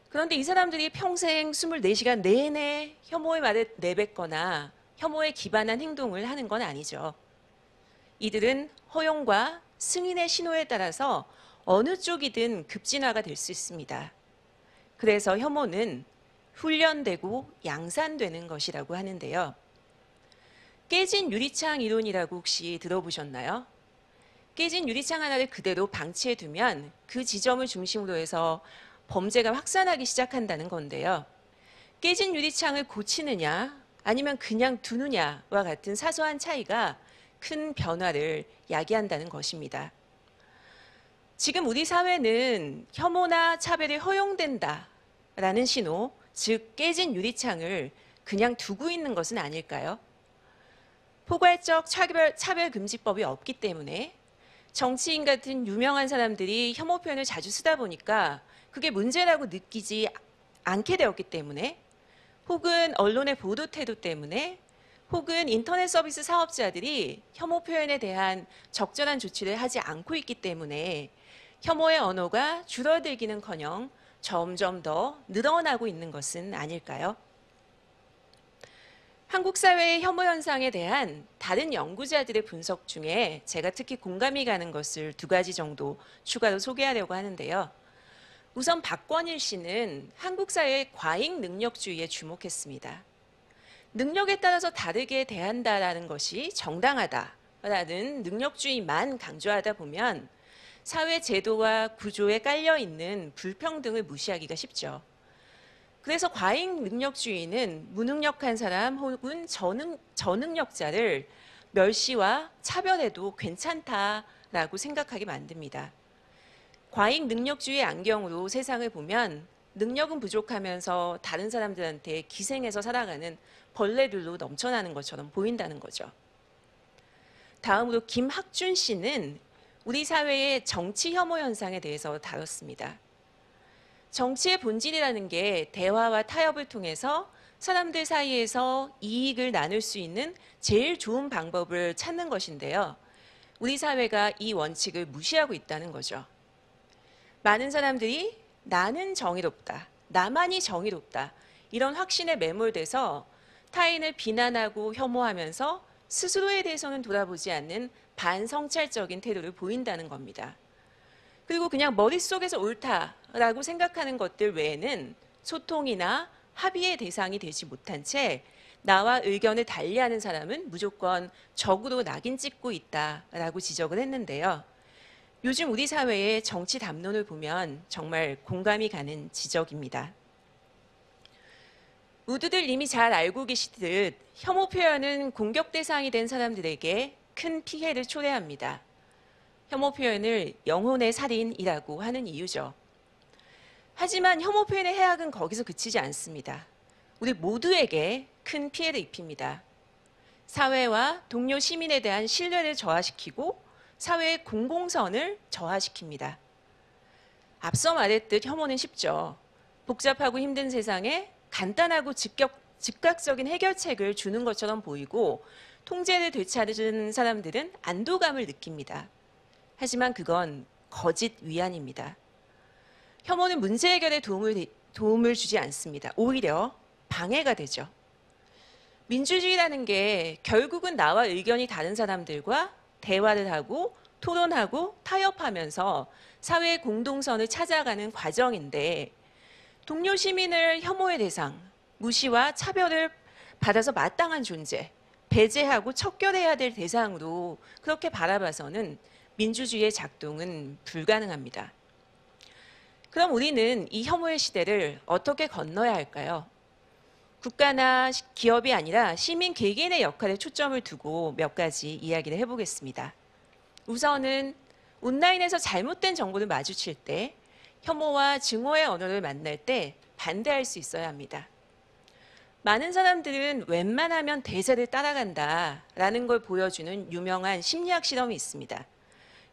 그런데 이 사람들이 평생 24시간 내내 혐오의 말을 내뱉거나 혐오에 기반한 행동을 하는 건 아니죠. 이들은 허용과 승인의 신호에 따라서 어느 쪽이든 급진화가 될 수 있습니다. 그래서 혐오는 훈련되고 양산되는 것이라고 하는데요. 깨진 유리창 이론이라고 혹시 들어보셨나요? 깨진 유리창 하나를 그대로 방치해두면 그 지점을 중심으로 해서 범죄가 확산하기 시작한다는 건데요. 깨진 유리창을 고치느냐 아니면 그냥 두느냐와 같은 사소한 차이가 큰 변화를 야기한다는 것입니다. 지금 우리 사회는 혐오나 차별이 허용된다라는 신호, 즉 깨진 유리창을 그냥 두고 있는 것은 아닐까요? 포괄적 차별금지법이 없기 때문에 정치인 같은 유명한 사람들이 혐오 표현을 자주 쓰다 보니까 그게 문제라고 느끼지 않게 되었기 때문에, 혹은 언론의 보도 태도 때문에, 혹은 인터넷 서비스 사업자들이 혐오 표현에 대한 적절한 조치를 하지 않고 있기 때문에 혐오의 언어가 줄어들기는커녕 점점 더 늘어나고 있는 것은 아닐까요? 한국 사회의 혐오 현상에 대한 다른 연구자들의 분석 중에 제가 특히 공감이 가는 것을 2가지 정도 추가로 소개하려고 하는데요. 우선 박권일 씨는 한국 사회의 과잉 능력주의에 주목했습니다. 능력에 따라서 다르게 대한다라는 것이 정당하다라는 능력주의만 강조하다 보면 사회 제도와 구조에 깔려있는 불평등을 무시하기가 쉽죠. 그래서 과잉 능력주의는 무능력한 사람 혹은 저능력자를 멸시와 차별해도 괜찮다라고 생각하게 만듭니다. 과잉 능력주의의 안경으로 세상을 보면 능력은 부족하면서 다른 사람들한테 기생해서 살아가는 벌레들로 넘쳐나는 것처럼 보인다는 거죠. 다음으로 김학준 씨는 우리 사회의 정치 혐오 현상에 대해서 다뤘습니다. 정치의 본질이라는 게 대화와 타협을 통해서 사람들 사이에서 이익을 나눌 수 있는 제일 좋은 방법을 찾는 것인데요. 우리 사회가 이 원칙을 무시하고 있다는 거죠. 많은 사람들이 나는 정의롭다, 나만이 정의롭다, 이런 확신에 매몰돼서 타인을 비난하고 혐오하면서 스스로에 대해서는 돌아보지 않는 반성찰적인 태도를 보인다는 겁니다. 그리고 그냥 머릿속에서 옳다라고 생각하는 것들 외에는 소통이나 합의의 대상이 되지 못한 채 나와 의견을 달리하는 사람은 무조건 적으로 낙인 찍고 있다라고 지적을 했는데요. 요즘 우리 사회의 정치 담론을 보면 정말 공감이 가는 지적입니다. 모두들 이미 잘 알고 계시듯 혐오 표현은 공격 대상이 된 사람들에게 큰 피해를 초래합니다. 혐오 표현을 영혼의 살인이라고 하는 이유죠. 하지만 혐오 표현의 해악은 거기서 그치지 않습니다. 우리 모두에게 큰 피해를 입힙니다. 사회와 동료 시민에 대한 신뢰를 저하시키고 사회의 공공선을 저하시킵니다. 앞서 말했듯 혐오는 쉽죠. 복잡하고 힘든 세상에 간단하고 즉각적인 해결책을 주는 것처럼 보이고 통제를 되찾은 사람들은 안도감을 느낍니다. 하지만 그건 거짓 위안입니다. 혐오는 문제 해결에 도움을 주지 않습니다. 오히려 방해가 되죠. 민주주의라는 게 결국은 나와 의견이 다른 사람들과 대화를 하고 토론하고 타협하면서 사회의 공동선을 찾아가는 과정인데, 동료 시민을 혐오의 대상, 무시와 차별을 받아서 마땅한 존재, 배제하고 척결해야 될 대상으로 그렇게 바라봐서는 민주주의의 작동은 불가능합니다. 그럼 우리는 이 혐오의 시대를 어떻게 건너야 할까요? 국가나 기업이 아니라 시민 개개인의 역할에 초점을 두고 몇 가지 이야기를 해보겠습니다. 우선은 온라인에서 잘못된 정보를 마주칠 때, 혐오와 증오의 언어를 만날 때 반대할 수 있어야 합니다. 많은 사람들은 웬만하면 대세를 따라간다라는 걸 보여주는 유명한 심리학 실험이 있습니다.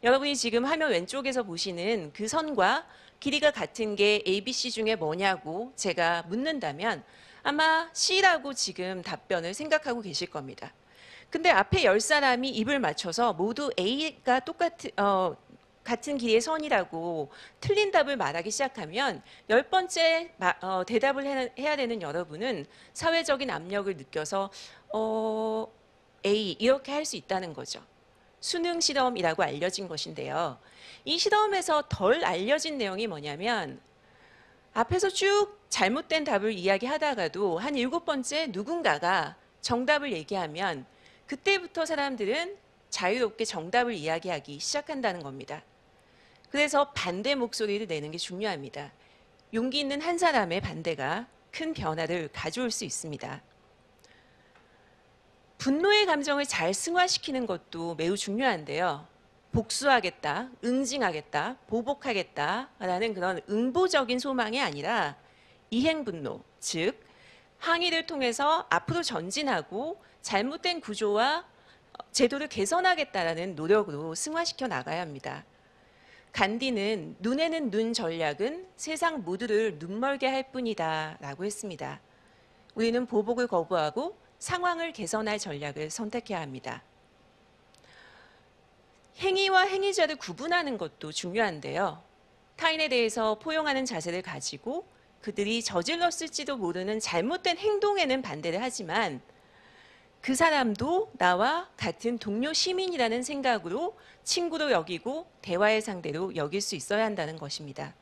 여러분이 지금 화면 왼쪽에서 보시는 그 선과 길이가 같은 게 ABC 중에 뭐냐고 제가 묻는다면 아마 C라고 지금 답변을 생각하고 계실 겁니다. 근데 앞에 10사람이 입을 맞춰서 모두 A가 같은 길이의 선이라고 틀린 답을 말하기 시작하면 10번째 대답을 해야 되는 여러분은 사회적인 압력을 느껴서 A 이렇게 할 수 있다는 거죠. 수능 실험이라고 알려진 것인데요. 이 실험에서 덜 알려진 내용이 뭐냐면 앞에서 쭉 잘못된 답을 이야기하다가도 한 7번째 누군가가 정답을 얘기하면 그때부터 사람들은 자유롭게 정답을 이야기하기 시작한다는 겁니다. 그래서 반대 목소리를 내는 게 중요합니다. 용기 있는 한 사람의 반대가 큰 변화를 가져올 수 있습니다. 분노의 감정을 잘 승화시키는 것도 매우 중요한데요. 복수하겠다, 응징하겠다, 보복하겠다라는 그런 응보적인 소망이 아니라 이행분노, 즉 항의를 통해서 앞으로 전진하고 잘못된 구조와 제도를 개선하겠다라는 노력으로 승화시켜 나가야 합니다. 간디는 눈에는 눈 전략은 세상 모두를 눈멀게 할 뿐이다 라고 했습니다. 우리는 보복을 거부하고 상황을 개선할 전략을 선택해야 합니다. 행위와 행위자를 구분하는 것도 중요한데요. 타인에 대해서 포용하는 자세를 가지고 그들이 저질렀을지도 모르는 잘못된 행동에는 반대를 하지만 그 사람도 나와 같은 동료 시민이라는 생각으로 친구로 여기고 대화의 상대로 여길 수 있어야 한다는 것입니다.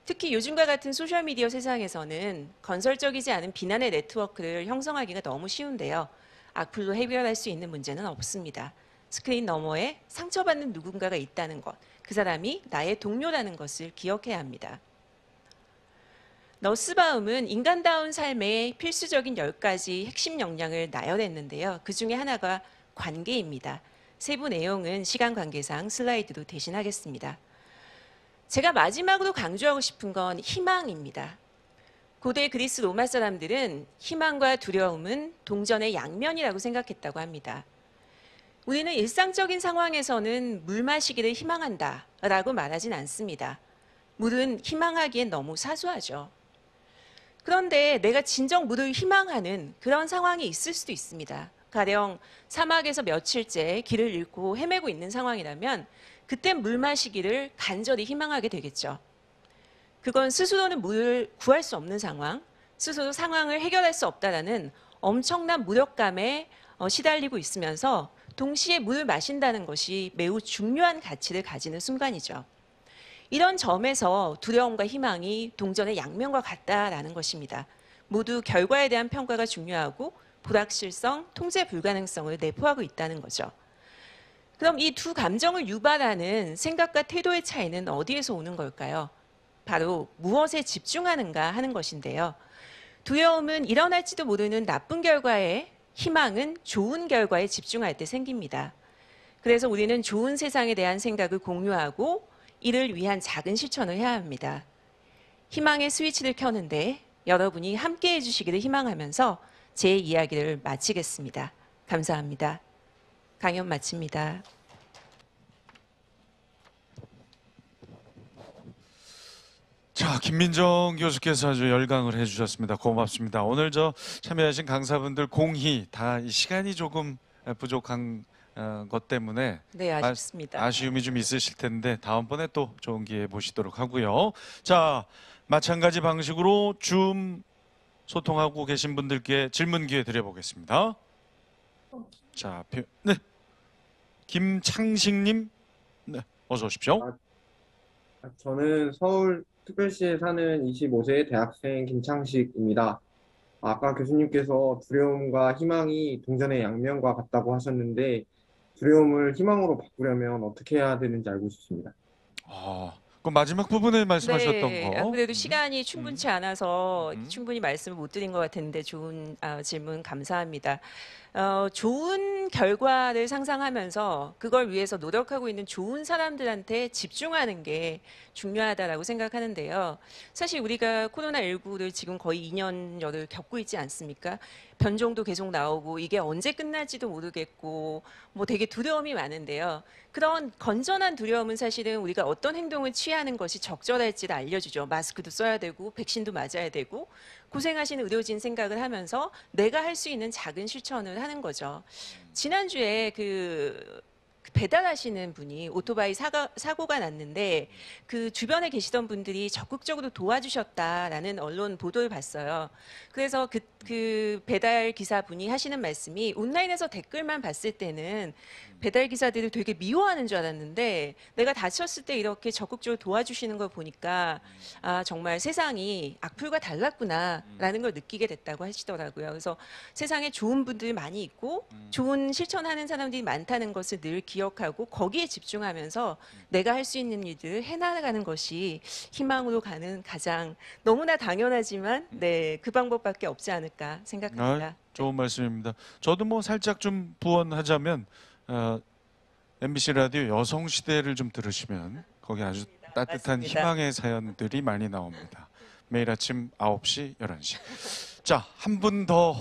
특히 요즘과 같은 소셜미디어 세상에서는 건설적이지 않은 비난의 네트워크를 형성하기가 너무 쉬운데요. 악플로 해결할 수 있는 문제는 없습니다. 스크린 너머에 상처받는 누군가가 있다는 것, 그 사람이 나의 동료라는 것을 기억해야 합니다. 너스바움은 인간다운 삶의 필수적인 10가지 핵심 역량을 나열했는데요. 그 중에 하나가 관계입니다. 세부 내용은 시간 관계상 슬라이드로 대신하겠습니다. 제가 마지막으로 강조하고 싶은 건 희망입니다. 고대 그리스 로마 사람들은 희망과 두려움은 동전의 양면이라고 생각했다고 합니다. 우리는 일상적인 상황에서는 물 마시기를 희망한다라고 말하진 않습니다. 물은 희망하기엔 너무 사소하죠. 그런데 내가 진정 물을 희망하는 그런 상황이 있을 수도 있습니다. 가령 사막에서 며칠째 길을 잃고 헤매고 있는 상황이라면 그땐 물 마시기를 간절히 희망하게 되겠죠. 그건 스스로는 물을 구할 수 없는 상황, 스스로 상황을 해결할 수 없다라는 엄청난 무력감에 시달리고 있으면서 동시에 물을 마신다는 것이 매우 중요한 가치를 가지는 순간이죠. 이런 점에서 두려움과 희망이 동전의 양면과 같다라는 것입니다. 모두 결과에 대한 평가가 중요하고 불확실성, 통제 불가능성을 내포하고 있다는 거죠. 그럼 이 두 감정을 유발하는 생각과 태도의 차이는 어디에서 오는 걸까요? 바로 무엇에 집중하는가 하는 것인데요. 두려움은 일어날지도 모르는 나쁜 결과에, 희망은 좋은 결과에 집중할 때 생깁니다. 그래서 우리는 좋은 세상에 대한 생각을 공유하고 이를 위한 작은 실천을 해야 합니다. 희망의 스위치를 켜는데 여러분이 함께 해주시기를 희망하면서 제 이야기를 마치겠습니다. 감사합니다. 강연 마칩니다. 자, 김민정 교수께서 아주 열강을 해주셨습니다. 고맙습니다. 오늘 참여하신 강사분들 공히 다 이 시간이 조금 부족한 것 때문에 네, 아쉽습니다. 아쉬움이 좀 있으실 텐데 다음번에 또 좋은 기회 보시도록 하고요. 자, 마찬가지 방식으로 줌 소통하고 계신 분들께 질문 기회 드려보겠습니다. 자, 네, 김창식님, 네, 어서 오십시오. 저는 서울특별시에 사는 25세 대학생 김창식입니다. 아까 교수님께서 두려움과 희망이 동전의 양면과 같다고 하셨는데 두려움을 희망으로 바꾸려면 어떻게 해야 되는지 알고 싶습니다. 그 마지막 부분에 말씀하셨던 거. 아무래도 시간이 충분치 않아서 충분히 말씀을 못 드린 것 같은데 좋은 질문 감사합니다. 좋은 결과를 상상하면서 그걸 위해서 노력하고 있는 좋은 사람들한테 집중하는 게 중요하다라고 생각하는데요. 사실 우리가 코로나19를 지금 거의 2년여를 겪고 있지 않습니까? 변종도 계속 나오고 이게 언제 끝날지도 모르겠고 뭐 되게 두려움이 많은데요. 그런 건전한 두려움은 사실은 우리가 어떤 행동을 취하는 것이 적절할지를 알려주죠. 마스크도 써야 되고 백신도 맞아야 되고 고생하시는 의료진 생각을 하면서 내가 할 수 있는 작은 실천을 하는 거죠. 지난주에 배달하시는 분이 오토바이 사고가 났는데 그 주변에 계시던 분들이 적극적으로 도와주셨다라는 언론 보도를 봤어요. 그래서 그 배달 기사분이 하시는 말씀이 온라인에서 댓글만 봤을 때는 배달 기사들을 되게 미워하는 줄 알았는데 내가 다쳤을 때 이렇게 적극적으로 도와주시는 걸 보니까 아, 정말 세상이 악플과 달랐구나라는 걸 느끼게 됐다고 하시더라고요. 그래서 세상에 좋은 분들이 많이 있고 좋은 실천하는 사람들이 많다는 것을 늘 기억하고 거기에 집중하면서 내가 할 수 있는 일들을 해나가는 것이 희망으로 가는 가장 너무나 당연하지만 네, 그 방법밖에 없지 않을까 생각합니다. 좋은 말씀입니다. 저도 뭐 살짝 좀 부언하자면 MBC 라디오 여성시대를 좀 들으시면 거기 아주 따뜻한 맞습니다. 희망의 사연들이 많이 나옵니다. 매일 아침 9시, 11시. 자, 한 분 더.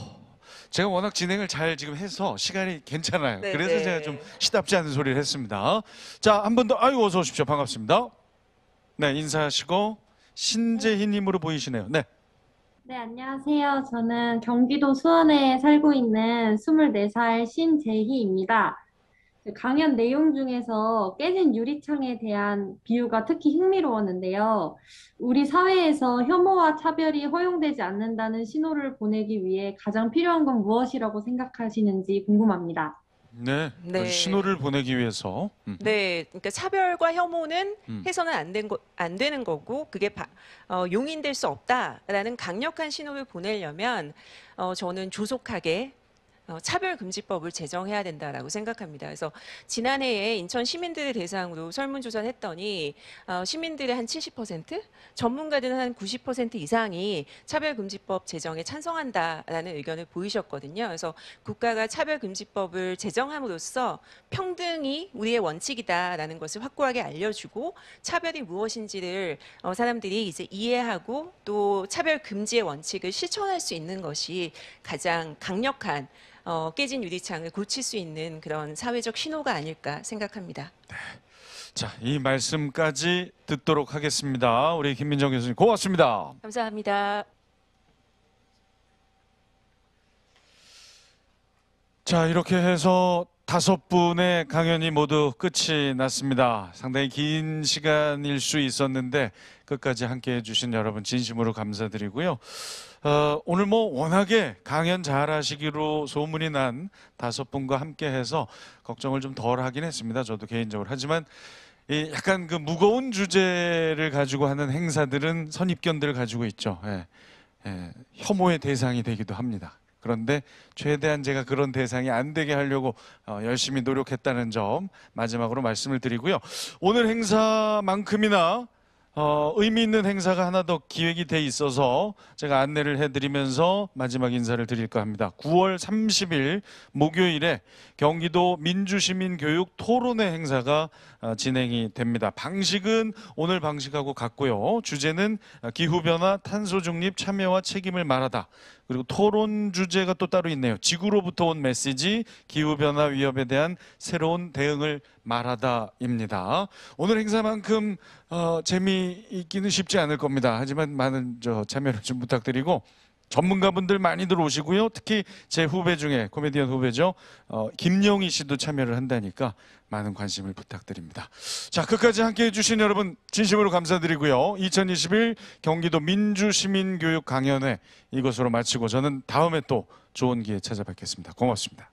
제가 워낙 진행을 잘 지금 해서 시간이 괜찮아요. 네, 그래서 네. 제가 좀 시답지 않은 소리를 했습니다. 자, 한 분 더. 아이고, 어서 오십시오. 반갑습니다. 네, 인사하시고 신재희님으로 보이시네요. 네. 네, 안녕하세요. 저는 경기도 수원에 살고 있는 24살 신재희입니다. 강연 내용 중에서 깨진 유리창에 대한 비유가 특히 흥미로웠는데요. 우리 사회에서 혐오와 차별이 허용되지 않는다는 신호를 보내기 위해 가장 필요한 건 무엇이라고 생각하시는지 궁금합니다. 네. 네. 신호를 보내기 위해서. 네, 그러니까 차별과 혐오는 해서는 안 되는 거고 그게 용인될 수 없다라는 강력한 신호를 보내려면 저는 조속하게 차별금지법을 제정해야 된다라고 생각합니다. 그래서 지난해에 인천 시민들을 대상으로 설문조사를 했더니 시민들의 한 70%, 전문가들은 한 90% 이상이 차별금지법 제정에 찬성한다라는 의견을 보이셨거든요. 그래서 국가가 차별금지법을 제정함으로써 평등이 우리의 원칙이다라는 것을 확고하게 알려주고 차별이 무엇인지를 사람들이 이제 이해하고 또 차별금지의 원칙을 실천할 수 있는 것이 가장 강력한 깨진 유리창을 고칠 수 있는 그런 사회적 신호가 아닐까 생각합니다. 자, 이 말씀까지 듣도록 하겠습니다. 우리 김민정 교수님 고맙습니다. 감사합니다. 자, 이렇게 해서 5분의 강연이 모두 끝이 났습니다. 상당히 긴 시간일 수 있었는데 끝까지 함께해 주신 여러분 진심으로 감사드리고요. 오늘 뭐 워낙에 강연 잘하시기로 소문이 난 5분과 함께해서 걱정을 좀 덜 하긴 했습니다. 저도 개인적으로. 하지만 이 약간 그 무거운 주제를 가지고 하는 행사들은 선입견들을 가지고 있죠. 혐오의 대상이 되기도 합니다. 그런데 최대한 제가 그런 대상이 안 되게 하려고 열심히 노력했다는 점 마지막으로 말씀을 드리고요. 오늘 행사만큼이나 의미 있는 행사가 하나 더 기획이 돼 있어서 제가 안내를 해드리면서 마지막 인사를 드릴까 합니다. 9월 30일 목요일에 경기도 민주시민교육 토론회 행사가 진행이 됩니다. 방식은 오늘 방식하고 같고요. 주제는 기후변화, 탄소중립, 참여와 책임을 말하다. 그리고 토론 주제가 또 따로 있네요. 지구로부터 온 메시지, 기후변화 위협에 대한 새로운 대응을 말하다입니다. 오늘 행사만큼 재미있기는 쉽지 않을 겁니다. 하지만 많은 참여를 좀 부탁드리고 전문가분들 많이들 오시고요. 특히 제 후배 중에 코미디언 후배죠. 김영희 씨도 참여를 한다니까 많은 관심을 부탁드립니다. 자, 끝까지 함께해 주신 여러분 진심으로 감사드리고요. 2021 경기도 민주시민교육 강연회 이것으로 마치고 저는 다음에 또 좋은 기회 찾아뵙겠습니다. 고맙습니다.